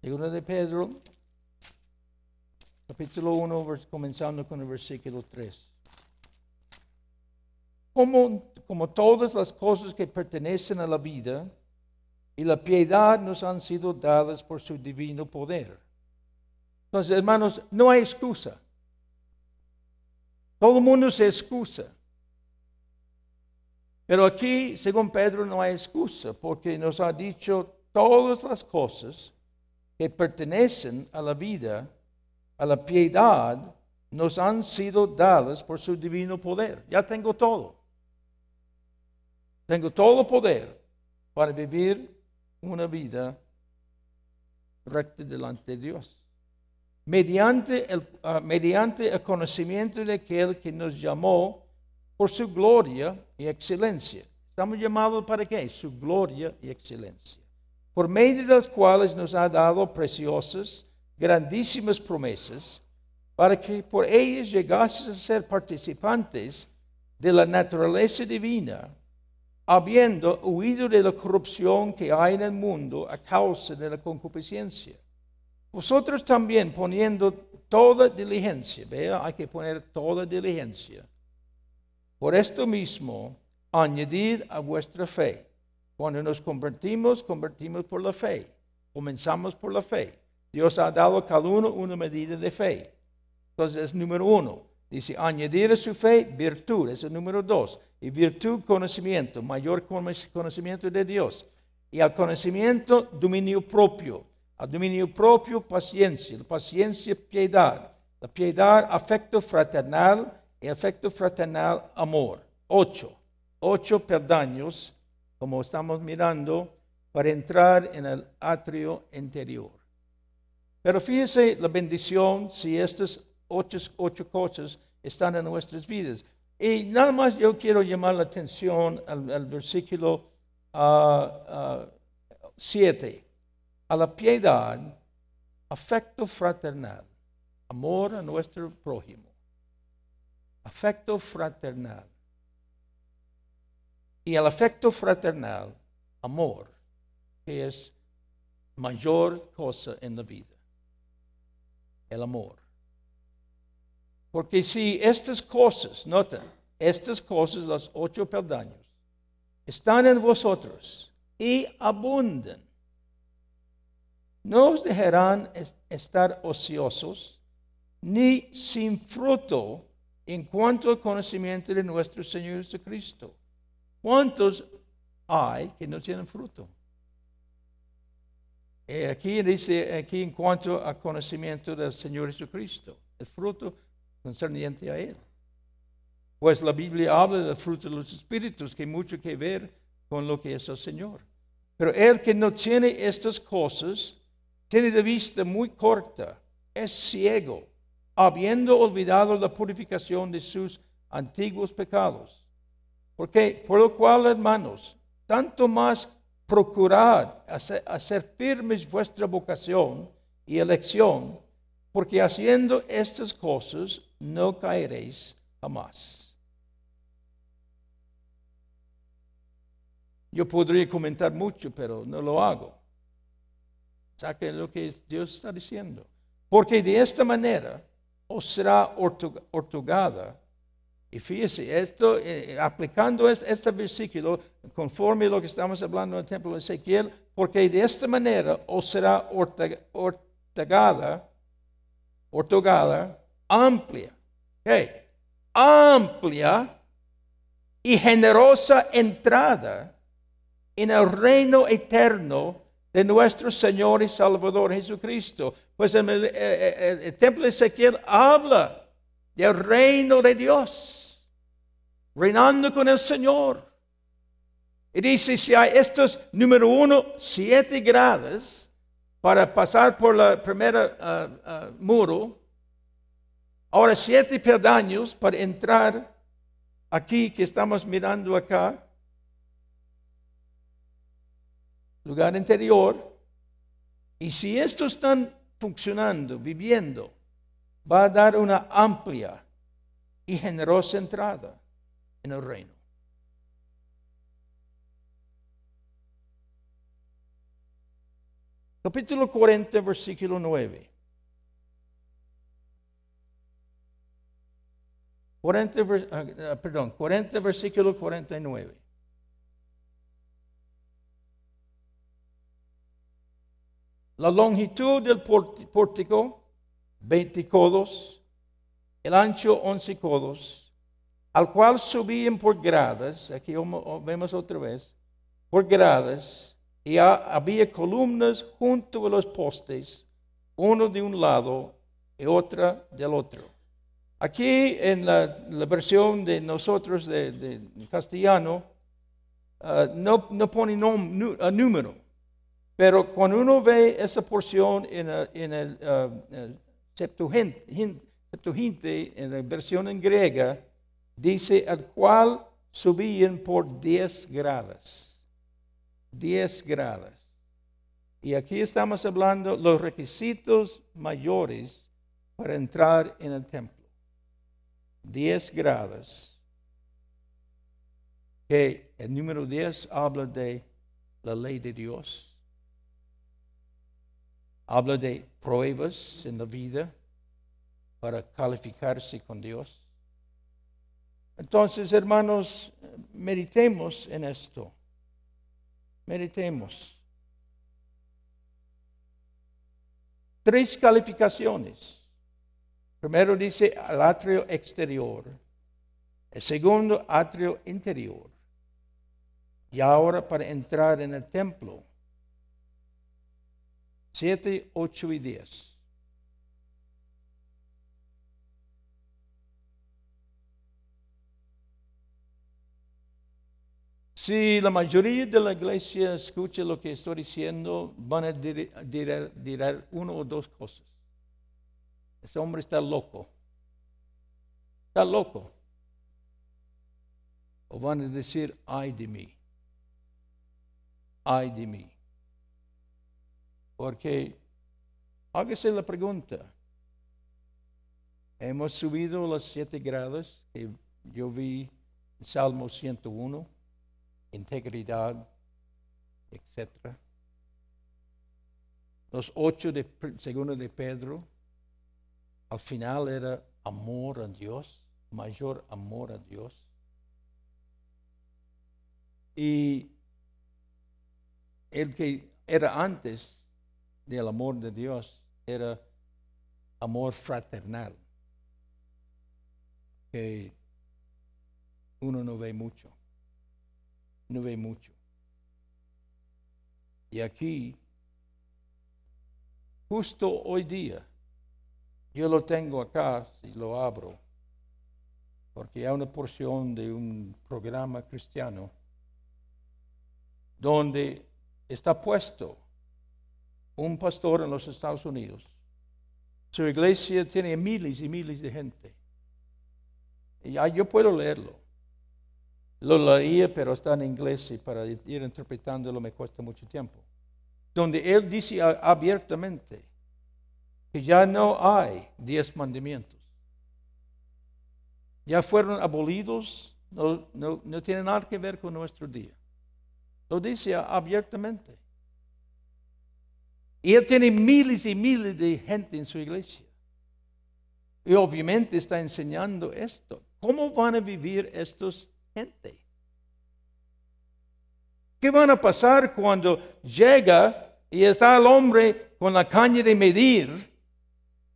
2 de Pedro, capítulo 1, comenzando con el versículo 3. Como todas las cosas que pertenecen a la vida y la piedad nos han sido dadas por su divino poder. Entonces, hermanos, no hay excusa. Todo el mundo se excusa. Pero aquí, según Pedro, no hay excusa, porque nos ha dicho todas las cosas que pertenecen a la vida, a la piedad, nos han sido dadas por su divino poder. Ya tengo todo. Tengo todo el poder para vivir una vida recta delante de Dios. Mediante el conocimiento de aquel que nos llamó por su gloria y excelencia. Estamos llamados para qué? Su gloria y excelencia. Por medio de las cuales nos ha dado preciosas, grandísimas promesas, para que por ellas llegases a ser participantes de la naturaleza divina, habiendo huido de la corrupción que hay en el mundo a causa de la concupiscencia. Vosotros también poniendo toda diligencia, vea, hay que poner toda diligencia. Por esto mismo, añadid a vuestra fe. Cuando nos convertimos por la fe. Comenzamos por la fe. Dios ha dado a cada uno una medida de fe. Entonces, número 1. Dice, añadir a su fe virtud. Es el número 2. Y virtud, conocimiento. Mayor conocimiento de Dios. Y al conocimiento, dominio propio. Al dominio propio, paciencia. La paciencia, piedad. La piedad, afecto fraternal. Y afecto fraternal, amor. 8 peldaños, como estamos mirando, para entrar en el atrio interior. Pero fíjese la bendición si estas 8 cosas están en nuestras vidas. Y nada más yo quiero llamar la atención al versículo 7. A la piedad, afecto fraternal, amor a nuestro prójimo. Afecto fraternal. Y el afecto fraternal, amor, que es mayor cosa en la vida. El amor. Porque si estas cosas, noten, estas cosas, los 8 peldaños, están en vosotros y abundan, no os dejarán estar ociosos ni sin fruto en cuanto al conocimiento de nuestro Señor Jesucristo. ¿Cuántos hay que no tienen fruto? Aquí dice, en cuanto al conocimiento del Señor Jesucristo, el fruto concerniente a Él. Pues la Biblia habla del fruto de los Espíritus, que hay mucho que ver con lo que es el Señor. Pero el que no tiene estas cosas, tiene de vista muy corta, es ciego, habiendo olvidado la purificación de sus antiguos pecados. Porque, por lo cual, hermanos, tanto más procurad hacer firmes vuestra vocación y elección, porque haciendo estas cosas no caeréis jamás. Yo podría comentar mucho, pero no lo hago. Saquen lo que Dios está diciendo. porque de esta manera os será otorgada. Y fíjese, esto, aplicando este versículo, conforme a lo que estamos hablando en el templo de Ezequiel, porque de esta manera os será otorgada amplia, amplia y generosa entrada en el reino eterno de nuestro Señor y Salvador Jesucristo. Pues el templo de Ezequiel habla del reino de Dios, reinando con el Señor. Y dice, si hay estos, número 1, 7 gradas para pasar por la primera muro, ahora 7 peldaños para entrar aquí que estamos mirando acá, lugar interior. Y si estos están funcionando, viviendo, va a dar una amplia y generosa entrada en el reino. Capítulo 40, versículo 9. 40, versículo 49. La longitud del pórtico, 20 codos, el ancho 11 codos, al cual subían por gradas, aquí vemos otra vez, por gradas, y había columnas junto a los postes, uno de un lado y otra del otro. Aquí en la versión de nosotros de castellano, no pone número, pero cuando uno ve esa porción en el Septuaginte, en la versión en griega, dice al cual subían por 10 gradas. 10 gradas. Y aquí estamos hablando de los requisitos mayores para entrar en el templo. 10 gradas. Que el número 10 habla de la ley de Dios. Habla de pruebas en la vida para calificarse con Dios. Entonces, hermanos, meditemos en esto. Meditemos. 3 calificaciones. Primero dice el atrio exterior. El segundo, atrio interior. Y ahora para entrar en el templo. 7, 8 y 10. Si la mayoría de la iglesia escucha lo que estoy diciendo, van a dirá una o dos cosas. Ese hombre está loco. Está loco. O van a decir, ay de mí. Ay de mí. Porque, hágase la pregunta. Hemos subido las 7 gradas que yo vi en Salmo 101. Integridad, etc. Los 8 de segundo de Pedro, al final era amor a Dios, mayor amor a Dios. Y el que era antes del amor de Dios era amor fraternal, que uno no ve mucho. No ve mucho. Y aquí, justo hoy día, yo lo tengo acá, si lo abro, porque hay una porción de un programa cristiano donde está puesto un pastor en los Estados Unidos. Su iglesia tiene miles y miles de gente. Y yo puedo leerlo. Lo leía, pero está en inglés y para ir interpretándolo me cuesta mucho tiempo. Donde él dice abiertamente que ya no hay 10 mandamientos. Ya fueron abolidos, no tiene nada que ver con nuestro día. Lo dice abiertamente. Y él tiene miles y miles de gente en su iglesia. Y obviamente está enseñando esto. ¿Cómo van a vivir estos gente? ¿Qué van a pasar cuando llega y está el hombre con la caña de medir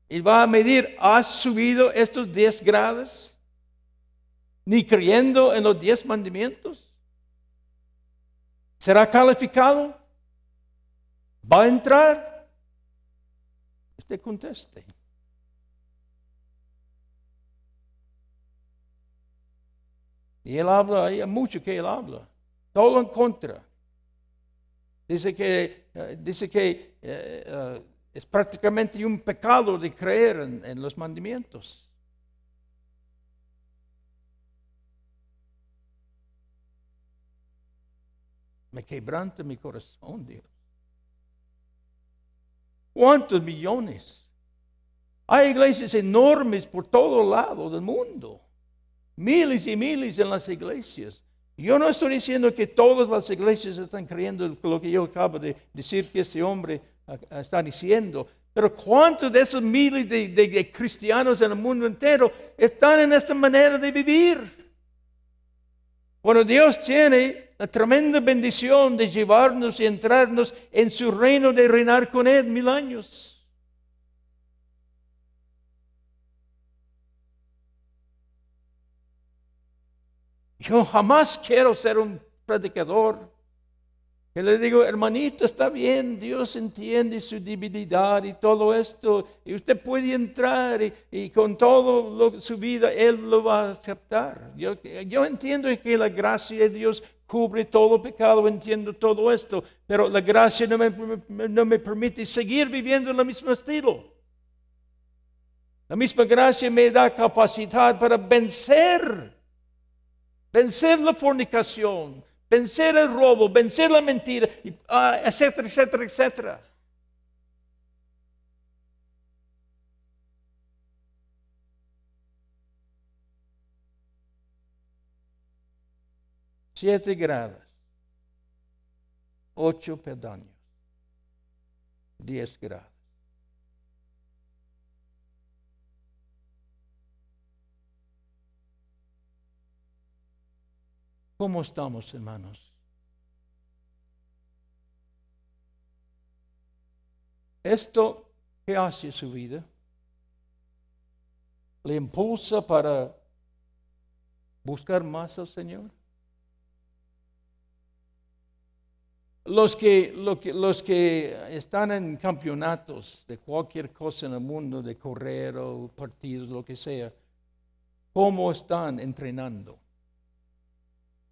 y va a medir, ¿has subido estos 10 grados? Ni creyendo en los 10 mandamientos. ¿Será calificado? ¿Va a entrar? Usted conteste. Y él habla, hay mucho que él habla. Todo en contra. Dice que es prácticamente un pecado de creer en los mandamientos. Me quebranta mi corazón, Dios. ¿Cuántos millones? Hay iglesias enormes por todo lado del mundo. Miles y miles en las iglesias. Yo no estoy diciendo que todas las iglesias están creyendo lo que yo acabo de decir que este hombre está diciendo. Pero ¿cuántos de esos miles de cristianos en el mundo entero están en esta manera de vivir? Bueno, Dios tiene la tremenda bendición de llevarnos y entrarnos en su reino, de reinar con Él 1000 años. Yo jamás quiero ser un predicador que le digo, hermanito, está bien, Dios entiende su debilidad y todo esto, y usted puede entrar y con todo su vida Él lo va a aceptar. Yo entiendo que la gracia de Dios cubre todo pecado, entiendo todo esto, pero la gracia no me permite seguir viviendo en el mismo estilo. La misma gracia me da capacidad para vencer la fornicación, vencer el robo, vencer la mentira, etcétera, etcétera, etcétera. Siete grados, 8 peldaños, 10 grados. ¿Cómo estamos, hermanos? ¿Esto qué hace su vida? ¿Le impulsa para buscar más al Señor? Los que están en campeonatos de cualquier cosa en el mundo, de correr o partidos, lo que sea, ¿cómo están entrenando?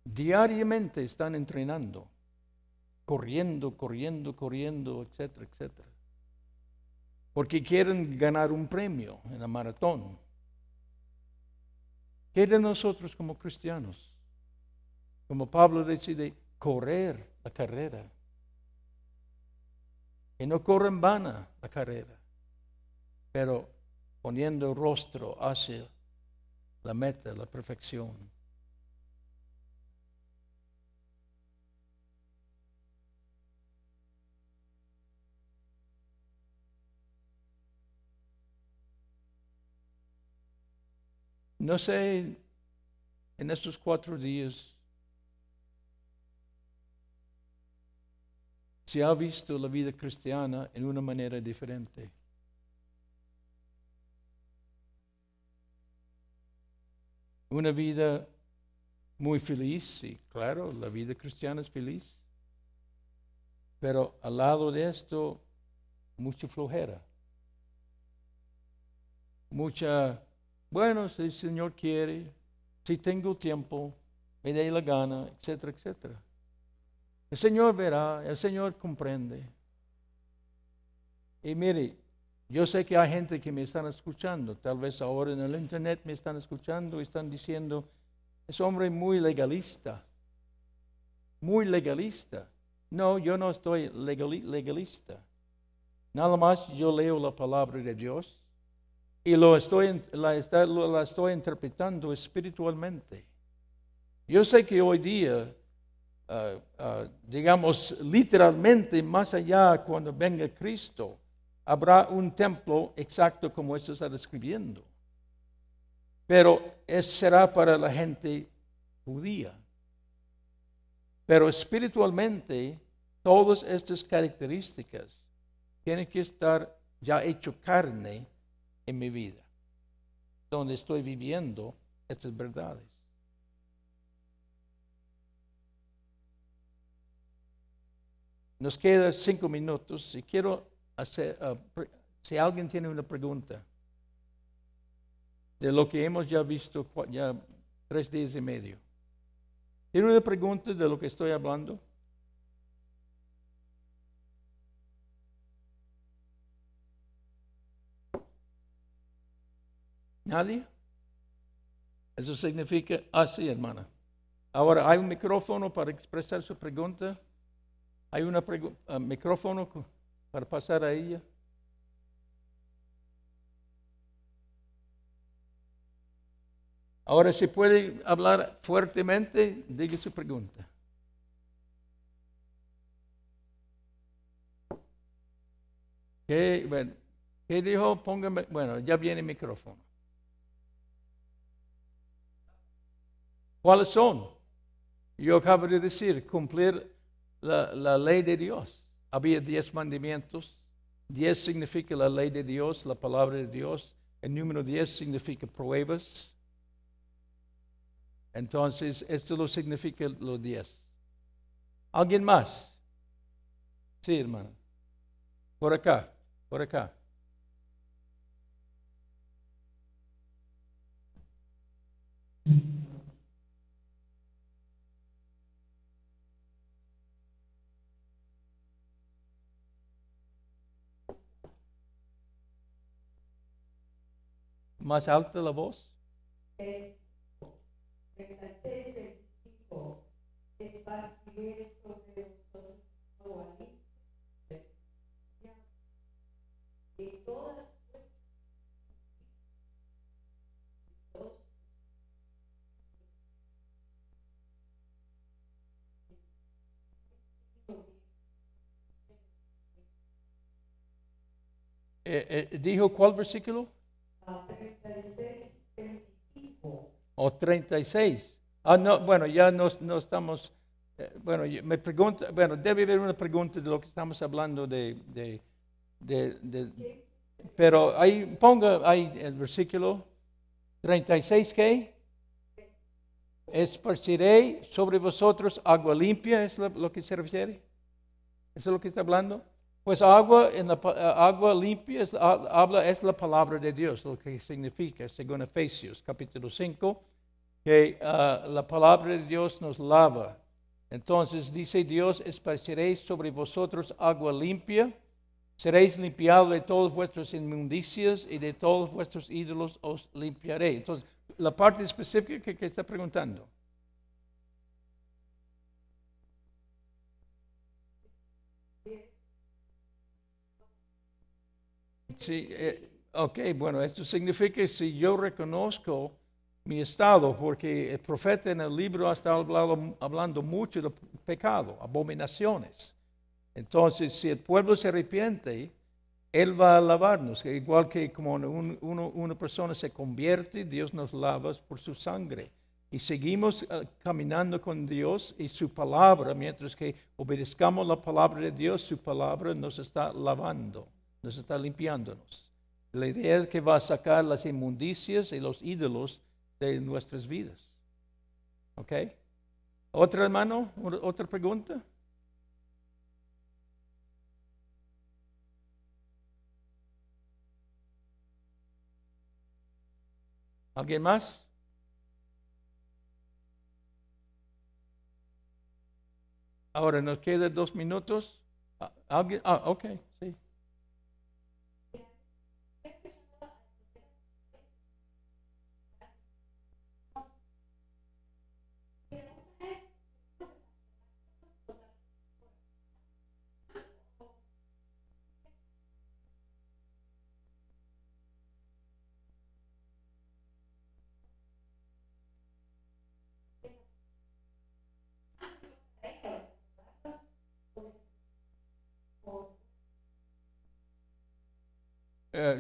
Diariamente están entrenando, corriendo, etcétera, etcétera. Porque quieren ganar un premio en la maratón. ¿Qué de nosotros como cristianos? Como Pablo decide correr la carrera. Y no corre en vana la carrera, pero poniendo el rostro hacia la meta, la perfección. No sé, en estos 4 días, si ha visto la vida cristiana en una manera diferente. Una vida muy feliz, sí, claro, la vida cristiana es feliz. Pero al lado de esto, mucha flojera. Bueno, si el Señor quiere, si tengo tiempo, me dé la gana, etcétera, etcétera. El Señor verá, el Señor comprende. Y mire, yo sé que hay gente que me están escuchando, tal vez ahora en el internet me están escuchando y están diciendo, es hombre muy legalista. Muy legalista. No, yo no estoy legalista. Nada más yo leo la palabra de Dios. Y la estoy interpretando espiritualmente. Yo sé que hoy día digamos, literalmente más allá cuando venga Cristo, habrá un templo exacto como eso está describiendo. Pero será para la gente judía. Pero espiritualmente, todas estas características tienen que estar ya hecho carne en mi vida, donde estoy viviendo estas verdades. Nos quedan 5 minutos y quiero hacer, si alguien tiene una pregunta de lo que hemos ya visto ya 3 días y medio. ¿Tiene una pregunta de lo que estoy hablando? ¿Nadie? Eso significa, sí, hermana. Ahora, ¿hay un micrófono para expresar su pregunta? ¿Hay un micrófono para pasar a ella? Ahora, si puede hablar fuertemente, diga su pregunta. ¿Qué dijo? Póngame, bueno, ya viene el micrófono. ¿Cuáles son? Yo acabo de decir, cumplir la ley de Dios. Había 10 mandamientos. 10 significa la ley de Dios, la palabra de Dios. El número 10 significa pruebas. Entonces, esto lo significa los 10. ¿Alguien más? Sí, hermano. Por acá, por acá. Más alta la voz. ¿Dijo cuál versículo? 36. No, bueno, ya no estamos. Bueno, me pregunta, bueno, debe haber una pregunta de lo que estamos hablando pero ahí ponga ahí el versículo 36, ¿qué? Esparciré sobre vosotros agua limpia, ¿es lo que se refiere? ¿Eso es lo que está hablando? Pues agua limpia es la palabra de Dios, lo que significa, según Efesios capítulo 5, que la palabra de Dios nos lava. Entonces dice Dios, esparciréis sobre vosotros agua limpia, seréis limpiados de todas vuestras inmundicias y de todos vuestros ídolos os limpiaré. Entonces, la parte específica que está preguntando. Sí, ok, bueno, esto significa que si yo reconozco mi estado, porque el profeta en el libro ha estado hablando mucho de pecado, abominaciones. Entonces, si el pueblo se arrepiente, Él va a lavarnos, igual que como una persona se convierte, Dios nos lava por su sangre. Y seguimos caminando con Dios y su palabra, mientras que obedezcamos la palabra de Dios, su palabra nos está lavando, nos está limpiándonos. La idea es que va a sacar las inmundicias y los ídolos de nuestras vidas. ¿Ok? ¿Otra hermano? ¿Otra pregunta? ¿Alguien más? Ahora nos quedan 2 minutos. ¿Alguien? Ok, sí.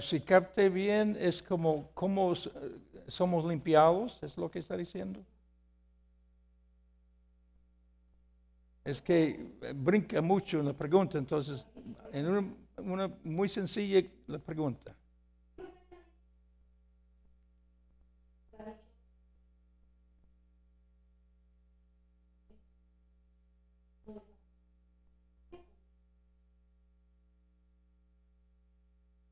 Si capté bien, es como somos limpiados, es lo que está diciendo. Es que brinca mucho en la pregunta, entonces, en una muy sencilla la pregunta.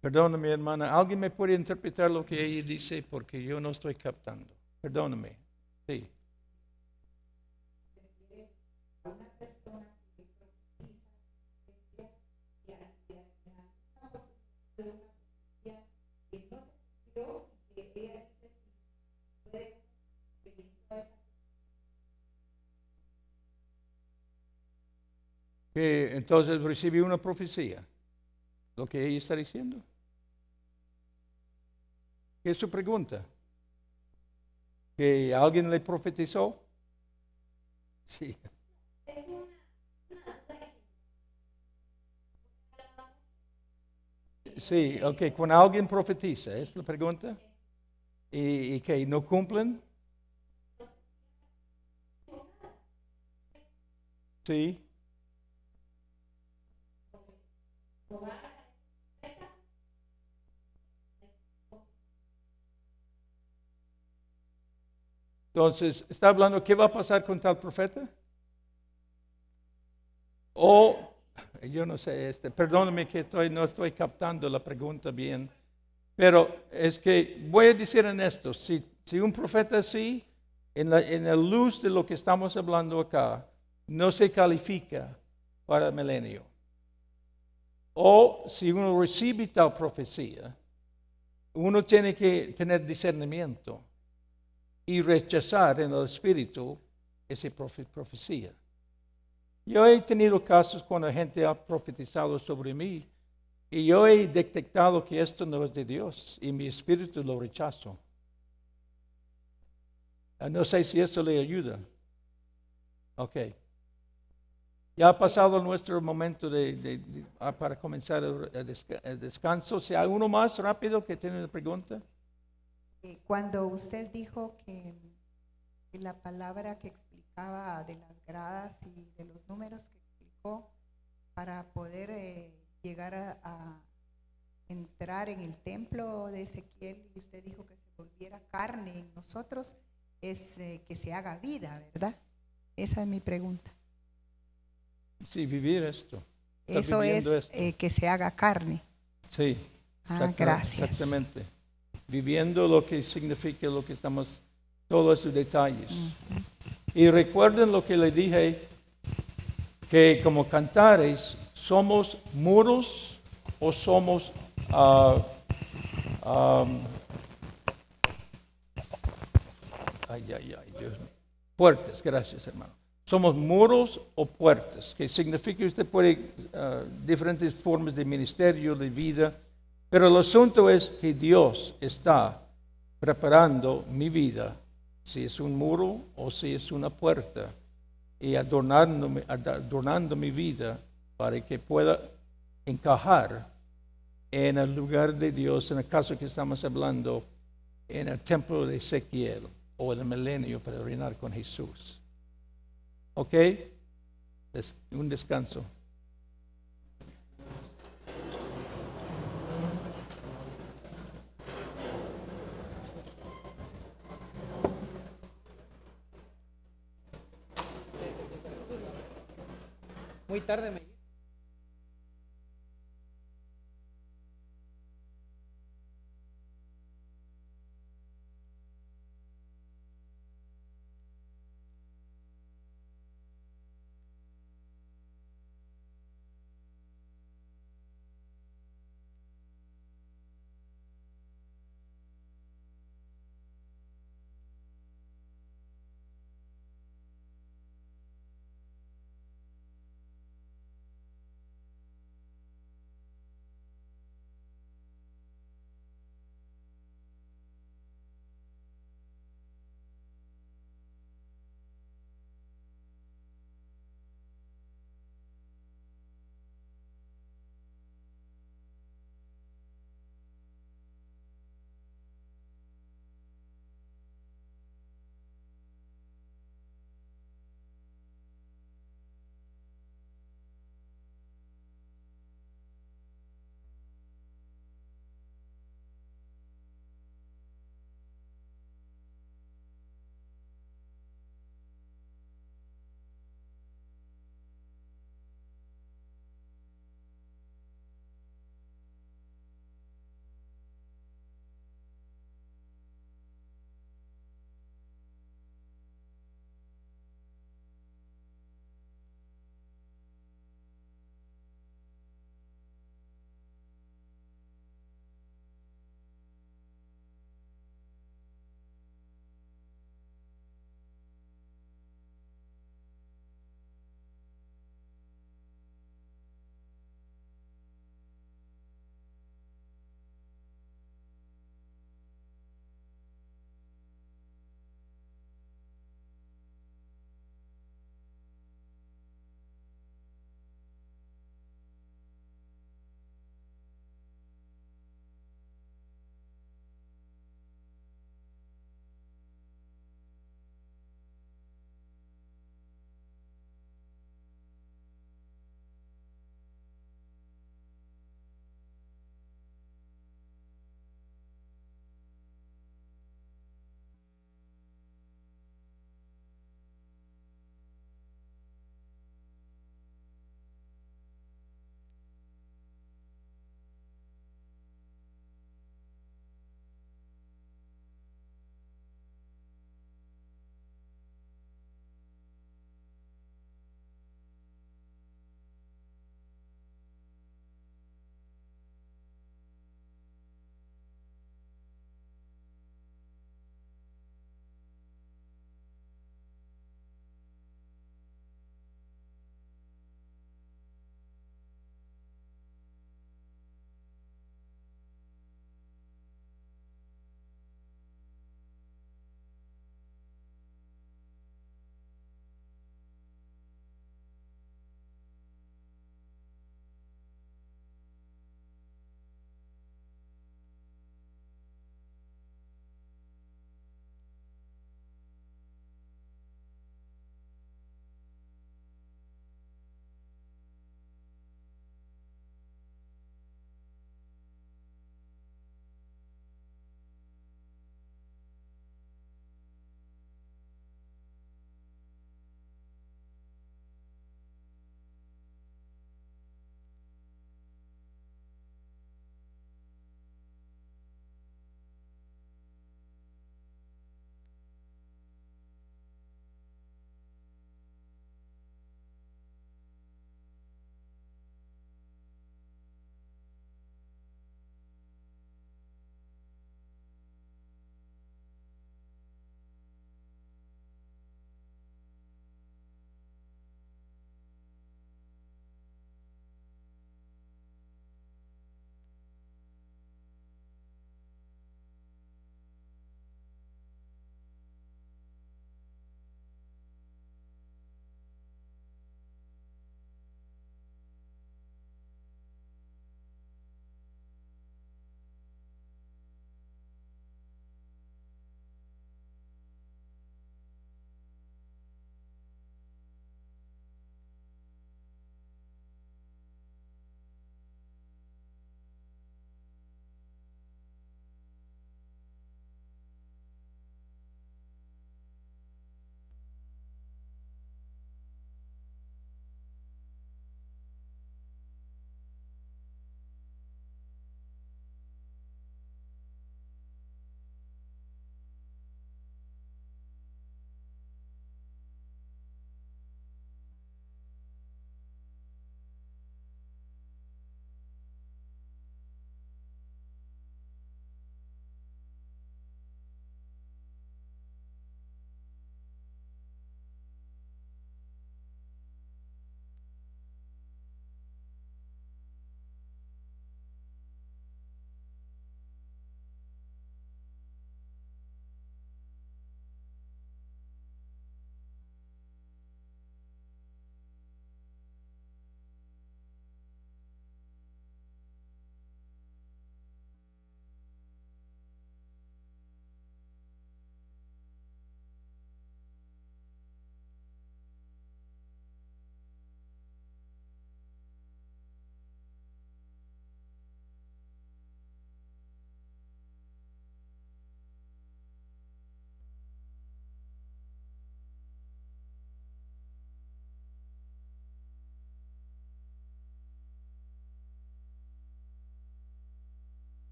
Perdóname, hermana, ¿alguien me puede interpretar lo que ella dice? Porque yo no estoy captando. Perdóname. Sí. Que entonces recibió una profecía. Lo que ella está diciendo. ¿Qué es su pregunta? ¿Que alguien le profetizó? Sí. Sí, ok. Cuando alguien profetiza, ¿es la pregunta? ¿Y que no cumplen? Sí. Entonces, ¿está hablando qué va a pasar con tal profeta? O, yo no sé, perdóname que no estoy captando la pregunta bien, pero es que voy a decir en esto, si un profeta así, en la luz de lo que estamos hablando acá, no se califica para el milenio. O si uno recibe tal profecía, uno tiene que tener discernimiento y rechazar en el espíritu esa profecía. Yo he tenido casos cuando la gente ha profetizado sobre mí y yo he detectado que esto no es de Dios y mi espíritu lo rechazo. No sé si eso le ayuda. Ok. Ya ha pasado nuestro momento para comenzar el descanso. Si hay uno más rápido que tiene una pregunta. Cuando usted dijo que la palabra que explicaba de las gradas y de los números que explicó para poder llegar a entrar en el templo de Ezequiel, y usted dijo que se volviera carne en nosotros, es que se haga vida, ¿verdad? Esa es mi pregunta. Sí, vivir esto. Eso es esto. que se haga carne. Sí. Gracias. Exactamente. Viviendo lo que significa lo que estamos, todos esos detalles. Y recuerden lo que le dije, que como cantares, ¿somos muros o somos Dios mío, puertas? Gracias, hermano. ¿Somos muros o puertas? Que significa que usted puede diferentes formas de ministerio, de vida, pero el asunto es que Dios está preparando mi vida, si es un muro o si es una puerta, y adornando mi vida para que pueda encajar en el lugar de Dios, en el caso que estamos hablando, en el templo de Ezequiel o en el milenio para reinar con Jesús. ¿Ok? Un descanso. Muy tarde me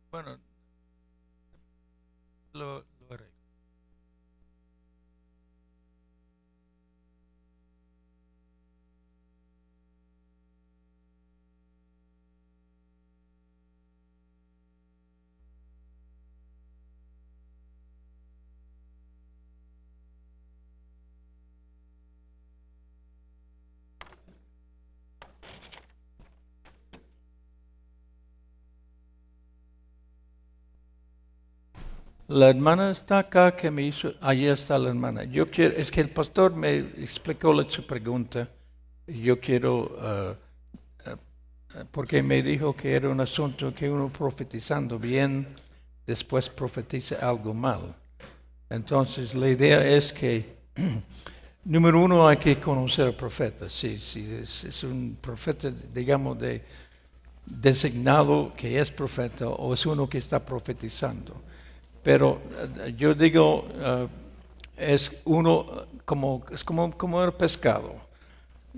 Bueno, lo haré. La hermana está acá que me hizo, allí está la hermana. Yo quiero, es que el pastor me explicó su pregunta. Yo quiero, porque me dijo que era un asunto que uno profetizando bien, después profetiza algo mal. Entonces la idea es que, número uno, hay que conocer al profeta. Si es un profeta, digamos, designado que es profeta o es uno que está profetizando. Pero yo digo, es como el pescado,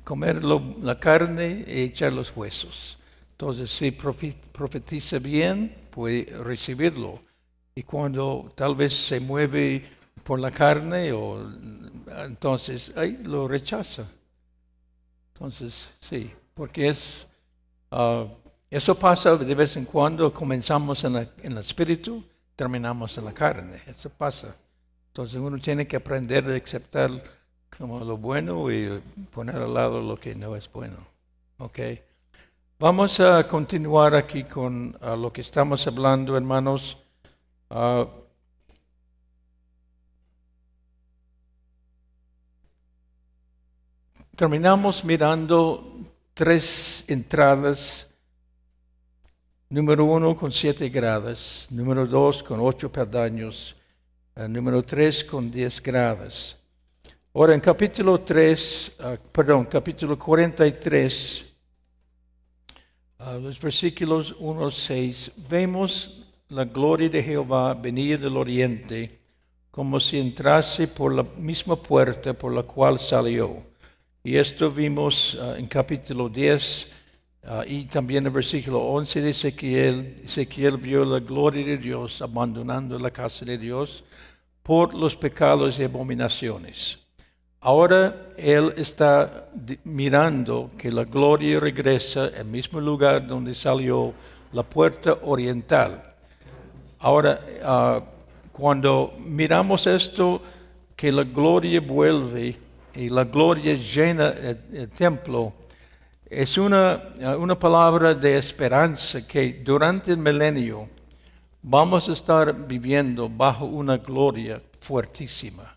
comer la carne y echar los huesos. Entonces, si profetiza bien, puede recibirlo. Y cuando tal vez se mueve por la carne, entonces lo rechaza. Entonces, sí, porque eso pasa de vez en cuando, comenzamos en el espíritu, terminamos en la carne, eso pasa. Entonces uno tiene que aprender a aceptar como lo bueno y poner al lado lo que no es bueno. ¿Ok? Vamos a continuar aquí con lo que estamos hablando, hermanos. Terminamos mirando 3 entradas. Número 1 con 7 gradas, número 2 con 8 peldaños, número 3 con 10 gradas. Ahora en capítulo 43, los versículos 1 al 6, vemos la gloria de Jehová venir del oriente, como si entrase por la misma puerta por la cual salió. Y esto vimos en capítulo 10, y también el versículo 11 de Ezequiel. Ezequiel vio la gloria de Dios abandonando la casa de Dios por los pecados y abominaciones. Ahora él está mirando que la gloria regresa al mismo lugar donde salió, la puerta oriental. Ahora, cuando miramos esto, que la gloria vuelve y la gloria llena el templo, es una palabra de esperanza que durante el milenio vamos a estar viviendo bajo una gloria fuertísima.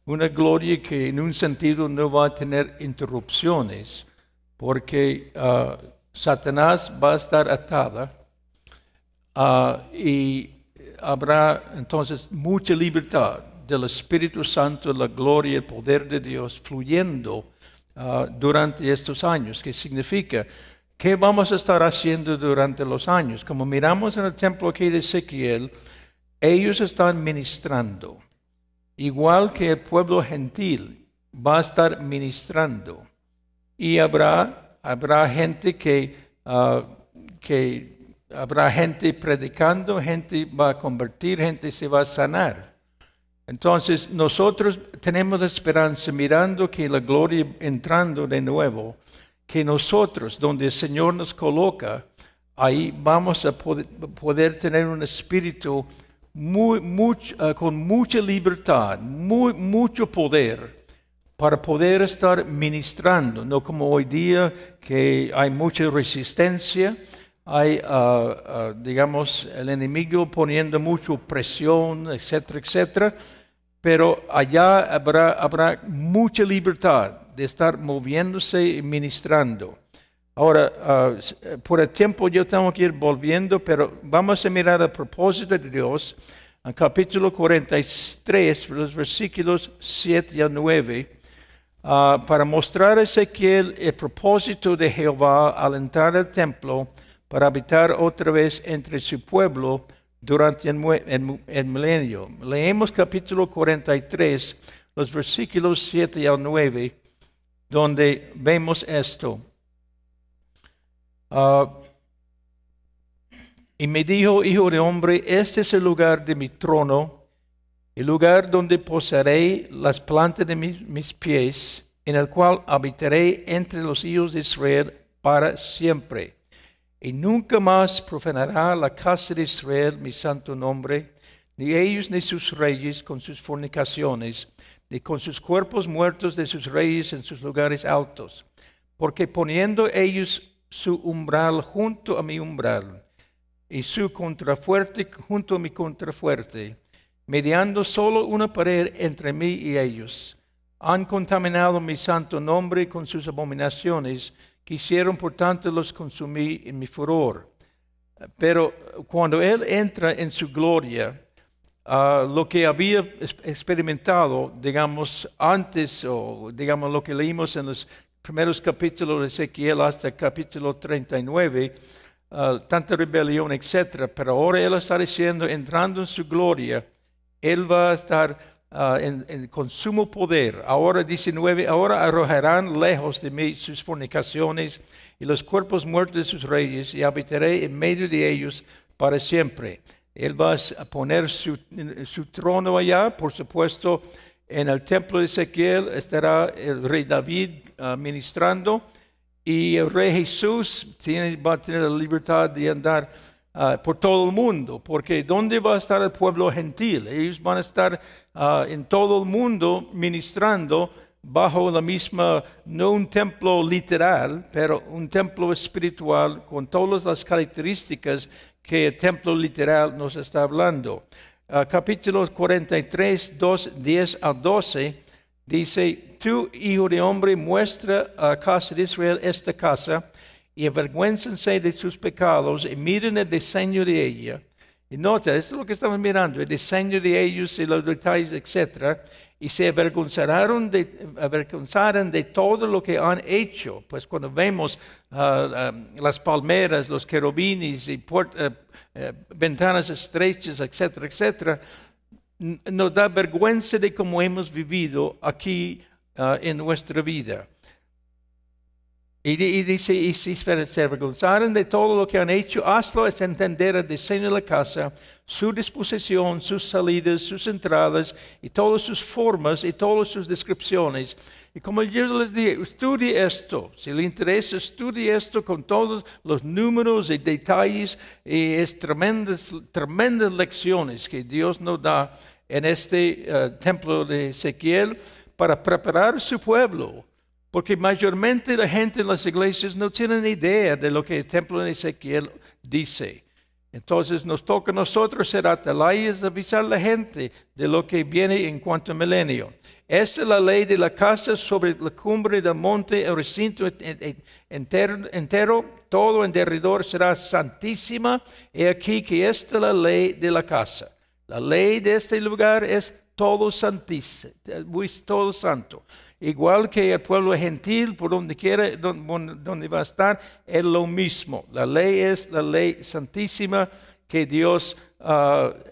Una gloria que en un sentido no va a tener interrupciones, porque Satanás va a estar atada y habrá entonces mucha libertad del Espíritu Santo, la gloria, el poder de Dios fluyendo durante estos años. ¿Qué significa? ¿Qué vamos a estar haciendo durante los años? Como miramos en el templo aquí de Ezequiel, ellos están ministrando. Igual que el pueblo gentil va a estar ministrando. Y habrá gente habrá gente predicando, gente va a convertir, gente se va a sanar. Entonces nosotros tenemos esperanza mirando que la gloria entrando de nuevo, que nosotros, donde el Señor nos coloca, ahí vamos a poder tener un espíritu con mucha libertad, mucho poder, para poder estar ministrando, no como hoy día que hay mucha resistencia, hay, digamos, el enemigo poniendo mucha presión, etcétera, etcétera. Pero allá habrá mucha libertad de estar moviéndose y ministrando. Ahora, por el tiempo yo tengo que ir volviendo, pero vamos a mirar el propósito de Dios en capítulo 43, los versículos 7 a 9, para mostrar a Ezequiel el propósito de Jehová al entrar al templo para habitar otra vez entre su pueblo durante el milenio. Leemos capítulo 43, los versículos 7 al 9, donde vemos esto. Y me dijo, hijo de hombre, este es el lugar de mi trono, el lugar donde posaré las plantas de mis pies, en el cual habitaré entre los hijos de Israel para siempre. Y nunca más profanará la casa de Israel mi santo nombre, ni ellos ni sus reyes con sus fornicaciones, ni con sus cuerpos muertos de sus reyes en sus lugares altos. Porque poniendo ellos su umbral junto a mi umbral, y su contrafuerte junto a mi contrafuerte, mediando solo una pared entre mí y ellos, han contaminado mi santo nombre con sus abominaciones, que hicieron, por tanto los consumí en mi furor. Pero cuando Él entra en su gloria, lo que había experimentado, digamos, antes, o digamos lo que leímos en los primeros capítulos de Ezequiel hasta el capítulo 39, tanta rebelión, etc. Pero ahora Él está diciendo, entrando en su gloria, Él va a estar con sumo poder. Ahora 19, ahora arrojarán lejos de mí sus fornicaciones y los cuerpos muertos de sus reyes, y habitaré en medio de ellos para siempre. Él va a poner su trono allá, por supuesto, en el templo de Ezequiel estará el rey David ministrando, y el rey Jesús va a tener la libertad de andar por todo el mundo, porque ¿dónde va a estar el pueblo gentil? Ellos van a estar en todo el mundo ministrando bajo la misma, no un templo literal, pero un templo espiritual con todas las características que el templo literal nos está hablando. Capítulo 43, 10 a 12, dice, tú, hijo de hombre, muestra a la casa de Israel esta casa, y avergüéncense de sus pecados, y miren el diseño de ella. Y nota, esto es lo que estamos mirando, el diseño de ellos y los detalles, etc. Y se avergonzaron de todo lo que han hecho. Pues cuando vemos las palmeras, los querubines y ventanas estrechas, etc., etc., nos da vergüenza de cómo hemos vivido aquí en nuestra vida. Y dice, y si se avergonzaron de todo lo que han hecho, hazlo es entender el diseño de la casa, su disposición, sus salidas, sus entradas, y todas sus formas, y todas sus descripciones. Y como yo les dije, estudie esto. Si le interesa, estudie esto con todos los números y detalles. Y es tremendas lecciones que Dios nos da en este templo de Ezequiel para preparar a su pueblo. Porque mayormente la gente en las iglesias no tienen idea de lo que el templo de Ezequiel dice. Entonces nos toca a nosotros ser atalayas, avisar a la gente de lo que viene en cuanto al milenio. Esta es la ley de la casa sobre la cumbre del monte, el recinto entero, todo en derredor será santísima. He aquí que esta es la ley de la casa. La ley de este lugar es todo santísimo, todo santo. Igual que el pueblo gentil, por donde quiera, donde va a estar, es lo mismo. La ley es la ley santísima que Dios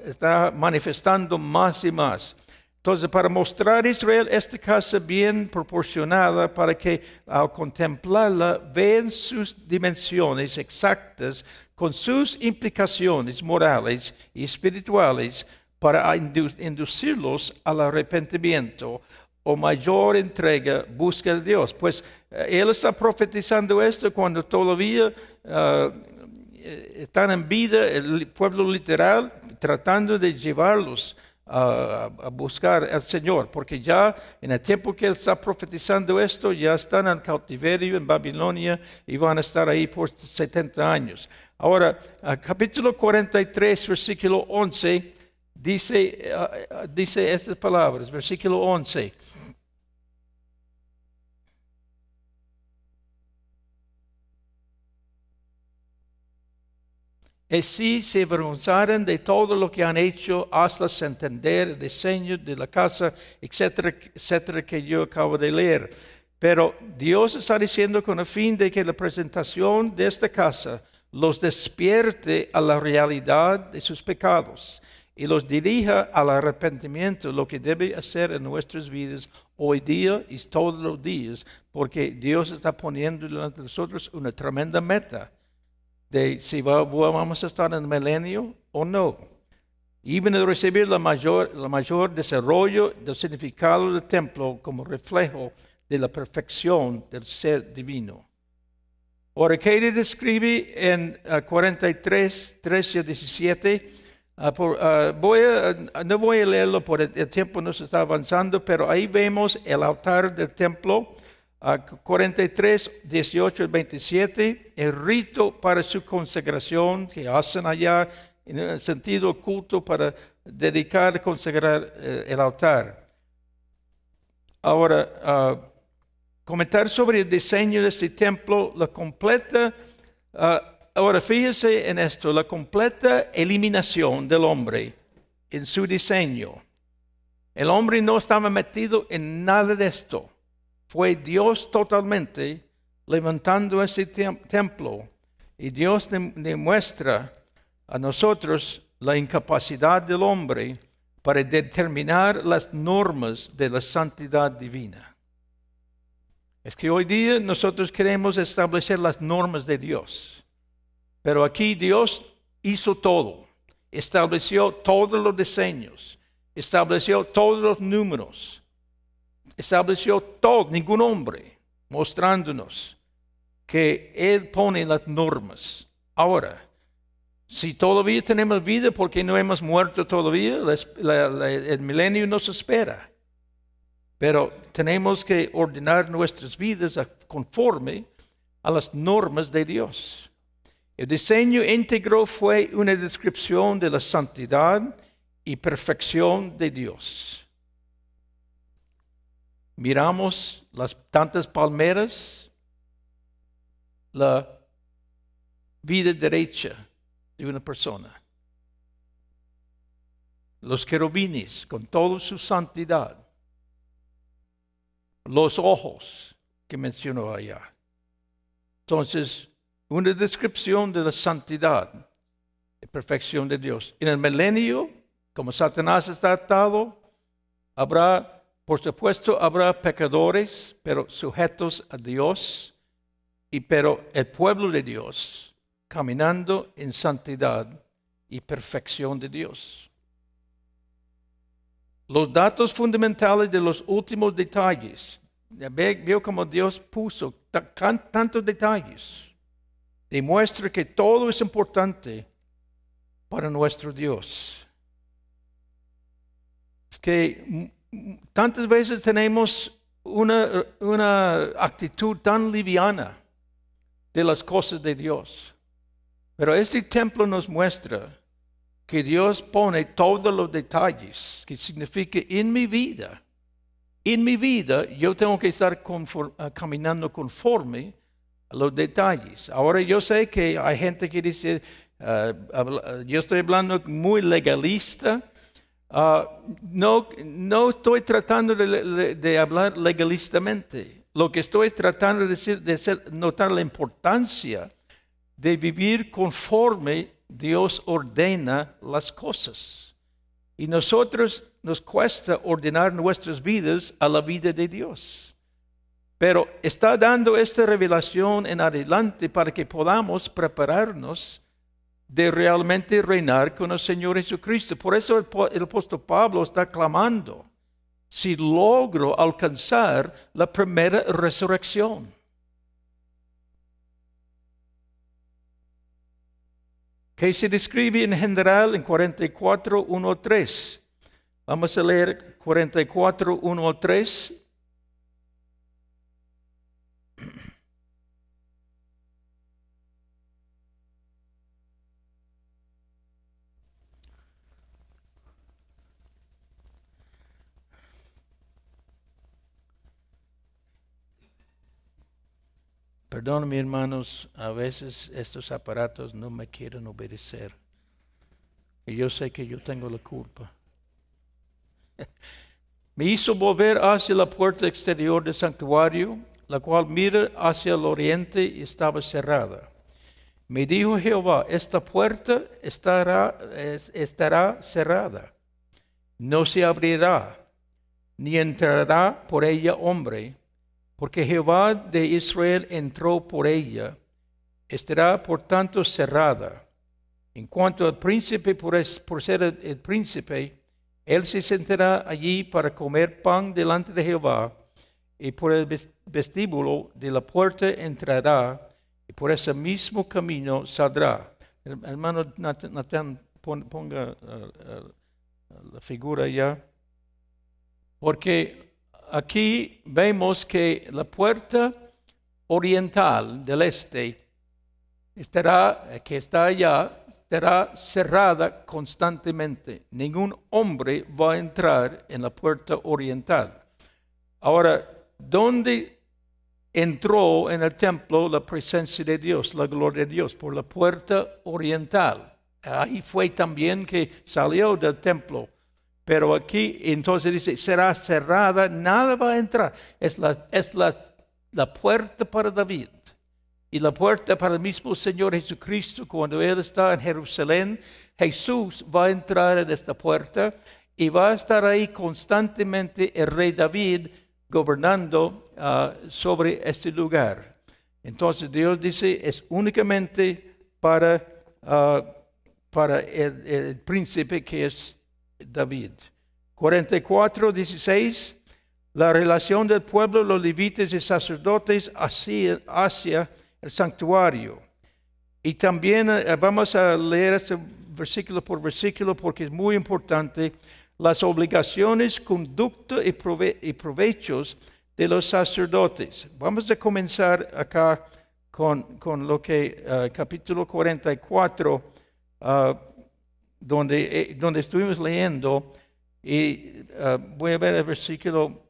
está manifestando más y más. Entonces, para mostrar a Israel esta casa bien proporcionada, para que al contemplarla vean sus dimensiones exactas con sus implicaciones morales y espirituales, para inducirlos al arrepentimiento o mayor entrega, busca de Dios. Pues Él está profetizando esto cuando todavía están en vida el pueblo literal, tratando de llevarlos a buscar al Señor, porque ya en el tiempo que Él está profetizando esto, ya están en cautiverio en Babilonia y van a estar ahí por 70 años. Ahora, capítulo 43, versículo 11, dice estas palabras, versículo 11. Y si se avergonzaran de todo lo que han hecho, hazlas entender el diseño de la casa, etcétera, etcétera, que yo acabo de leer. Pero Dios está diciendo con el fin de que la presentación de esta casa los despierte a la realidad de sus pecados y los dirija al arrepentimiento, lo que debe hacer en nuestras vidas hoy día y todos los días, porque Dios está poniendo delante de nosotros una tremenda meta. de si vamos a estar en el milenio o no. Iban a recibir la mayor desarrollo del significado del templo como reflejo de la perfección del ser divino. Ahora, Katie describe en 43, 13 a 17. No voy a leerlo porque el tiempo nos está avanzando, pero ahí vemos el altar del templo. 43, 18 y 27, el rito para su consagración que hacen allá en el sentido oculto para dedicar, consagrar el altar. Ahora, comentar sobre el diseño de este templo, la completa, ahora fíjese en esto, la completa eliminación del hombre en su diseño. El hombre no estaba metido en nada de esto. Fue Dios totalmente levantando ese templo. Y Dios demuestra a nosotros la incapacidad del hombre para determinar las normas de la santidad divina. Es que hoy día nosotros queremos establecer las normas de Dios. Pero aquí Dios hizo todo. Estableció todos los diseños. Estableció todos los números. Estableció todo, ningún hombre, mostrándonos que Él pone las normas. Ahora, si todavía tenemos vida porque no hemos muerto todavía, el milenio nos espera. Pero tenemos que ordenar nuestras vidas conforme a las normas de Dios. El diseño íntegro fue una descripción de la santidad y perfección de Dios. Miramos las tantas palmeras, la vida derecha de una persona. Los querubines con toda su santidad. Los ojos que mencionó allá. Entonces, una descripción de la santidad y perfección de Dios. En el milenio, como Satanás está atado, por supuesto, habrá pecadores, pero sujetos a Dios, pero el pueblo de Dios caminando en santidad y perfección de Dios. Los datos fundamentales de los últimos detalles. Veo como Dios puso tantos detalles. Demuestra que todo es importante para nuestro Dios. Es que tantas veces tenemos una actitud tan liviana de las cosas de Dios. Pero este templo nos muestra que Dios pone todos los detalles, que significa en mi vida yo tengo que estar caminando conforme a los detalles. Ahora yo sé que hay gente que dice, yo estoy hablando muy legalista. No estoy tratando de hablar legalistamente. Lo que estoy tratando de decir es notar la importancia de vivir conforme Dios ordena las cosas. Y nosotros nos cuesta ordenar nuestras vidas a la vida de Dios. Pero está dando esta revelación en adelante para que podamos prepararnos de realmente reinar con el Señor Jesucristo. Por eso el apóstol Pablo está clamando, si logro alcanzar la primera resurrección. Que se describe en general en 44, 1 a 3. Vamos a leer 44, 1 a 3. Perdón, mis hermanos, a veces estos aparatos no me quieren obedecer. Y yo sé que yo tengo la culpa. Me hizo volver hacia la puerta exterior del santuario, la cual mira hacia el oriente y estaba cerrada. Me dijo Jehová, esta puerta estará cerrada. No se abrirá, ni entrará por ella hombre, porque Jehová de Israel entró por ella, estará por tanto cerrada. En cuanto al príncipe, por ser el príncipe, él se sentará allí para comer pan delante de Jehová, y por el vestíbulo de la puerta entrará, y por ese mismo camino saldrá. Hermano Nathan, ponga la figura ya. Porque aquí vemos que la puerta oriental del este que está allá, estará cerrada constantemente. Ningún hombre va a entrar en la puerta oriental. Ahora, ¿dónde entró en el templo la presencia de Dios, la gloria de Dios? Por la puerta oriental. Ahí fue también que salió del templo. Pero aquí entonces dice, será cerrada, nada va a entrar. Es la puerta para David. Y la puerta para el mismo Señor Jesucristo, cuando Él está en Jerusalén, Jesús va a entrar en esta puerta y va a estar ahí constantemente el rey David gobernando sobre este lugar. Entonces Dios dice, es únicamente para el príncipe que es David. 44:16, la relación del pueblo, los levitas y sacerdotes hacia el santuario. Y también vamos a leer este versículo por versículo porque es muy importante. Las obligaciones, conducta y provechos de los sacerdotes. Vamos a comenzar acá con lo que capítulo 44, donde estuvimos leyendo, y voy a ver el versículo.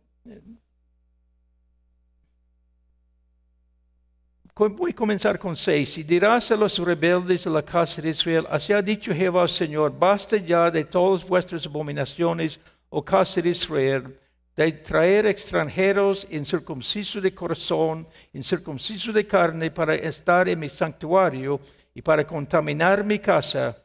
Voy a comenzar con 6. Y dirás a los rebeldes de la casa de Israel, así ha dicho Jehová el Señor, basta ya de todas vuestras abominaciones, oh casa de Israel, de traer extranjeros incircuncisos de corazón, incircuncisos de carne, para estar en mi santuario y para contaminar mi casa,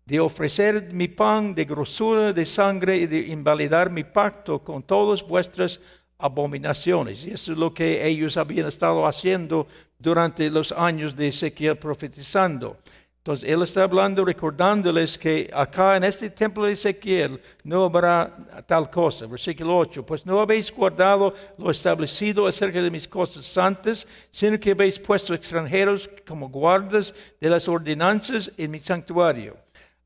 de ofrecer mi pan de grosura de sangre y de invalidar mi pacto con todas vuestras abominaciones. Y eso es lo que ellos habían estado haciendo durante los años de Ezequiel profetizando. Entonces él está hablando, recordándoles que acá en este templo de Ezequiel no habrá tal cosa. Versículo 8, pues no habéis guardado lo establecido acerca de mis cosas santas, sino que habéis puesto extranjeros como guardas de las ordenanzas en mi santuario.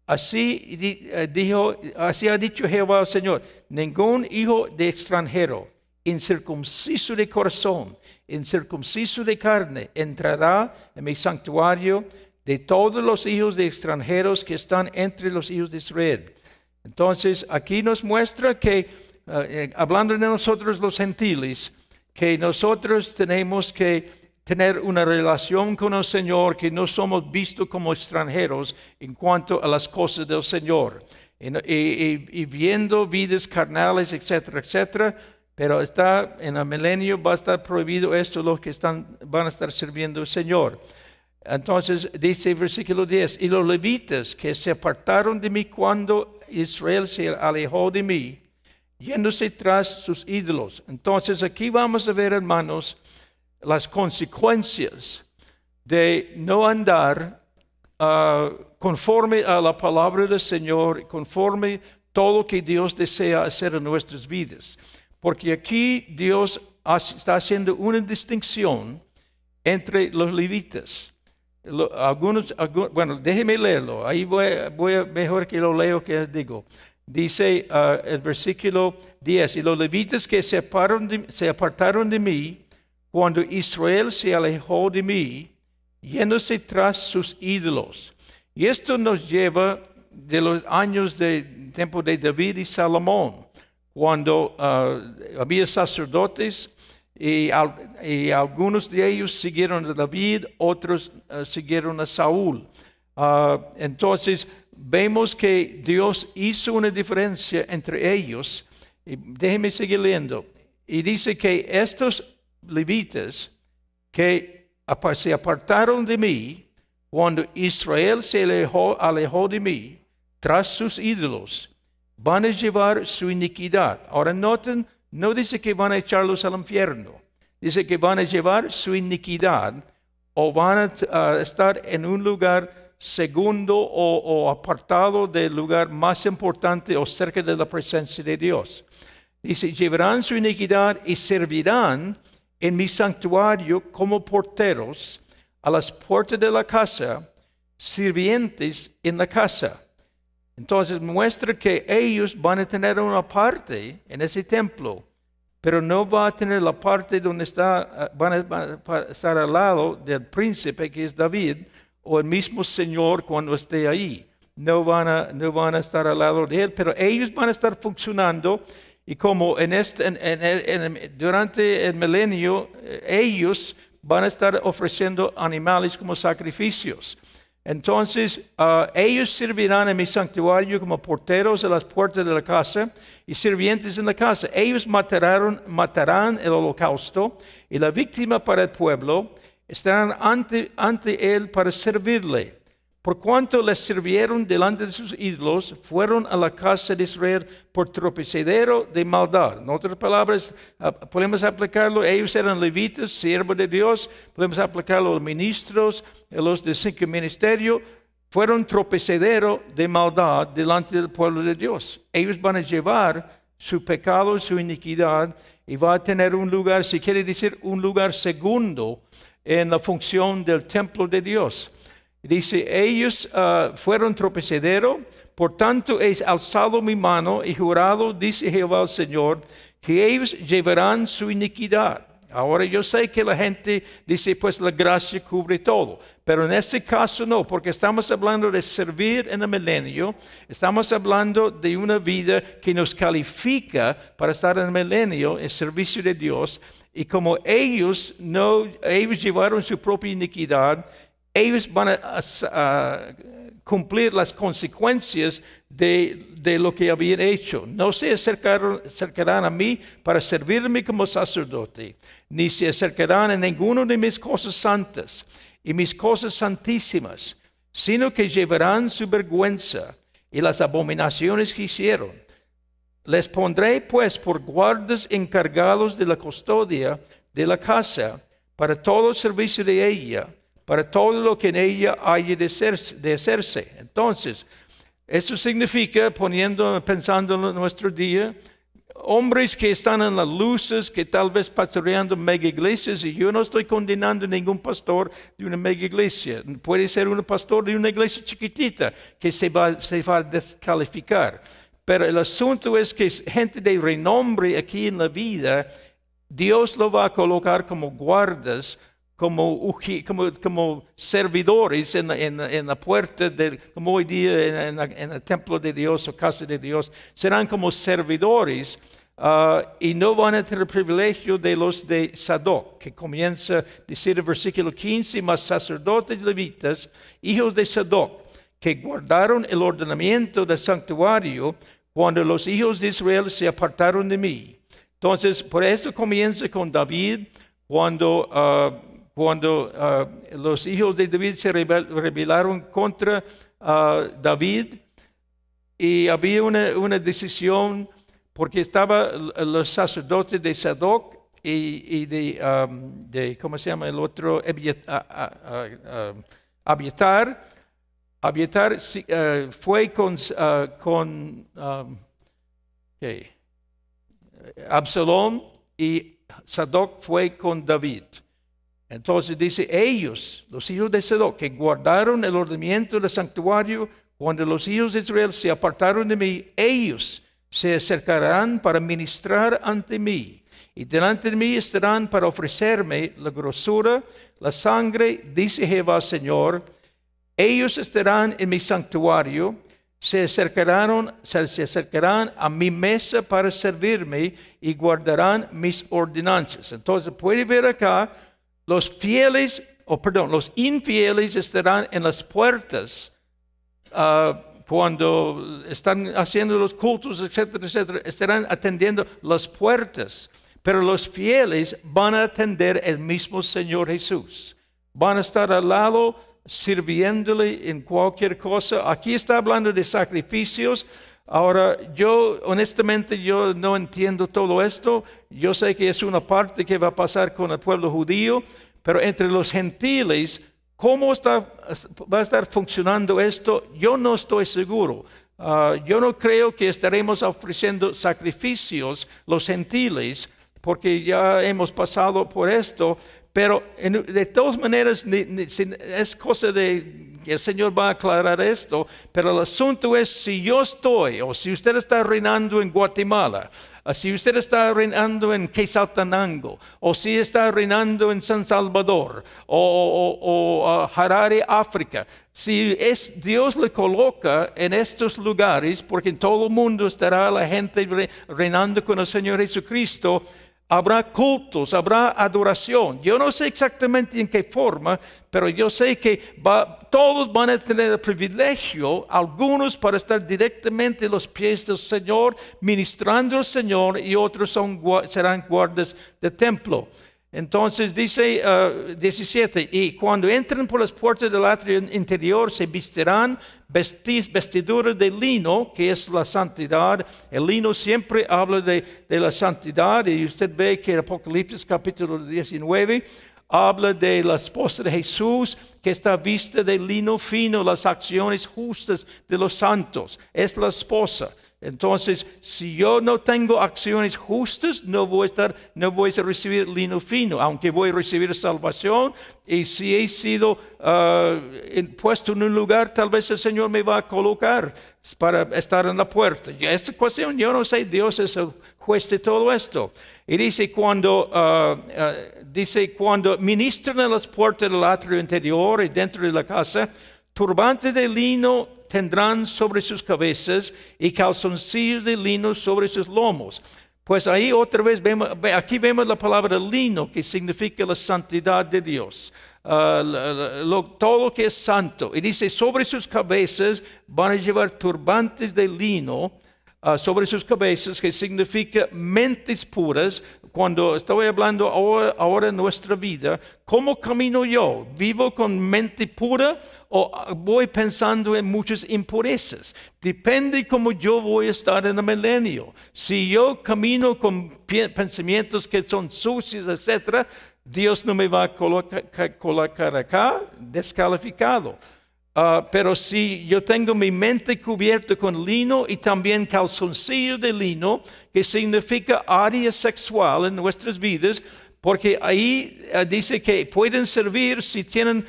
Así ha dicho Jehová el Señor, ningún hijo de extranjero, incircunciso de corazón, incircunciso de carne, entrará en mi santuario de todos los hijos de extranjeros que están entre los hijos de Israel. Entonces, aquí nos muestra que, hablando de nosotros los gentiles, que nosotros tenemos que tener una relación con el Señor, que no somos vistos como extranjeros en cuanto a las cosas del Señor. Y viendo vidas carnales, etcétera, etcétera. Pero en el milenio va a estar prohibido esto, los que van a estar sirviendo al Señor. Entonces dice el versículo 10, y los levitas que se apartaron de mí cuando Israel se alejó de mí, yéndose tras sus ídolos. Entonces aquí vamos a ver, hermanos, las consecuencias de no andar conforme a la palabra del Señor, conforme todo lo que Dios desea hacer en nuestras vidas. Porque aquí Dios está haciendo una distinción entre los levitas. Bueno, déjeme leerlo. Ahí voy a mejor que lo leo que digo. Dice el versículo 10, y los levitas que se apartaron de mí, cuando Israel se alejó de mí, yéndose tras sus ídolos. Y esto nos lleva de los años del tiempo de David y Salomón, cuando había sacerdotes y algunos de ellos siguieron a David, otros siguieron a Saúl. Entonces vemos que Dios hizo una diferencia entre ellos. Y déjenme seguir leyendo. Y dice que estos levitas que se apartaron de mí, cuando Israel se alejó de mí, tras sus ídolos, van a llevar su iniquidad. Ahora noten, no dice que van a echarlos al infierno. Dice que van a llevar su iniquidad o van a estar en un lugar segundo o apartado del lugar más importante o cerca de la presencia de Dios. Dice, llevarán su iniquidad y servirán en mi santuario como porteros a las puertas de la casa, sirvientes en la casa. Entonces muestra que ellos van a tener una parte en ese templo, pero no va a tener la parte donde van a estar al lado del príncipe que es David, o el mismo Señor cuando esté ahí. No van a estar al lado de él, pero ellos van a estar funcionando. Y como durante el milenio, ellos van a estar ofreciendo animales como sacrificios. Entonces, ellos servirán en mi santuario como porteros a las puertas de la casa y sirvientes en la casa. Ellos matarán el holocausto y la víctima para el pueblo. Estarán ante él para servirle. Por cuanto les sirvieron delante de sus ídolos, fueron a la casa de Israel por tropezadero de maldad. En otras palabras, podemos aplicarlo, ellos eran levitas, siervos de Dios, podemos aplicarlo a los ministros, a los de 5 ministerios, fueron tropezadero de maldad delante del pueblo de Dios. Ellos van a llevar su pecado, su iniquidad, y va a tener un lugar, si quiere decir, un lugar segundo en la función del templo de Dios. Dice, ellos fueron tropezadero, por tanto he alzado mi mano y jurado, dice Jehová el Señor, que ellos llevarán su iniquidad. Ahora yo sé que la gente dice, pues la gracia cubre todo, pero en este caso no, porque estamos hablando de servir en el milenio, estamos hablando de una vida que nos califica para estar en el milenio, en servicio de Dios, y como ellos llevaron su propia iniquidad, ellos van a cumplir las consecuencias de lo que habían hecho. No se acercarán a mí para servirme como sacerdote, ni se acercarán a ninguno de mis cosas santas y mis cosas santísimas, sino que llevarán su vergüenza y las abominaciones que hicieron. Les pondré pues por guardas encargados de la custodia de la casa, para todo el servicio de ella, para todo lo que en ella haya de hacerse. Entonces, eso significa, pensando en nuestro día, hombres que están en las luces, que tal vez pastoreando mega iglesias, y yo no estoy condenando a ningún pastor de una mega iglesia. Puede ser un pastor de una iglesia chiquitita que se va a descalificar. Pero el asunto es que gente de renombre aquí en la vida, Dios lo va a colocar como guardas, como servidores en la puerta, como hoy día en el templo de Dios o casa de Dios, serán como servidores y no van a tener el privilegio de los de Sadoc, que comienza a decir el versículo 15, mas sacerdotes levitas, hijos de Sadoc, que guardaron el ordenamiento del santuario cuando los hijos de Israel se apartaron de mí. Entonces, por eso comienza con David, cuando los hijos de David se rebelaron contra David, y había una decisión, porque estaban los sacerdotes de Sadoc y de ¿cómo se llama el otro? Abiatar. Abiatar fue con Absalón, y Sadoc fue con David. Entonces dice, ellos, los hijos de Sadoc, que guardaron el ordenamiento del santuario, cuando los hijos de Israel se apartaron de mí, ellos se acercarán para ministrar ante mí, y delante de mí estarán para ofrecerme la grosura, la sangre, dice Jehová Señor. Ellos estarán en mi santuario, se acercarán a mi mesa para servirme y guardarán mis ordenanzas. Entonces puede ver acá, los infieles estarán en las puertas cuando están haciendo los cultos, etcétera, etcétera, estarán atendiendo las puertas. Pero los fieles van a atender el mismo Señor Jesús. Van a estar al lado sirviéndole en cualquier cosa. Aquí está hablando de sacrificios. Ahora, honestamente, yo no entiendo todo esto. Yo sé que es una parte que va a pasar con el pueblo judío, pero entre los gentiles, ¿cómo va a estar funcionando esto? Yo no estoy seguro. Yo no creo que estaremos ofreciendo sacrificios los gentiles, porque ya hemos pasado por esto, pero de todas maneras es cosa de que el Señor va a aclarar esto, pero el asunto es si yo estoy, o si usted está reinando en Guatemala, si usted está reinando en Quetzaltenango, o si está reinando en San Salvador, o Harare, África, si Dios le coloca en estos lugares, porque en todo el mundo estará la gente reinando con el Señor Jesucristo, habrá cultos, habrá adoración. Yo no sé exactamente en qué forma, pero yo sé que todos van a tener el privilegio, algunos para estar directamente en los pies del Señor, ministrando al Señor, y otros serán guardas del templo. Entonces dice 17, y cuando entren por las puertas del atrio interior se vestirán vestiduras de lino, que es la santidad. El lino siempre habla de la santidad, y usted ve que en Apocalipsis capítulo 19 habla de la esposa de Jesús, que está vista de lino fino, las acciones justas de los santos. Es la esposa. Entonces, si yo no tengo acciones justas, no voy a recibir lino fino, aunque voy a recibir salvación. Y si he sido puesto en un lugar, tal vez el Señor me va a colocar para estar en la puerta. Y esta cuestión, yo no sé, Dios es el juez de todo esto. Y dice, cuando ministran en las puertas del atrio interior y dentro de la casa, turbante de lino tendrán sobre sus cabezas y calzoncillos de lino sobre sus lomos. Pues ahí otra vez aquí vemos la palabra lino, que significa la santidad de Dios. Todo lo que es santo. Y dice, sobre sus cabezas van a llevar turbantes de lino sobre sus cabezas, que significa mentes puras. Cuando estoy hablando ahora en nuestra vida, ¿cómo camino yo? ¿Vivo con mente pura o voy pensando en muchas impurezas? Depende cómo yo voy a estar en el milenio. Si yo camino con pensamientos que son sucios, etc., Dios no me va a colocar acá descalificado. Pero si yo tengo mi mente cubierta con lino y también calzoncillo de lino, que significa área sexual en nuestras vidas, porque ahí dice que pueden servir si tienen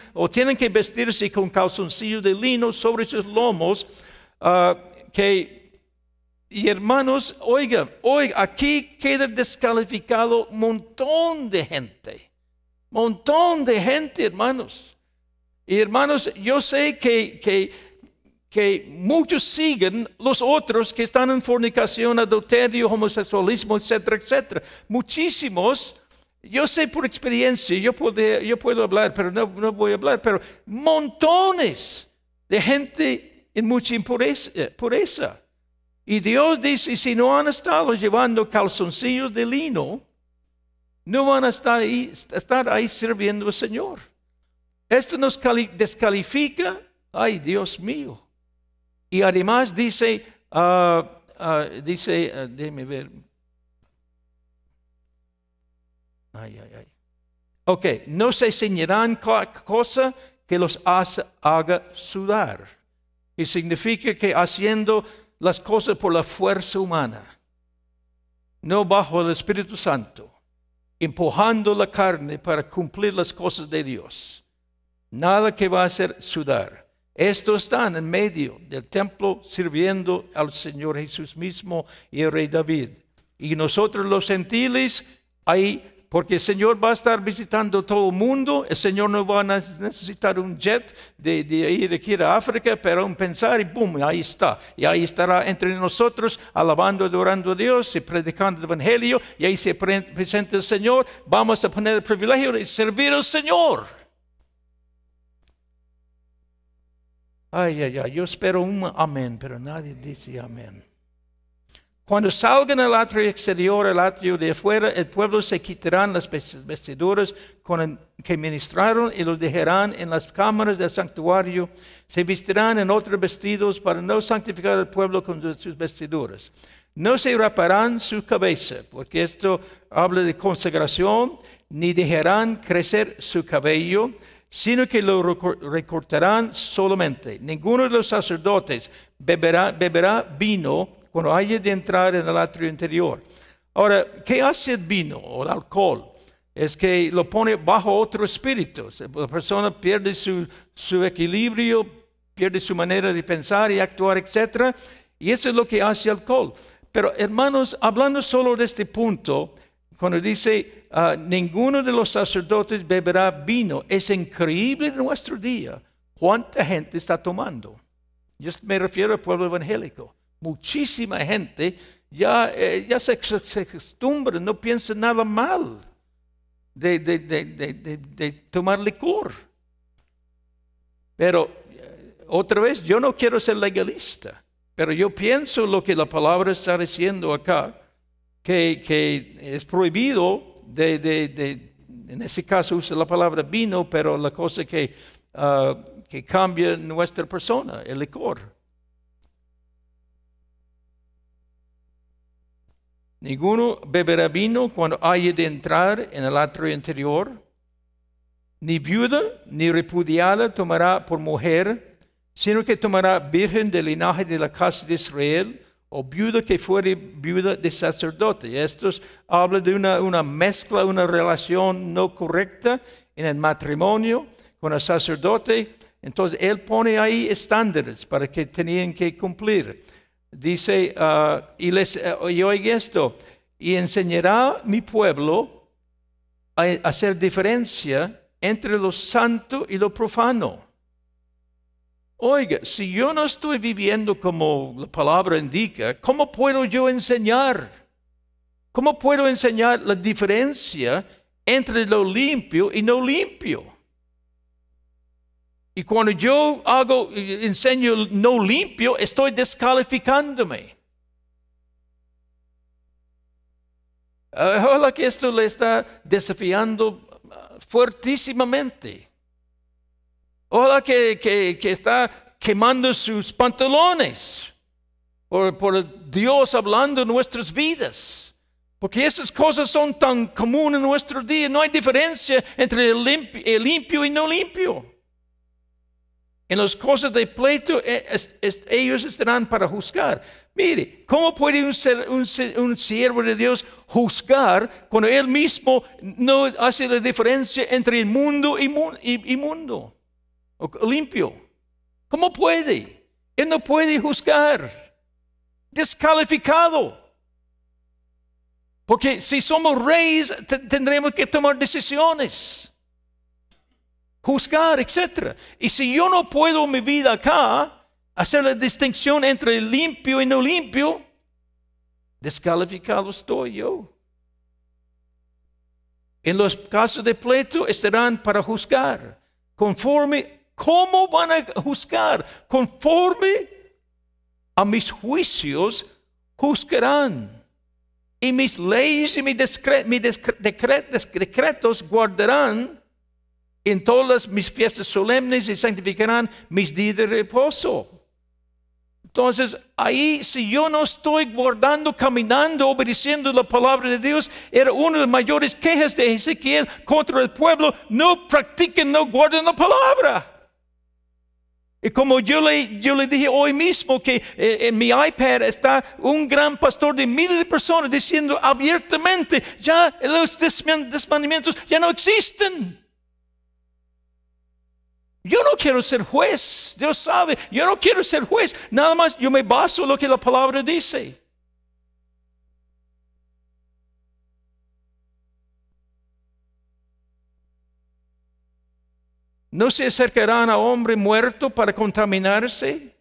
que vestirse con calzoncillo de lino sobre sus lomos. Y hermanos, oiga, aquí queda descalificado un montón de gente, hermanos. Y hermanos, yo sé que muchos siguen los otros que están en fornicación, adulterio, homosexualismo, etcétera, etcétera. Muchísimos, yo sé por experiencia, yo puedo hablar, pero no voy a hablar, pero montones de gente en mucha pureza. Y Dios dice, si no han estado llevando calzoncillos de lino, no van a estar ahí sirviendo al Señor. Esto nos descalifica, ay Dios mío. Y además dice, déjeme ver. Ok, no se ceñirán cosa que los haga sudar. Y significa que haciendo las cosas por la fuerza humana, no bajo el Espíritu Santo, empujando la carne para cumplir las cosas de Dios. Nada que va a hacer sudar. Estos están en medio del templo sirviendo al Señor Jesús mismo y el rey David. Y nosotros los gentiles, ahí, porque el Señor va a estar visitando todo el mundo, el Señor no va a necesitar un jet de ir aquí a África, pero un pensar y ¡boom! Ahí está. Y ahí estará entre nosotros, alabando, adorando a Dios y predicando el Evangelio. Y ahí se presenta el Señor. Vamos a poner el privilegio de servir al Señor. Yo espero un amén, pero nadie dice amén. Cuando salgan al atrio exterior, al atrio de afuera, el pueblo se quitarán las vestiduras que ministraron y los dejarán en las cámaras del santuario. Se vestirán en otros vestidos para no santificar al pueblo con sus vestiduras. No se raparán su cabeza, porque esto habla de consagración. ni dejarán crecer su cabello, sino que lo recortarán solamente. Ninguno de los sacerdotes beberá vino cuando haya de entrar en el atrio interior. Ahora, ¿qué hace el vino o el alcohol? Es que lo pone bajo otro espíritu. La persona pierde su equilibrio, pierde su manera de pensar y actuar, etc. Y eso es lo que hace el alcohol. Pero hermanos, hablando solo de este punto, cuando dice ninguno de los sacerdotes beberá vino, es increíble en nuestro día cuánta gente está tomando. Yo me refiero al pueblo evangélico. Muchísima gente ya se acostumbra, no piensa nada mal de tomar licor. Pero otra vez, yo no quiero ser legalista, pero yo pienso lo que la palabra está diciendo acá, que es prohibido en ese caso usa la palabra vino, pero la cosa que cambia nuestra persona, el licor. Ninguno beberá vino cuando haya de entrar en el atrio interior. Ni viuda ni repudiada tomará por mujer, sino que tomará virgen del linaje de la casa de Israel, o viuda que fuere viuda de sacerdote. Esto habla de una mezcla, una relación no correcta en el matrimonio con el sacerdote. Entonces, él pone ahí estándares para que tenían que cumplir. Dice, y oiga esto, y enseñará mi pueblo a hacer diferencia entre lo santo y lo profano. Oiga, si yo no estoy viviendo como la palabra indica, ¿cómo puedo yo enseñar? ¿Cómo puedo enseñar la diferencia entre lo limpio y no limpio? Y cuando yo enseño no limpio, estoy descalificándome. Ojalá que esto le está desafiando fuertísimamente. Ojalá que está quemando sus pantalones por Dios hablando en nuestras vidas. Porque esas cosas son tan comunes en nuestro día. No hay diferencia entre el limpio y no limpio. En las cosas de pleito, ellos estarán para juzgar. Mire, ¿cómo puede un siervo de Dios juzgar cuando él mismo no hace la diferencia entre el mundo y mundo? O limpio. ¿Cómo puede? Él no puede juzgar. Descalificado. Porque si somos reyes, tendremos que tomar decisiones. Juzgar, etc. Y si yo no puedo en mi vida acá hacer la distinción entre limpio y no limpio, descalificado estoy yo. En los casos de pleito estarán para juzgar. ¿Cómo van a juzgar? Conforme a mis juicios juzgarán. Y mis leyes y mis decretos guardarán en todas mis fiestas solemnes y santificarán mis días de reposo. Entonces, ahí si yo no estoy guardando, caminando, obedeciendo la palabra de Dios, era una de las mayores quejas de Ezequiel contra el pueblo. No practiquen, no guarden la palabra. Y como yo le dije hoy mismo que en mi iPad está un gran pastor de miles de personas diciendo abiertamente, ya los desmandamientos ya no existen. Yo no quiero ser juez, Dios sabe, yo no quiero ser juez, nada más yo me baso en lo que la palabra dice. No se acercarán a hombre muerto para contaminarse.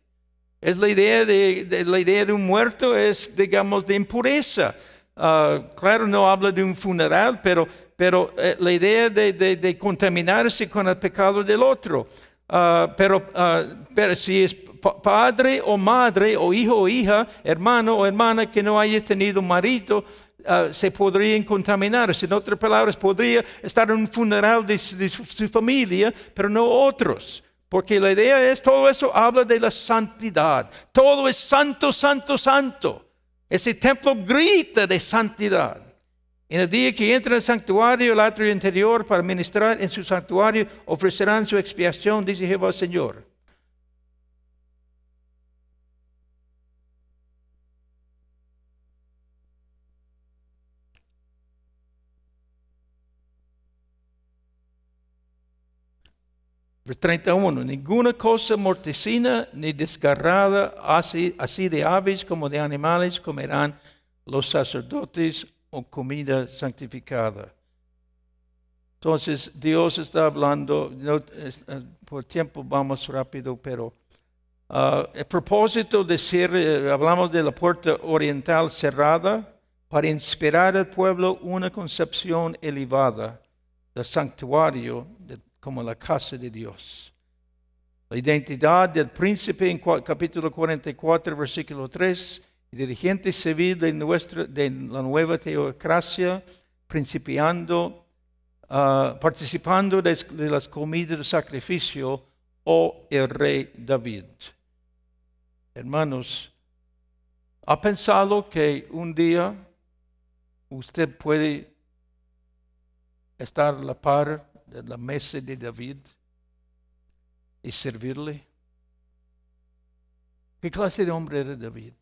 Es la idea de un muerto, es digamos de impureza. Claro, no habla de un funeral, pero la idea de contaminarse con el pecado del otro. Pero si es padre o madre o hijo o hija, hermano o hermana que no haya tenido marido, se podrían contaminarse. En otras palabras, podría estar en un funeral de su familia, pero no otros. Porque la idea es, todo eso habla de la santidad. Todo es santo, santo, santo. Ese templo grita de santidad. En el día que entran al santuario, el atrio interior, para ministrar en su santuario, ofrecerán su expiación, dice Jehová el Señor. Vers 31. Ninguna cosa mortecina ni desgarrada, así de aves como de animales, comerán los sacerdotes o comida santificada. Entonces, Dios está hablando, por tiempo vamos rápido, pero el propósito de cierre, hablamos de la puerta oriental cerrada para inspirar al pueblo una concepción elevada del santuario como la casa de Dios. La identidad del príncipe en capítulo 44, versículo 3, dirigente civil de la nueva teocracia, participando de las comidas de sacrificio, el rey David. Hermanos, ¿ha pensado que un día usted puede estar a la par de la mesa de David y servirle? ¿Qué clase de hombre era David?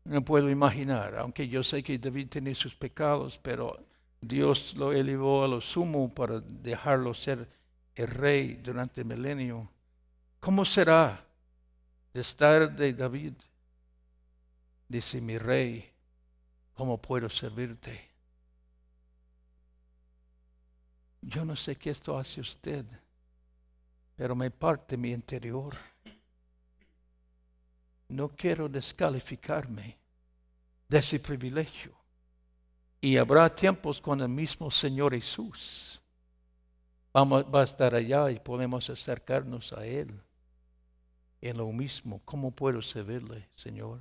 No puedo imaginar, aunque yo sé que David tenía sus pecados, pero Dios lo elevó a lo sumo para dejarlo ser el rey durante el milenio. ¿Cómo será de estar de David? Dice mi rey, ¿cómo puedo servirte? Yo no sé qué esto hace usted, pero me parte mi interior. No quiero descalificarme de ese privilegio. Y habrá tiempos cuando el mismo Señor Jesús va a estar allá y podemos acercarnos a Él en lo mismo. ¿Cómo puedo servirle, Señor?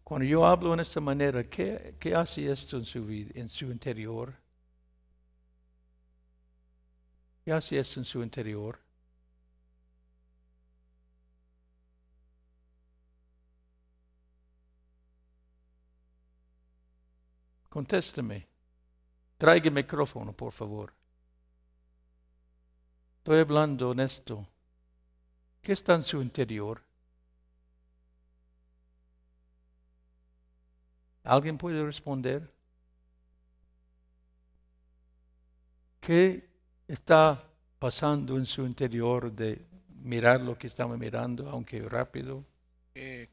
Cuando yo hablo en esta manera, ¿qué hace esto en su vida, en su interior? ¿Qué hace esto en su interior? Contésteme. Traiga el micrófono, por favor. Estoy hablando honesto. ¿Qué está en su interior? ¿Alguien puede responder? ¿Qué está pasando en su interior de mirar lo que estamos mirando, aunque rápido?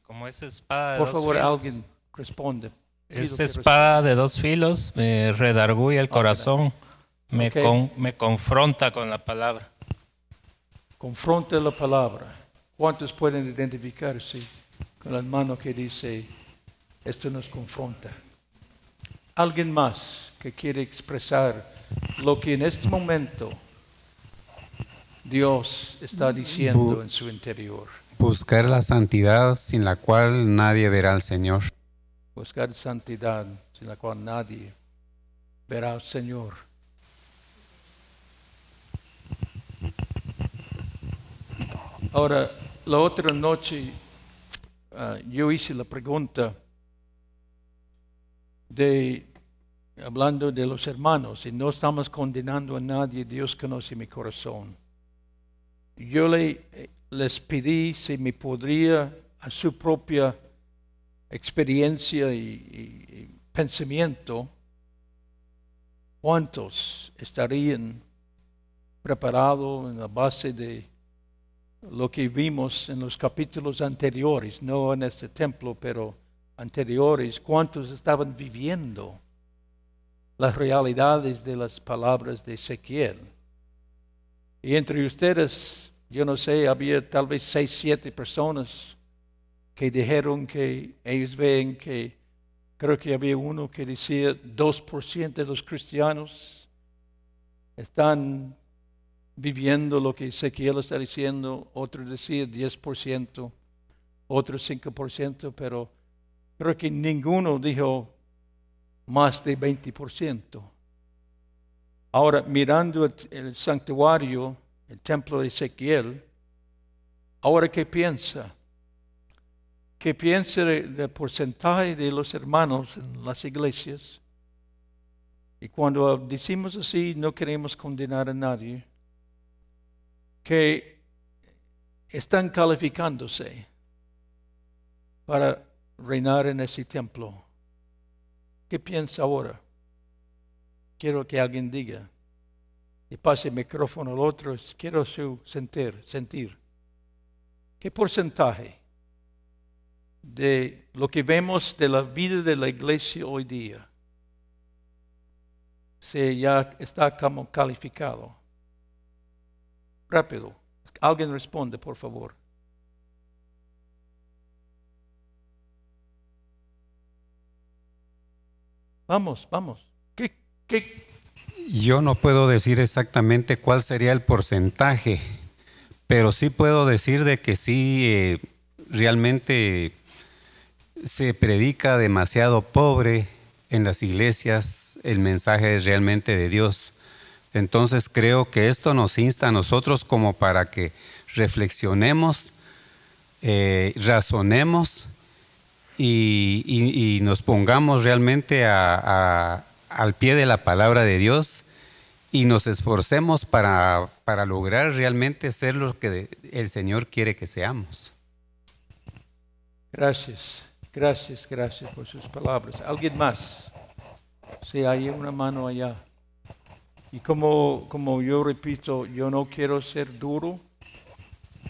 Como esa espada de Por dos favor, filos. alguien responde. Esa espada de dos filos me redarguye el corazón, me confronta con la palabra. Confronta la palabra. ¿Cuántos pueden identificarse con la mano que dice, esto nos confronta? ¿Alguien más que quiere expresar lo que en este momento Dios está diciendo en su interior? Buscar la santidad sin la cual nadie verá al Señor. Buscar santidad sin la cual nadie verá al Señor. Ahora, la otra noche yo hice la pregunta hablando de los hermanos, y no estamos condenando a nadie, Dios conoce mi corazón. Yo les pedí si me podría, a su propia experiencia y pensamiento, ¿cuántos estarían preparados en la base de lo que vimos en los capítulos anteriores, no en este templo, pero anteriores? ¿Cuántos estaban viviendo las realidades de las palabras de Ezequiel? Y entre ustedes, yo no sé, había tal vez 6, 7 personas que dijeron que ellos ven que, creo que había uno que decía 2% de los cristianos están viviendo lo que Ezequiel está diciendo. Otro decía 10%, otro 5%, pero creo que ninguno dijo más de 20%. Ahora, mirando el santuario, el templo de Ezequiel, Ahora, ¿qué piensa? ¿Qué piensa del porcentaje de los hermanos en las iglesias? Y cuando decimos así, no queremos condenar a nadie, que están calificándose para reinar en ese templo. ¿Qué piensa ahora? Quiero que alguien diga. Y pase el micrófono al otro. Quiero sentir. ¿Qué porcentaje de lo que vemos de la vida de la iglesia hoy día se ya está como calificado? Rápido. Alguien responde, por favor. Vamos. ¿Qué? Yo no puedo decir exactamente cuál sería el porcentaje, pero sí puedo decir de que sí, realmente se predica demasiado pobre en las iglesias el mensaje realmente de Dios. Entonces creo que esto nos insta a nosotros como para que reflexionemos, razonemos y nos pongamos realmente al pie de la palabra de Dios y nos esforcemos para lograr realmente ser lo que el Señor quiere que seamos. Gracias por sus palabras. ¿Alguien más? Sí, hay una mano allá. Y como yo repito, yo no quiero ser duro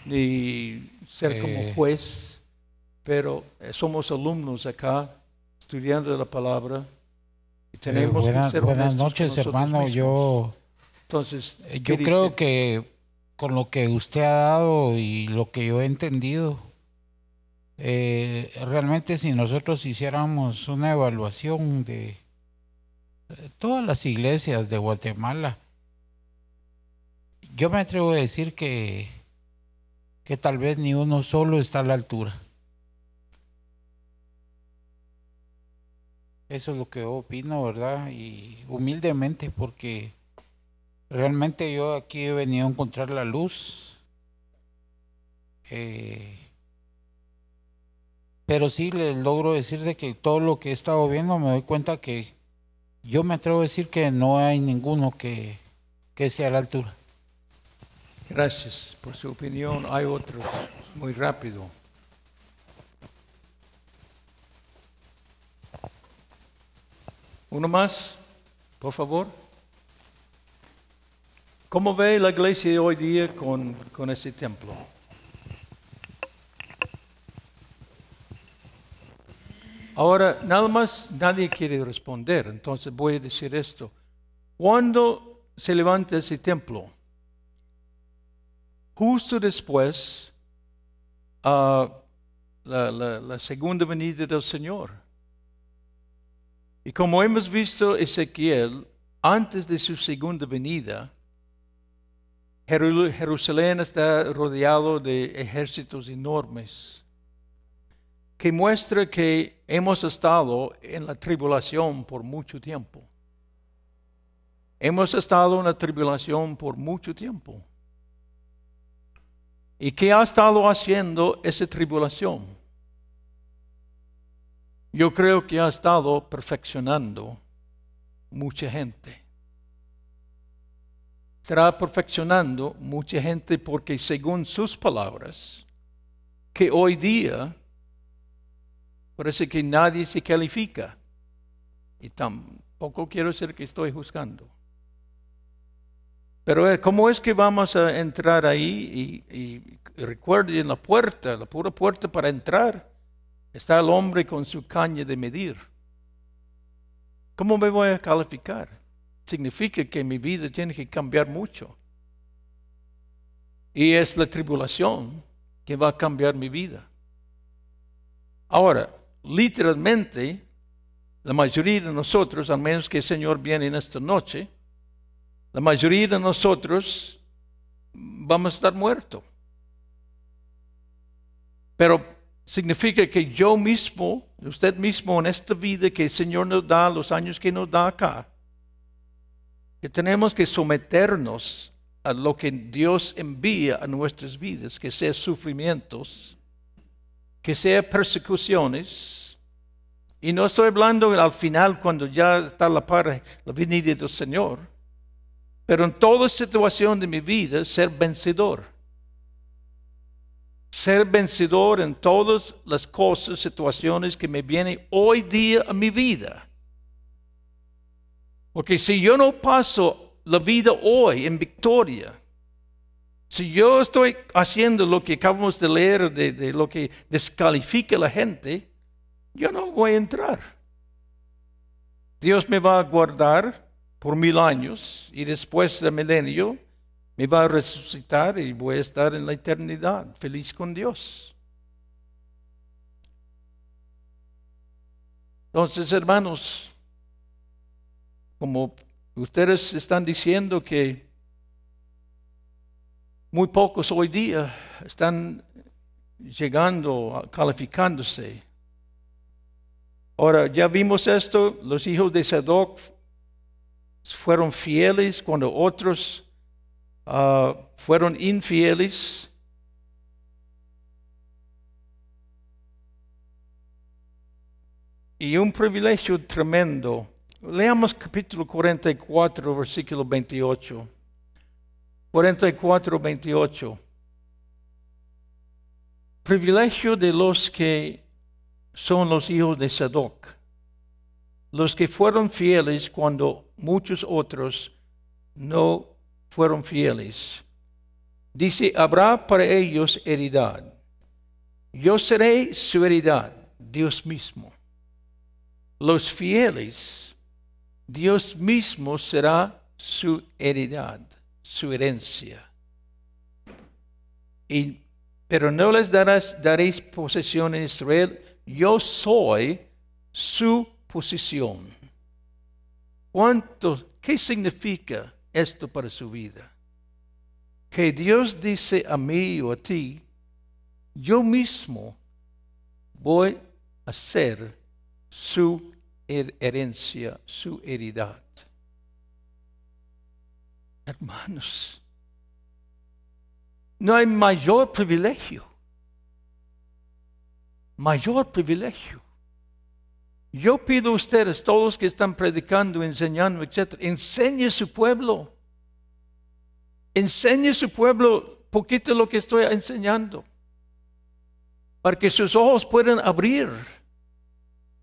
ni ser como juez, pero somos alumnos acá, estudiando la palabra. Y tenemos que ser buenas noches, hermano. Yo creo que con lo que usted ha dado y lo que yo he entendido, realmente si nosotros hiciéramos una evaluación de todas las iglesias de Guatemala, yo me atrevo a decir que tal vez ni uno solo está a la altura. Eso es lo que yo opino, ¿verdad? Y humildemente, porque realmente yo aquí he venido a encontrar la luz. Pero sí les logro decir de que todo lo que he estado viendo me doy cuenta que yo me atrevo a decir que no hay ninguno que esté a la altura. Gracias por su opinión. Hay otros, muy rápido. Uno más, por favor. ¿Cómo ve la iglesia hoy día con ese templo? Ahora, nada más nadie quiere responder, entonces voy a decir esto. ¿Cuándo se levanta ese templo? Justo después la segunda venida del Señor. Y como hemos visto Ezequiel, antes de su segunda venida, Jerusalén está rodeado de ejércitos enormes, que muestra que hemos estado en la tribulación por mucho tiempo. Hemos estado en la tribulación por mucho tiempo. ¿Y qué ha estado haciendo esa tribulación? Yo creo que ha estado perfeccionando mucha gente. Estará perfeccionando mucha gente porque según sus palabras, que hoy día parece que nadie se califica. Y tampoco quiero decir que estoy juzgando. Pero ¿cómo es que vamos a entrar ahí? Y recuerden la puerta, la pura puerta para entrar, está el hombre con su caña de medir. ¿Cómo me voy a calificar? Significa que mi vida tiene que cambiar mucho. Y es la tribulación que va a cambiar mi vida. Ahora, literalmente, la mayoría de nosotros, al menos que el Señor viene en esta noche, la mayoría de nosotros vamos a estar muertos. Pero significa que yo mismo, usted mismo en esta vida que el Señor nos da, los años que nos da acá, que tenemos que someternos a lo que Dios envía a nuestras vidas, que sea sufrimientos, que sea persecuciones. Y no estoy hablando al final cuando ya está la venida del Señor, pero en toda situación de mi vida, ser vencedor. Ser vencedor en todas las cosas, situaciones que me vienen hoy día a mi vida. Porque si yo no paso la vida hoy en victoria, si yo estoy haciendo lo que acabamos de leer, de lo que descalifica a la gente, yo no voy a entrar. Dios me va a guardar por 1000 años y después del milenio me va a resucitar y voy a estar en la eternidad, feliz con Dios. Entonces, hermanos, como ustedes están diciendo que muy pocos hoy día están llegando, calificándose. Ahora, ya vimos esto, los hijos de Sadoc fueron fieles cuando otros fueron infieles. Y un privilegio tremendo. Leamos capítulo 44, versículo 28. 44, 28. Privilegio de los que son los hijos de Sadoc, los que fueron fieles cuando muchos otros no fueron fieles. Dice, habrá para ellos heredad. Yo seré su heredad, Dios mismo. Los fieles, Dios mismo será su heredad, su herencia. Pero no les daréis posesión en Israel. Yo soy su posesión. ¿Qué significa esto para su vida? Que Dios dice a mí o a ti, yo mismo voy a ser su herencia, su heredad. Hermanos, no hay mayor privilegio. Mayor privilegio. Yo pido a ustedes, todos que están predicando, enseñando, etc., enseñe a su pueblo. Enseñe a su pueblo poquito lo que estoy enseñando. Para que sus ojos puedan abrir.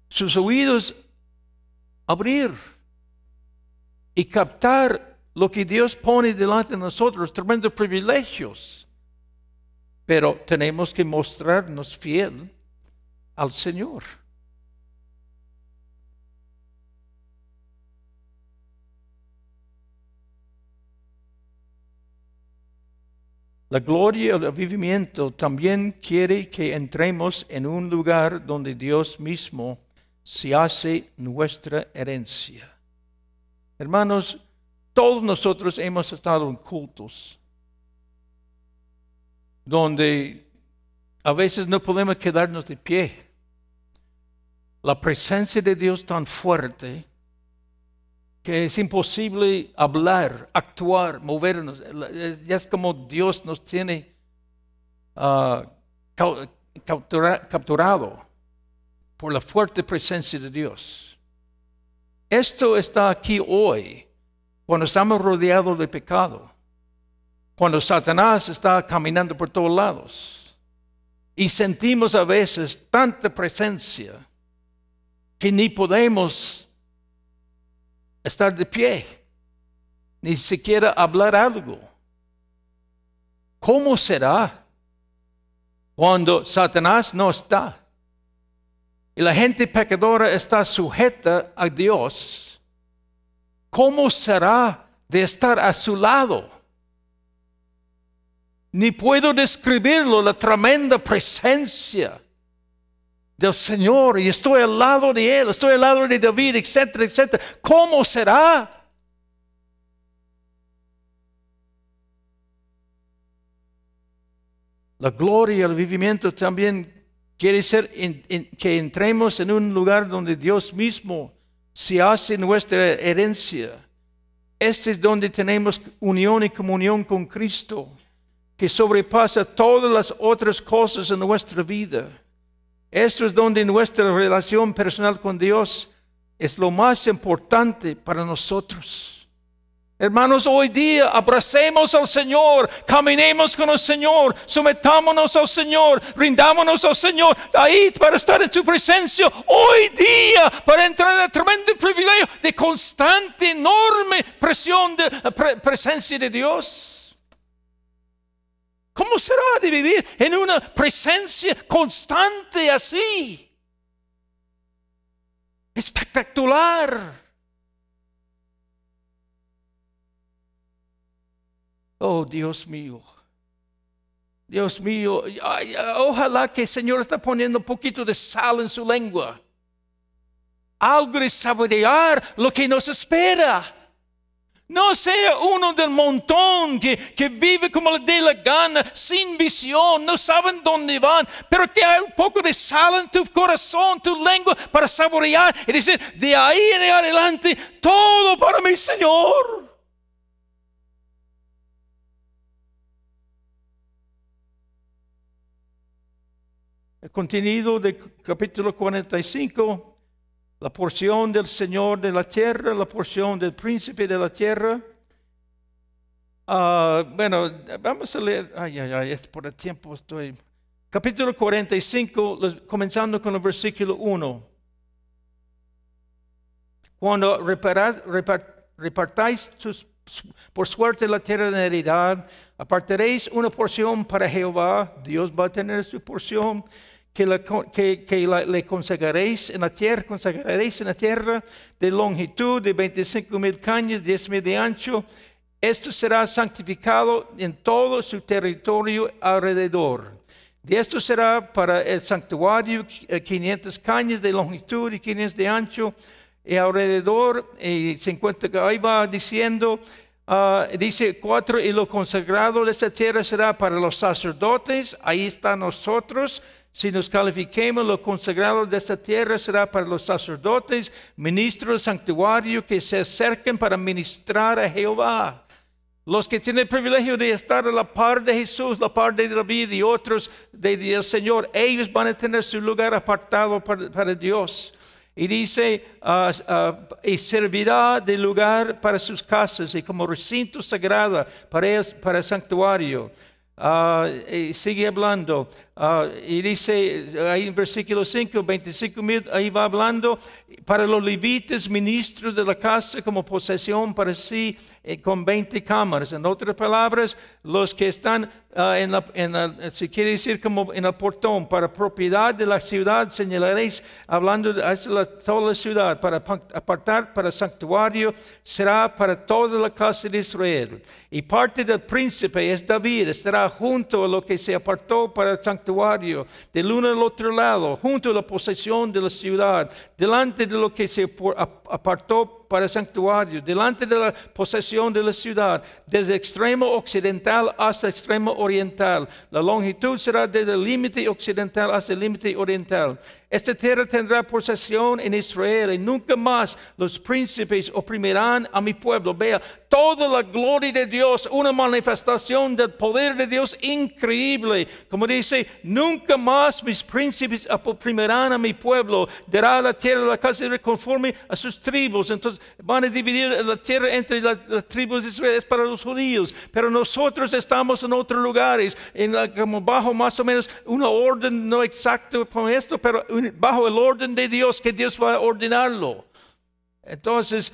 Sus oídos abrir. Y captar lo que Dios pone delante de nosotros. Tremendos privilegios. Pero tenemos que mostrarnos fiel al Señor. La gloria del avivamiento también quiere que entremos en un lugar donde Dios mismo se hace nuestra herencia. Hermanos, todos nosotros hemos estado en cultos donde a veces no podemos quedarnos de pie. La presencia de Dios tan fuerte que es imposible hablar, actuar, movernos. Ya es como Dios nos tiene capturado por la fuerte presencia de Dios. Esto está aquí hoy, cuando estamos rodeados de pecado, cuando Satanás está caminando por todos lados y sentimos a veces tanta presencia que ni podemos estar de pie, ni siquiera hablar algo. ¿Cómo será cuando Satanás no está y la gente pecadora está sujeta a Dios? ¿Cómo será de estar a su lado? Ni puedo describirlo, la tremenda presencia del Señor, y estoy al lado de Él, estoy al lado de David, etcétera, etcétera. ¿Cómo será? La gloria, el vivimiento también quiere ser que entremos en un lugar donde Dios mismo se hace nuestra herencia. Este es donde tenemos unión y comunión con Cristo, que sobrepasa todas las otras cosas en nuestra vida. Esto es donde nuestra relación personal con Dios es lo más importante para nosotros. Hermanos, hoy día abracemos al Señor, caminemos con el Señor, sometámonos al Señor, rindámonos al Señor, ahí para estar en su presencia, hoy día, para entrar en el tremendo privilegio de constante, enorme presión de presencia de Dios. ¿Cómo será de vivir en una presencia constante así? Espectacular. Oh, Dios mío. Dios mío, ojalá que el Señor está poniendo un poquito de sal en su lengua. Algo de saborear lo que nos espera. No sea uno del montón que vive como le dé la gana, sin visión, no saben dónde van, pero que hay un poco de sal en tu corazón, tu lengua, para saborear y decir, de ahí en adelante, todo para mi Señor. El contenido del capítulo 45, la porción del Señor de la tierra, la porción del príncipe de la tierra. Bueno, vamos a leer, es por el tiempo estoy. Capítulo 45, comenzando con el versículo 1. Cuando repartáis por suerte la tierra de heredad, apartaréis una porción para Jehová, Dios va a tener su porción, que le consagraréis en la tierra, de longitud de 25,000 cañas, 10,000 de ancho. Esto será santificado en todo su territorio alrededor. De esto será para el santuario 500 cañas de longitud y 500 de ancho, y alrededor, y se encuentra que ahí va diciendo, dice 4, y lo consagrado de esta tierra será para los sacerdotes. Ahí está nosotros. Si nos califiquemos, lo consagrado de esta tierra será para los sacerdotes, ministros del santuario, que se acerquen para ministrar a Jehová. Los que tienen el privilegio de estar a la par de Jesús, la par de David y otros del Señor, ellos van a tener su lugar apartado para Dios. Y dice, y servirá de lugar para sus casas y como recinto sagrado para el santuario. Y sigue hablando, y dice ahí en versículo 5, 25,000, ahí va hablando, para los levitas, ministros de la casa, como posesión para sí, con 20 cámaras. En otras palabras, los que están se quiere decir como en el portón, para propiedad de la ciudad, señalaréis, hablando de toda la ciudad, para apartar para el santuario, será para toda la casa de Israel. Y parte del príncipe es David, estará junto a lo que se apartó para el santuario, del uno al otro lado, junto a la posesión de la ciudad, delante de lo que se apartó para el santuario, delante de la posesión de la ciudad, desde el extremo occidental hasta el extremo oriental. La longitud será desde el límite occidental hasta el límite oriental. Esta tierra tendrá posesión en Israel, y nunca más los príncipes oprimirán a mi pueblo. Vea, toda la gloria de Dios, una manifestación del poder de Dios increíble. Como dice, nunca más mis príncipes oprimirán a mi pueblo. Dará la tierra, la casa conforme a sus tribus. Entonces van a dividir la tierra entre las tribus de Israel, es para los judíos. Pero nosotros estamos en otros lugares, como bajo más o menos una orden, no exacto con esto, pero bajo el orden de Dios, que Dios va a ordenarlo. Entonces,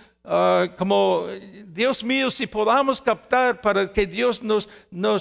como Dios mío, si podamos captar para que Dios nos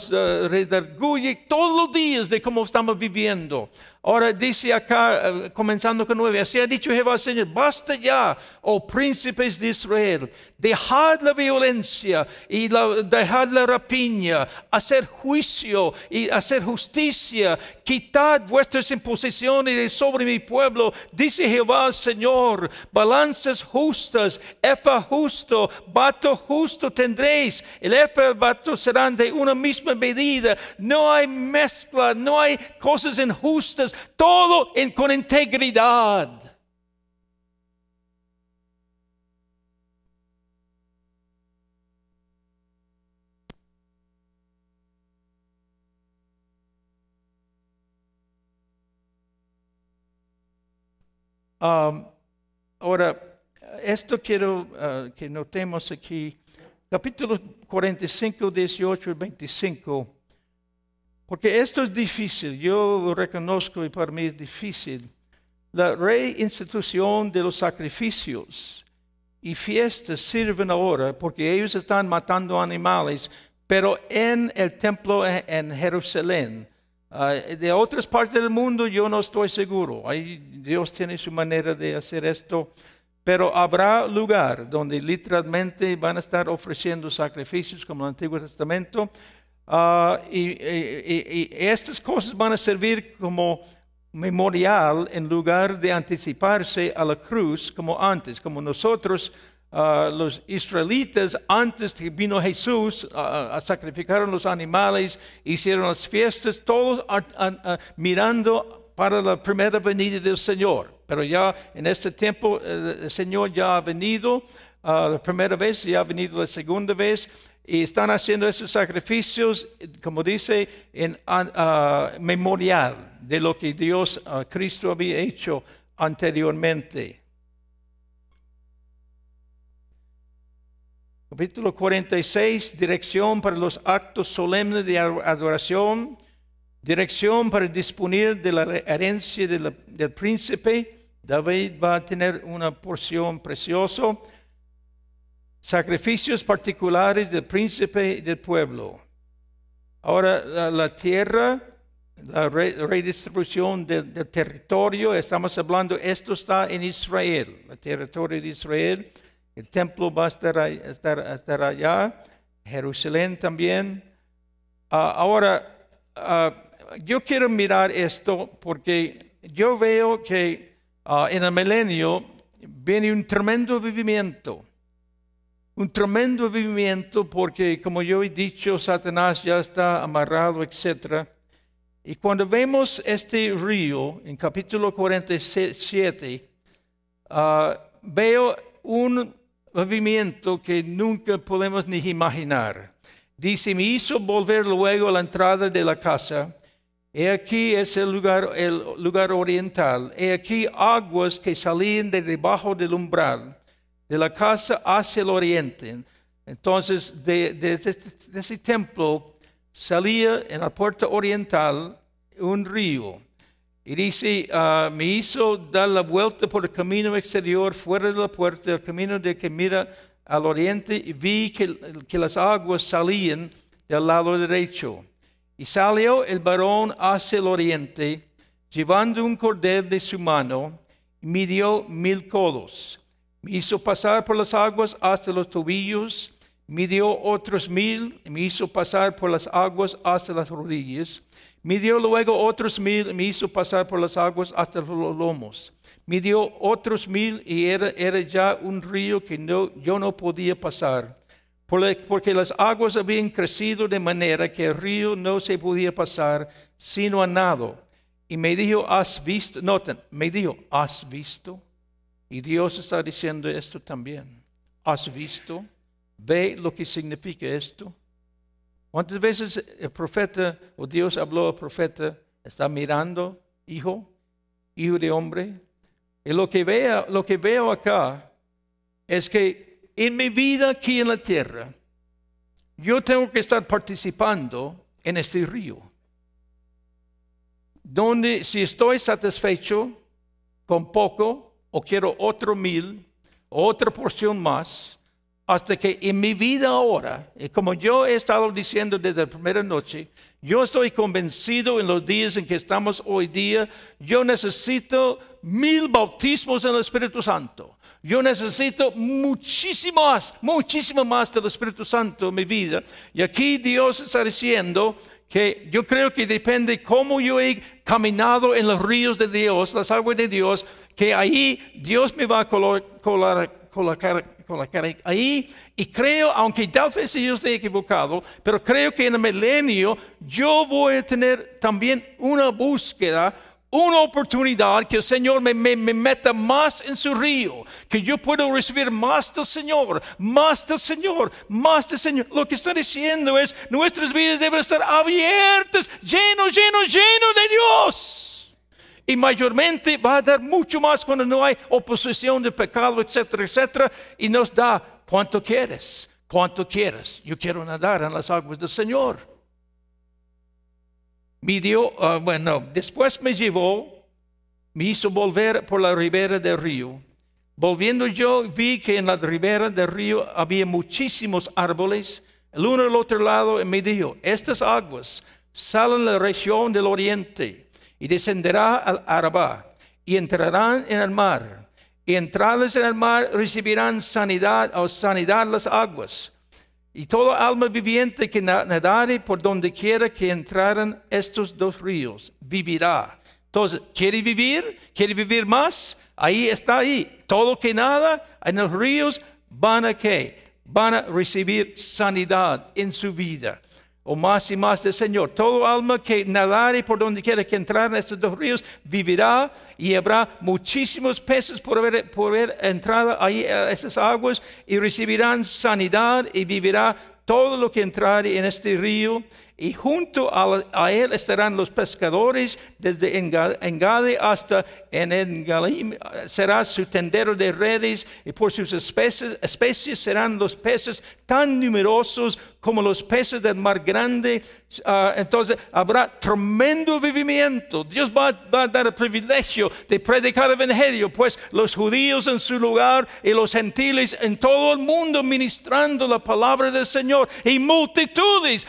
redarguye todos los días de cómo estamos viviendo. Ahora dice acá, comenzando con 9, así ha dicho Jehová el Señor, basta ya, oh príncipes de Israel, dejad la violencia y dejad la rapiña, hacer juicio y hacer justicia, quitad vuestras imposiciones sobre mi pueblo, dice Jehová el Señor, balanzas justas, efa justo, bato justo tendréis, el efa y el bato serán de una misma medida, no hay mezcla, no hay cosas injustas, todo con integridad. Ahora, esto quiero que notemos aquí, capítulo 45, 18 y 25, porque esto es difícil, yo lo reconozco y para mí es difícil. La reinstitución de los sacrificios y fiestas sirven ahora porque ellos están matando animales, pero en el templo en Jerusalén. De otras partes del mundo yo no estoy seguro. Dios tiene su manera de hacer esto. Pero habrá lugar donde literalmente van a estar ofreciendo sacrificios como el Antiguo Testamento. Y estas cosas van a servir como memorial en lugar de anticiparse a la cruz como antes. Como nosotros, los israelitas, antes que vino Jesús, sacrificaron los animales, hicieron las fiestas, todos mirando para la primera venida del Señor. Pero ya en este tiempo el Señor ya ha venido la primera vez, ya ha venido la segunda vez, y están haciendo esos sacrificios, como dice, en memorial de lo que Dios, Cristo había hecho anteriormente. Capítulo 46, dirección para los actos solemnes de adoración, dirección para disponer de la herencia del príncipe. David va a tener una porción preciosa. Sacrificios particulares del príncipe y del pueblo. Ahora, la tierra, la redistribución del territorio, estamos hablando, esto está en Israel, el territorio de Israel. El templo va a estar allá, Jerusalén también. Ahora, yo quiero mirar esto porque yo veo que en el milenio viene un tremendo avivamiento. Un tremendo avivamiento porque, como yo he dicho, Satanás ya está amarrado, etc. Y cuando vemos este río, en capítulo 47, veo un movimiento que nunca podemos ni imaginar. Dice, me hizo volver luego a la entrada de la casa. He aquí es el lugar oriental. He aquí aguas que salían de debajo del umbral de la casa hacia el oriente. Entonces, de ese templo salía en la puerta oriental un río. Y dice, me hizo dar la vuelta por el camino exterior, fuera de la puerta, el camino de que mira al oriente, y vi que las aguas salían del lado derecho. Y salió el varón hacia el oriente, llevando un cordel de su mano, y midió 1000 codos. Me hizo pasar por las aguas hasta los tobillos, midió otros 1000, y me hizo pasar por las aguas hasta las rodillas. Midió luego otros 1000 y me hizo pasar por las aguas hasta los lomos. Midió otros 1000 y era ya un río que yo no podía pasar, porque las aguas habían crecido de manera que el río no se podía pasar sino a nado. Y me dijo, ¿has visto? Noten, me dijo, ¿has visto? Y Dios está diciendo esto también. ¿Has visto? ¿Ve lo que significa esto? ¿Cuántas veces el profeta o Dios habló al profeta? Está mirando, hijo de hombre. Y lo que veo acá es que en mi vida aquí en la tierra, yo tengo que estar participando en este río. Donde si estoy satisfecho con poco o quiero otro 1000, otra porción más, hasta que en mi vida ahora, como yo he estado diciendo desde la primera noche, yo estoy convencido en los días en que estamos hoy día, yo necesito 1000 bautismos en el Espíritu Santo. Yo necesito muchísimo más del Espíritu Santo en mi vida. Y aquí Dios está diciendo que yo creo que depende cómo yo he caminado en los ríos de Dios, las aguas de Dios, que ahí Dios me va a colocar ahí, y creo, aunque tal vez yo esté equivocado, pero creo que en el milenio yo voy a tener también una búsqueda, una oportunidad que el Señor me meta más en su río, que yo puedo recibir más del Señor, más del Señor, más del Señor. Lo que está diciendo es, nuestras vidas deben estar abiertas, llenos de Dios. Y mayormente va a dar mucho más cuando no hay oposición de pecado, etcétera, etcétera. Y nos da cuánto quieres, cuánto quieres. Yo quiero nadar en las aguas del Señor. Después me llevó, me hizo volver por la ribera del río. Volviendo yo vi que en la ribera del río había muchísimos árboles, el uno al otro lado, y me dijo, estas aguas salen de la región del oriente y descenderá al Arabá y entrarán en el mar. Y entradas en el mar recibirán sanidad las aguas. Y toda alma viviente que nadare por donde quiera que entraran estos dos ríos, vivirá. Entonces, ¿quiere vivir? ¿Quiere vivir más? Ahí está ahí. Todo que nada en los ríos van a recibir sanidad en su vida. O más y más del Señor. Todo alma que nadare por donde quiera que entrar en estos dos ríos vivirá, y habrá muchísimos peces por haber entrado ahí a esas aguas, y recibirán sanidad, y vivirá todo lo que entrare en este río. Y junto a él estarán los pescadores, desde Engade hasta Engalim será su tendero de redes, y por sus especies serán los peces tan numerosos como los peces del mar grande. Entonces habrá tremendo vivimiento. Dios va a dar el privilegio de predicar el evangelio, pues los judíos en su lugar y los gentiles en todo el mundo ministrando la palabra del Señor, y multitudes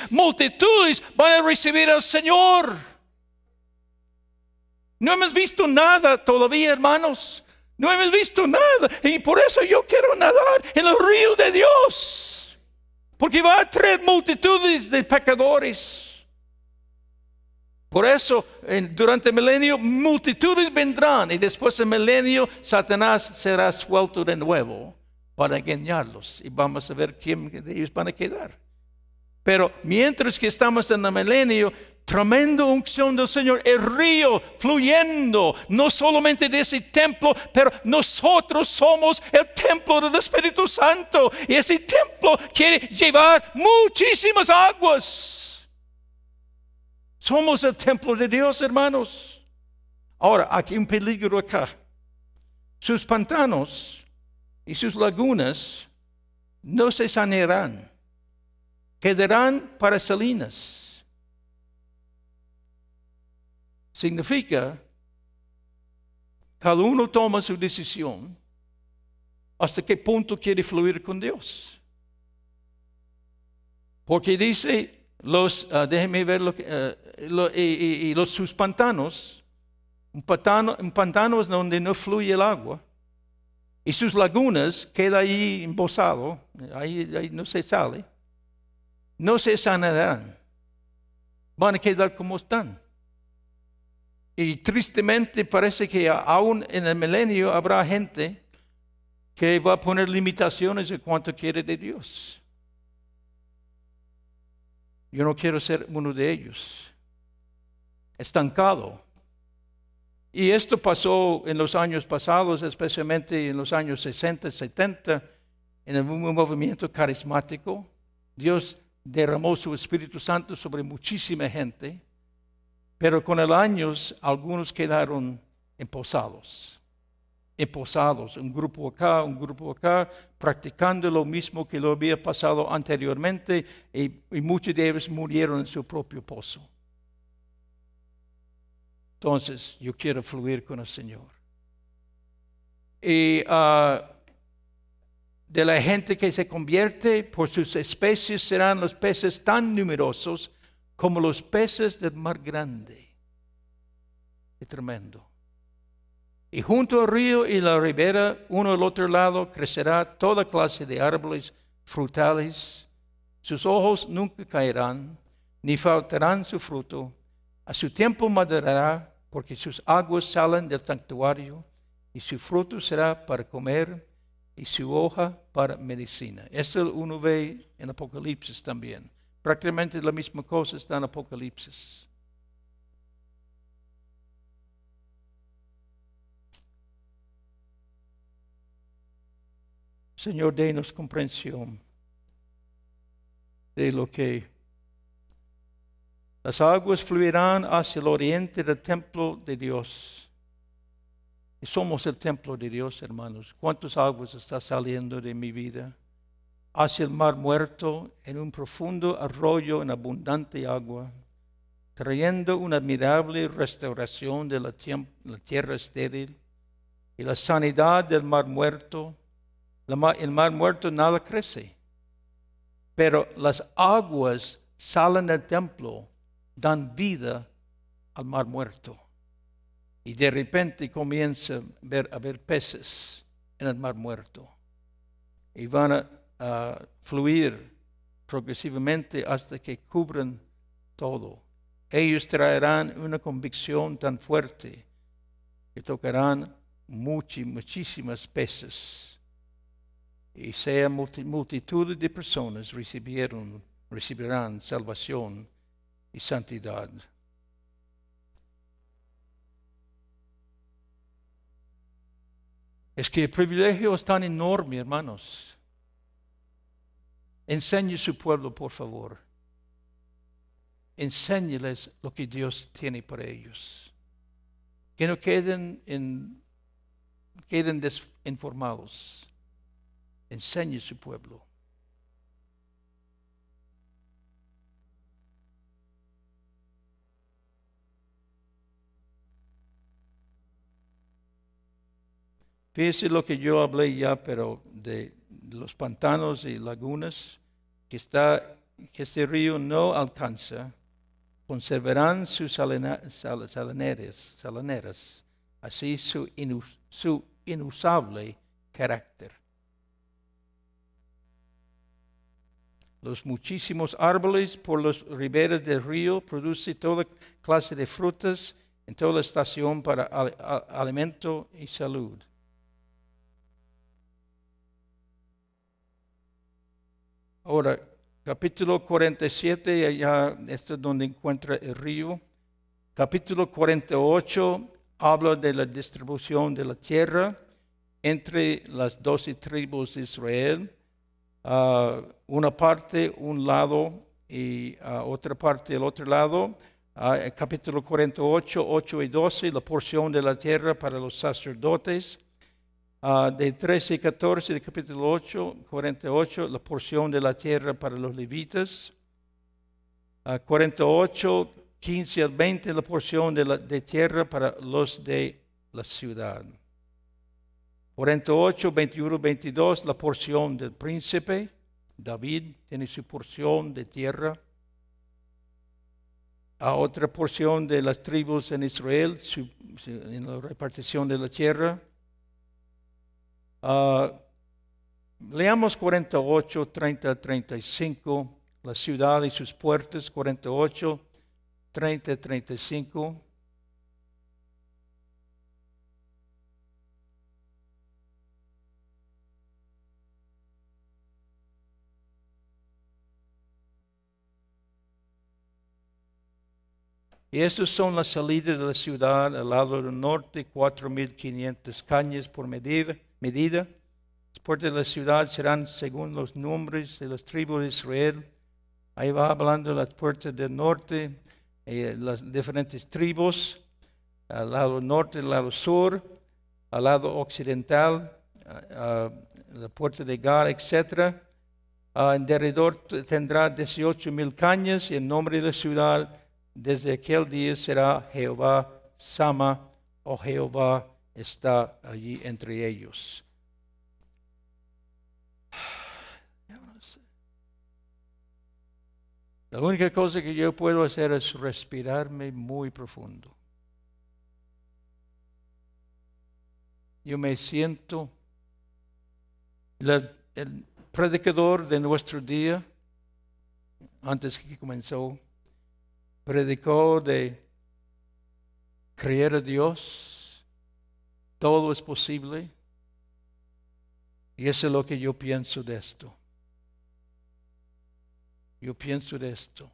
van a recibir al Señor. No hemos visto nada todavía, hermanos. No hemos visto nada. Y por eso yo quiero nadar en los ríos de Dios. Porque va a traer multitudes de pecadores. Por eso, durante el milenio, multitudes vendrán. Y después del milenio, Satanás será suelto de nuevo para engañarlos. Y vamos a ver quién de ellos van a quedar. Pero mientras que estamos en el milenio, tremenda unción del Señor, el río fluyendo, no solamente de ese templo, pero nosotros somos el templo del Espíritu Santo, y ese templo quiere llevar muchísimas aguas. Somos el templo de Dios, hermanos. Ahora, aquí un peligro acá. Sus pantanos y sus lagunas no se sanearán. Quedarán para salinas. Significa, cada uno toma su decisión hasta qué punto quiere fluir con Dios. Porque dice, déjenme ver sus pantanos, un pantano es donde no fluye el agua, y sus lagunas queda ahí embosado, ahí no se sale. No se sanarán, van a quedar como están. Y tristemente parece que aún en el milenio habrá gente que va a poner limitaciones en cuanto quiere de Dios. Yo no quiero ser uno de ellos, estancado. Y esto pasó en los años pasados, especialmente en los años 60, 70, en el movimiento carismático. Dios derramó su Espíritu Santo sobre muchísima gente, pero con los años algunos quedaron emposados, un grupo acá, practicando lo mismo que lo había pasado anteriormente, y muchos de ellos murieron en su propio pozo. Entonces, yo quiero fluir con el Señor. Y de la gente que se convierte, por sus especies serán los peces tan numerosos como los peces del mar grande. Es tremendo. Y junto al río y la ribera, uno al otro lado, crecerá toda clase de árboles frutales. Sus ojos nunca caerán, ni faltarán su fruto. A su tiempo madurará, porque sus aguas salen del santuario, y su fruto será para comer, y su hoja para medicina. Eso uno ve en Apocalipsis también. Prácticamente la misma cosa está en Apocalipsis. Señor, denos comprensión de lo que las aguas fluirán hacia el oriente del templo de Dios. Y somos el templo de Dios, hermanos. ¿Cuántas aguas está saliendo de mi vida? Hacia el mar muerto, en un profundo arroyo en abundante agua, trayendo una admirable restauración de la tierra estéril y la sanidad del mar muerto. El mar muerto nada crece, pero las aguas salen del templo, dan vida al mar muerto. Y de repente comienza a haber peces en el mar muerto. Y van a fluir progresivamente hasta que cubran todo. Ellos traerán una convicción tan fuerte que tocarán muchísimas peces. Y sea multitud de personas recibirán salvación y santidad. Es que el privilegio es tan enorme, hermanos. Enseñe a su pueblo, por favor. Enséñeles lo que Dios tiene para ellos. Que no queden desinformados. Enseñe a su pueblo. Fíjese lo que yo hablé ya, pero de los pantanos y lagunas que este río no alcanza, conservarán sus salineras, así su inusable carácter. Los muchísimos árboles por las riberas del río producen toda clase de frutas en toda estación para alimento y salud. Ahora, capítulo 47, ya esto es donde encuentra el río. Capítulo 48 habla de la distribución de la tierra entre las 12 tribus de Israel. Una parte, un lado, y otra parte, el otro lado. Capítulo 48, 8 y 12, la porción de la tierra para los sacerdotes. De 13 y 14 del capítulo 48, la porción de la tierra para los levitas. 48, 15 al 20, la porción de tierra para los de la ciudad. 48, 21, 22, la porción del príncipe. David tiene su porción de tierra. Otra porción de las tribus en Israel, en la repartición de la tierra. Leamos 48, 30, 35, la ciudad y sus puertas, 48, 30, 35. Y estas son las salidas de la ciudad al lado del norte, 4,500 cañas por medida. Las puertas de la ciudad serán según los nombres de las tribus de Israel. Ahí va hablando de las puertas del norte, las diferentes tribus, al lado norte, al lado sur, al lado occidental, la puerta de Gad, etc. En derredor tendrá 18,000 cañas y el nombre de la ciudad desde aquel día será Jehová Sama, o Jehová está allí entre ellos. La única cosa que yo puedo hacer es respirarme muy profundo. Yo me siento el predicador de nuestro día, antes que comenzó, predicó de creer a Dios, todo es posible, y eso es lo que yo pienso de esto. Yo pienso de esto.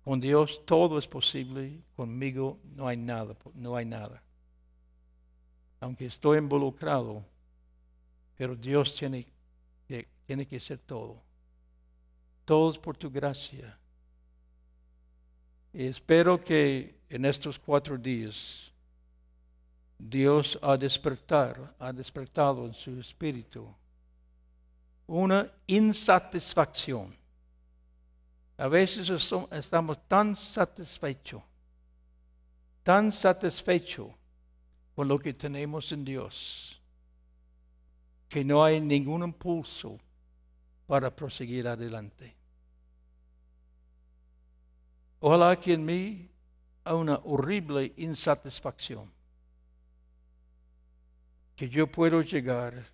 Con Dios todo es posible, conmigo no hay nada, no hay nada. Aunque estoy involucrado, pero Dios tiene que hacer todo. Todo es por tu gracia. Y espero que en estos 4 días Dios ha despertado en su espíritu una insatisfacción. A veces estamos tan satisfechos con lo que tenemos en Dios, que no hay ningún impulso para proseguir adelante. Ojalá que en mí haya una horrible insatisfacción, que yo puedo llegar a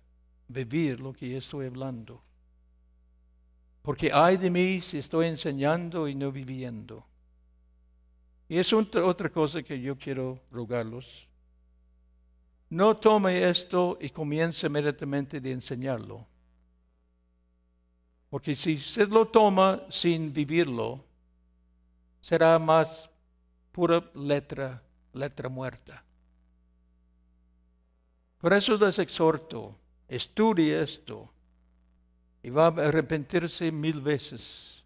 vivir lo que estoy hablando. Porque ay de mí si estoy enseñando y no viviendo. Y es otra cosa que yo quiero rogarlos. No tome esto y comience inmediatamente a enseñarlo. Porque si usted lo toma sin vivirlo, será más pura letra muerta. Por eso les exhorto, estudie esto y va a arrepentirse 1000 veces.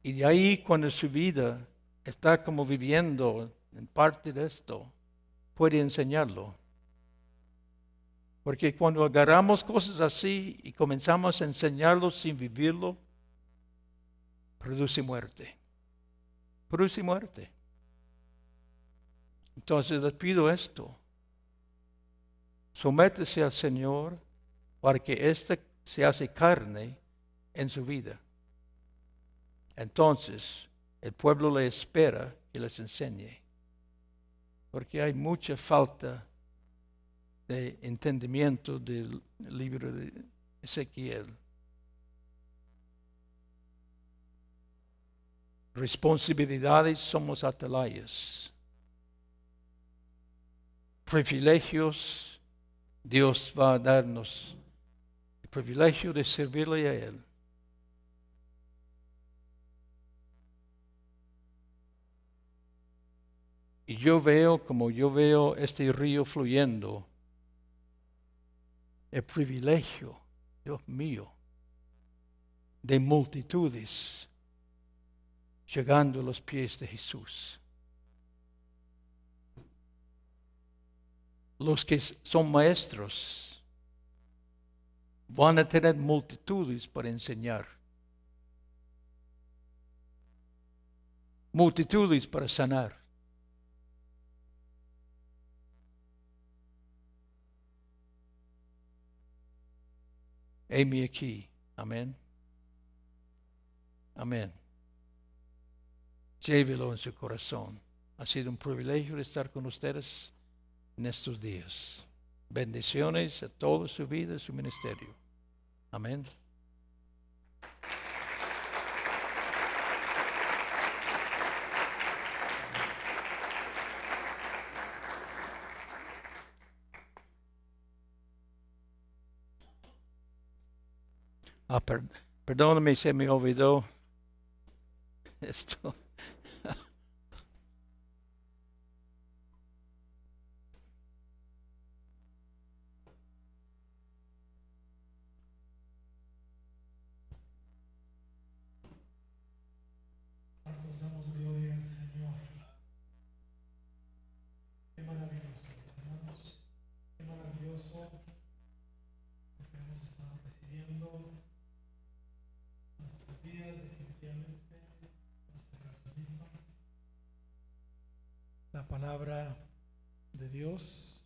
Y de ahí cuando su vida está como viviendo en parte de esto, puede enseñarlo. Porque cuando agarramos cosas así y comenzamos a enseñarlo sin vivirlo, produce muerte. Produce muerte. Entonces les pido esto. Sométese al Señor para que éste se hace carne en su vida. Entonces, el pueblo le espera que les enseñe. Porque hay mucha falta de entendimiento del libro de Ezequiel. Responsabilidades, somos atalayas. Privilegios, Dios va a darnos el privilegio de servirle a Él. Y yo veo este río fluyendo, el privilegio, Dios mío, de multitudes llegando a los pies de Jesús. Los que son maestros van a tener multitudes para enseñar, multitudes para sanar. Heme aquí. Amén. Amén. Llévelo en su corazón. Ha sido un privilegio estar con ustedes en estos días. Bendiciones a toda su vida y su ministerio. Amén. Perdóname, se me olvidó esto. Damos gloria al Señor. Qué maravilloso, hermanos. Qué maravilloso lo que hemos estado recibiendo. Nuestras vidas definitivamente nuestras mismas. La palabra de Dios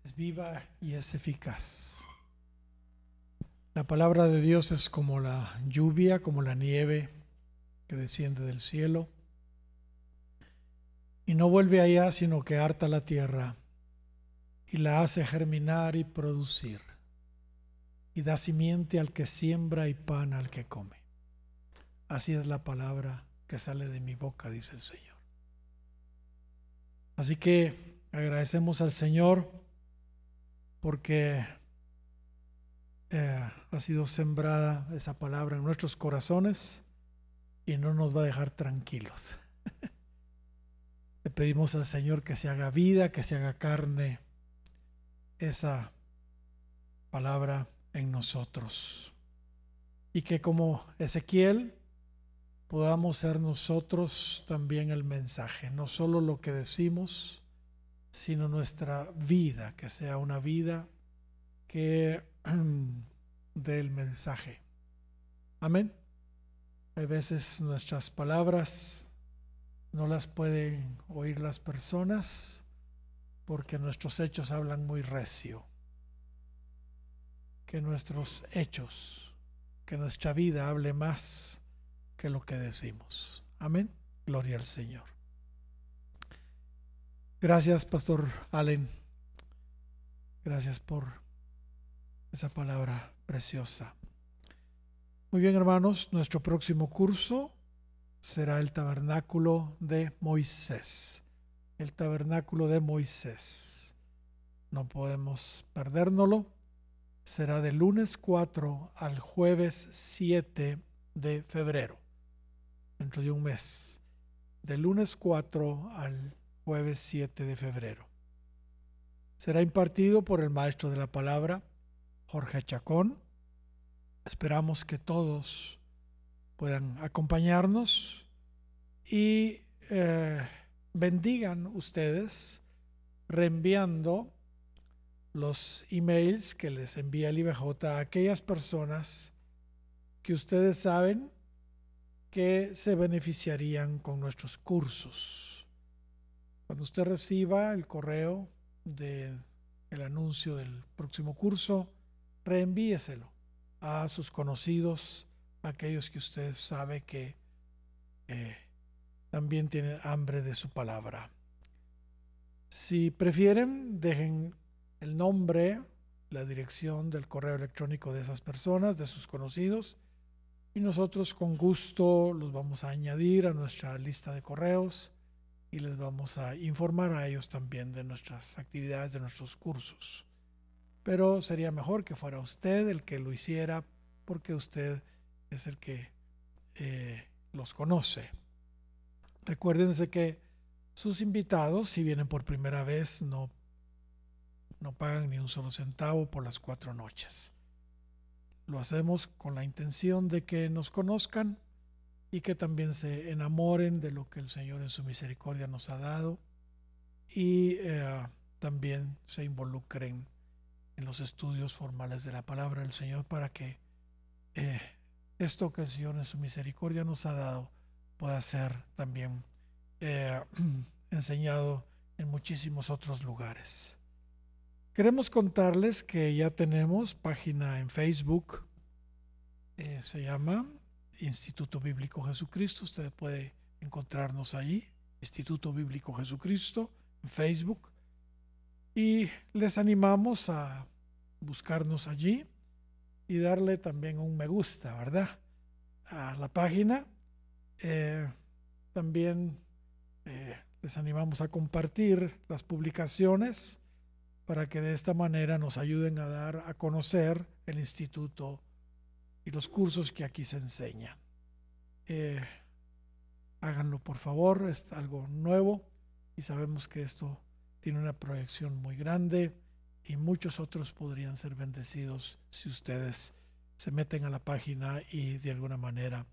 es viva y es eficaz. La palabra de Dios es como la lluvia, como la nieve que desciende del cielo y no vuelve allá, sino que harta la tierra y la hace germinar y producir, y da simiente al que siembra y pan al que come. Así es la palabra que sale de mi boca, dice el Señor. Así que agradecemos al Señor porque ha sido sembrada esa palabra en nuestros corazones y no nos va a dejar tranquilos. Le pedimos al Señor que se haga vida, que se haga carne esa palabra en nosotros, y que como Ezequiel podamos ser nosotros también el mensaje, no solo lo que decimos, sino nuestra vida, que sea una vida que dé el mensaje. Amén. Hay veces nuestras palabras no las pueden oír las personas porque nuestros hechos hablan muy recio. Que nuestros hechos, que nuestra vida hable más que lo que decimos. Amén. Gloria al Señor. Gracias, Pastor Allen. Gracias por esa palabra preciosa. Muy bien, hermanos, nuestro próximo curso será el tabernáculo de Moisés. El tabernáculo de Moisés. No podemos perdérnoslo. Será del lunes 4 al jueves 7 de febrero. Dentro de un mes, del lunes 4 al jueves 7 de febrero. Será impartido por el maestro de la palabra, Jorge Chacón. Esperamos que todos puedan acompañarnos y bendigan ustedes reenviando los emails que les envía el IBJ a aquellas personas que ustedes saben que se beneficiarían con nuestros cursos. Cuando usted reciba el correo del anuncio del próximo curso, reenvíeselo a sus conocidos, a aquellos que usted sabe que también tienen hambre de su palabra. Si prefieren, dejen el nombre, la dirección del correo electrónico de esas personas, de sus conocidos, y nosotros con gusto los vamos a añadir a nuestra lista de correos y les vamos a informar a ellos también de nuestras actividades, de nuestros cursos. Pero sería mejor que fuera usted el que lo hiciera, porque usted es el que los conoce. Recuérdense que sus invitados, si vienen por primera vez, no pagan ni un solo centavo por las 4 noches. Lo hacemos con la intención de que nos conozcan y que también se enamoren de lo que el Señor en su misericordia nos ha dado y también se involucren en los estudios formales de la palabra del Señor para que esto que el Señor en su misericordia nos ha dado pueda ser también enseñado en muchísimos otros lugares. Queremos contarles que ya tenemos página en Facebook, se llama Instituto Bíblico Jesucristo. Usted puede encontrarnos ahí, Instituto Bíblico Jesucristo, en Facebook, y les animamos a buscarnos allí y darle también un me gusta, ¿verdad?, a la página. También les animamos a compartir las publicaciones para que de esta manera nos ayuden a dar a conocer el instituto y los cursos que aquí se enseñan. Háganlo por favor, es algo nuevo y sabemos que esto tiene una proyección muy grande y muchos otros podrían ser bendecidos si ustedes se meten a la página y de alguna manera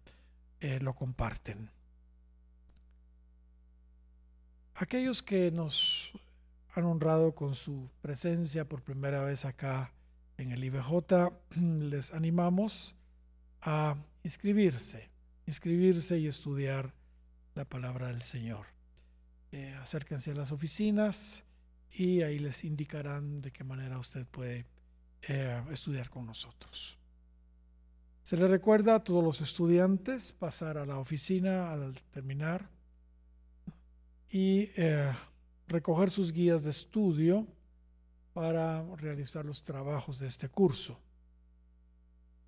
lo comparten. Aquellos que nos han honrado con su presencia por primera vez acá en el IBJ, les animamos a inscribirse y estudiar la palabra del Señor. Acérquense a las oficinas y ahí les indicarán de qué manera usted puede estudiar con nosotros. Se le recuerda a todos los estudiantes pasar a la oficina al terminar y recoger sus guías de estudio para realizar los trabajos de este curso.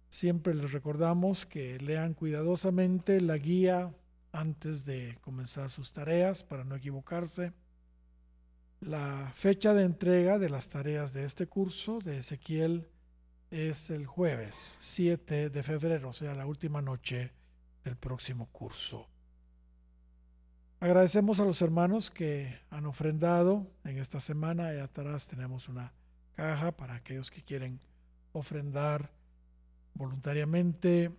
Siempre les recordamos que lean cuidadosamente la guía antes de comenzar sus tareas para no equivocarse. La fecha de entrega de las tareas de este curso de Ezequiel es el jueves 7 de febrero, o sea, la última noche del próximo curso. Agradecemos a los hermanos que han ofrendado en esta semana. Ahí atrás tenemos una caja para aquellos que quieren ofrendar voluntariamente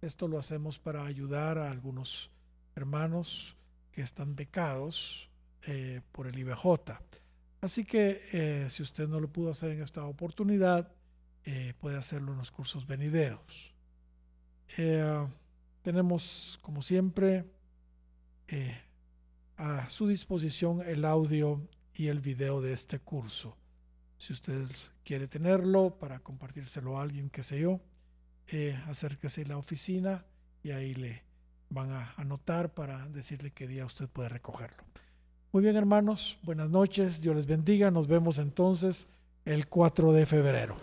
Esto lo hacemos para ayudar a algunos hermanos que están becados por el IBJ. Así que si usted no lo pudo hacer en esta oportunidad, puede hacerlo en los cursos venideros. Tenemos, como siempre, a su disposición el audio y el video de este curso. Si usted quiere tenerlo para compartírselo a alguien, qué sé yo, acérquese a la oficina y ahí le van a anotar para decirle qué día usted puede recogerlo. Muy bien, hermanos, buenas noches, Dios les bendiga. Nos vemos entonces el 4 de febrero.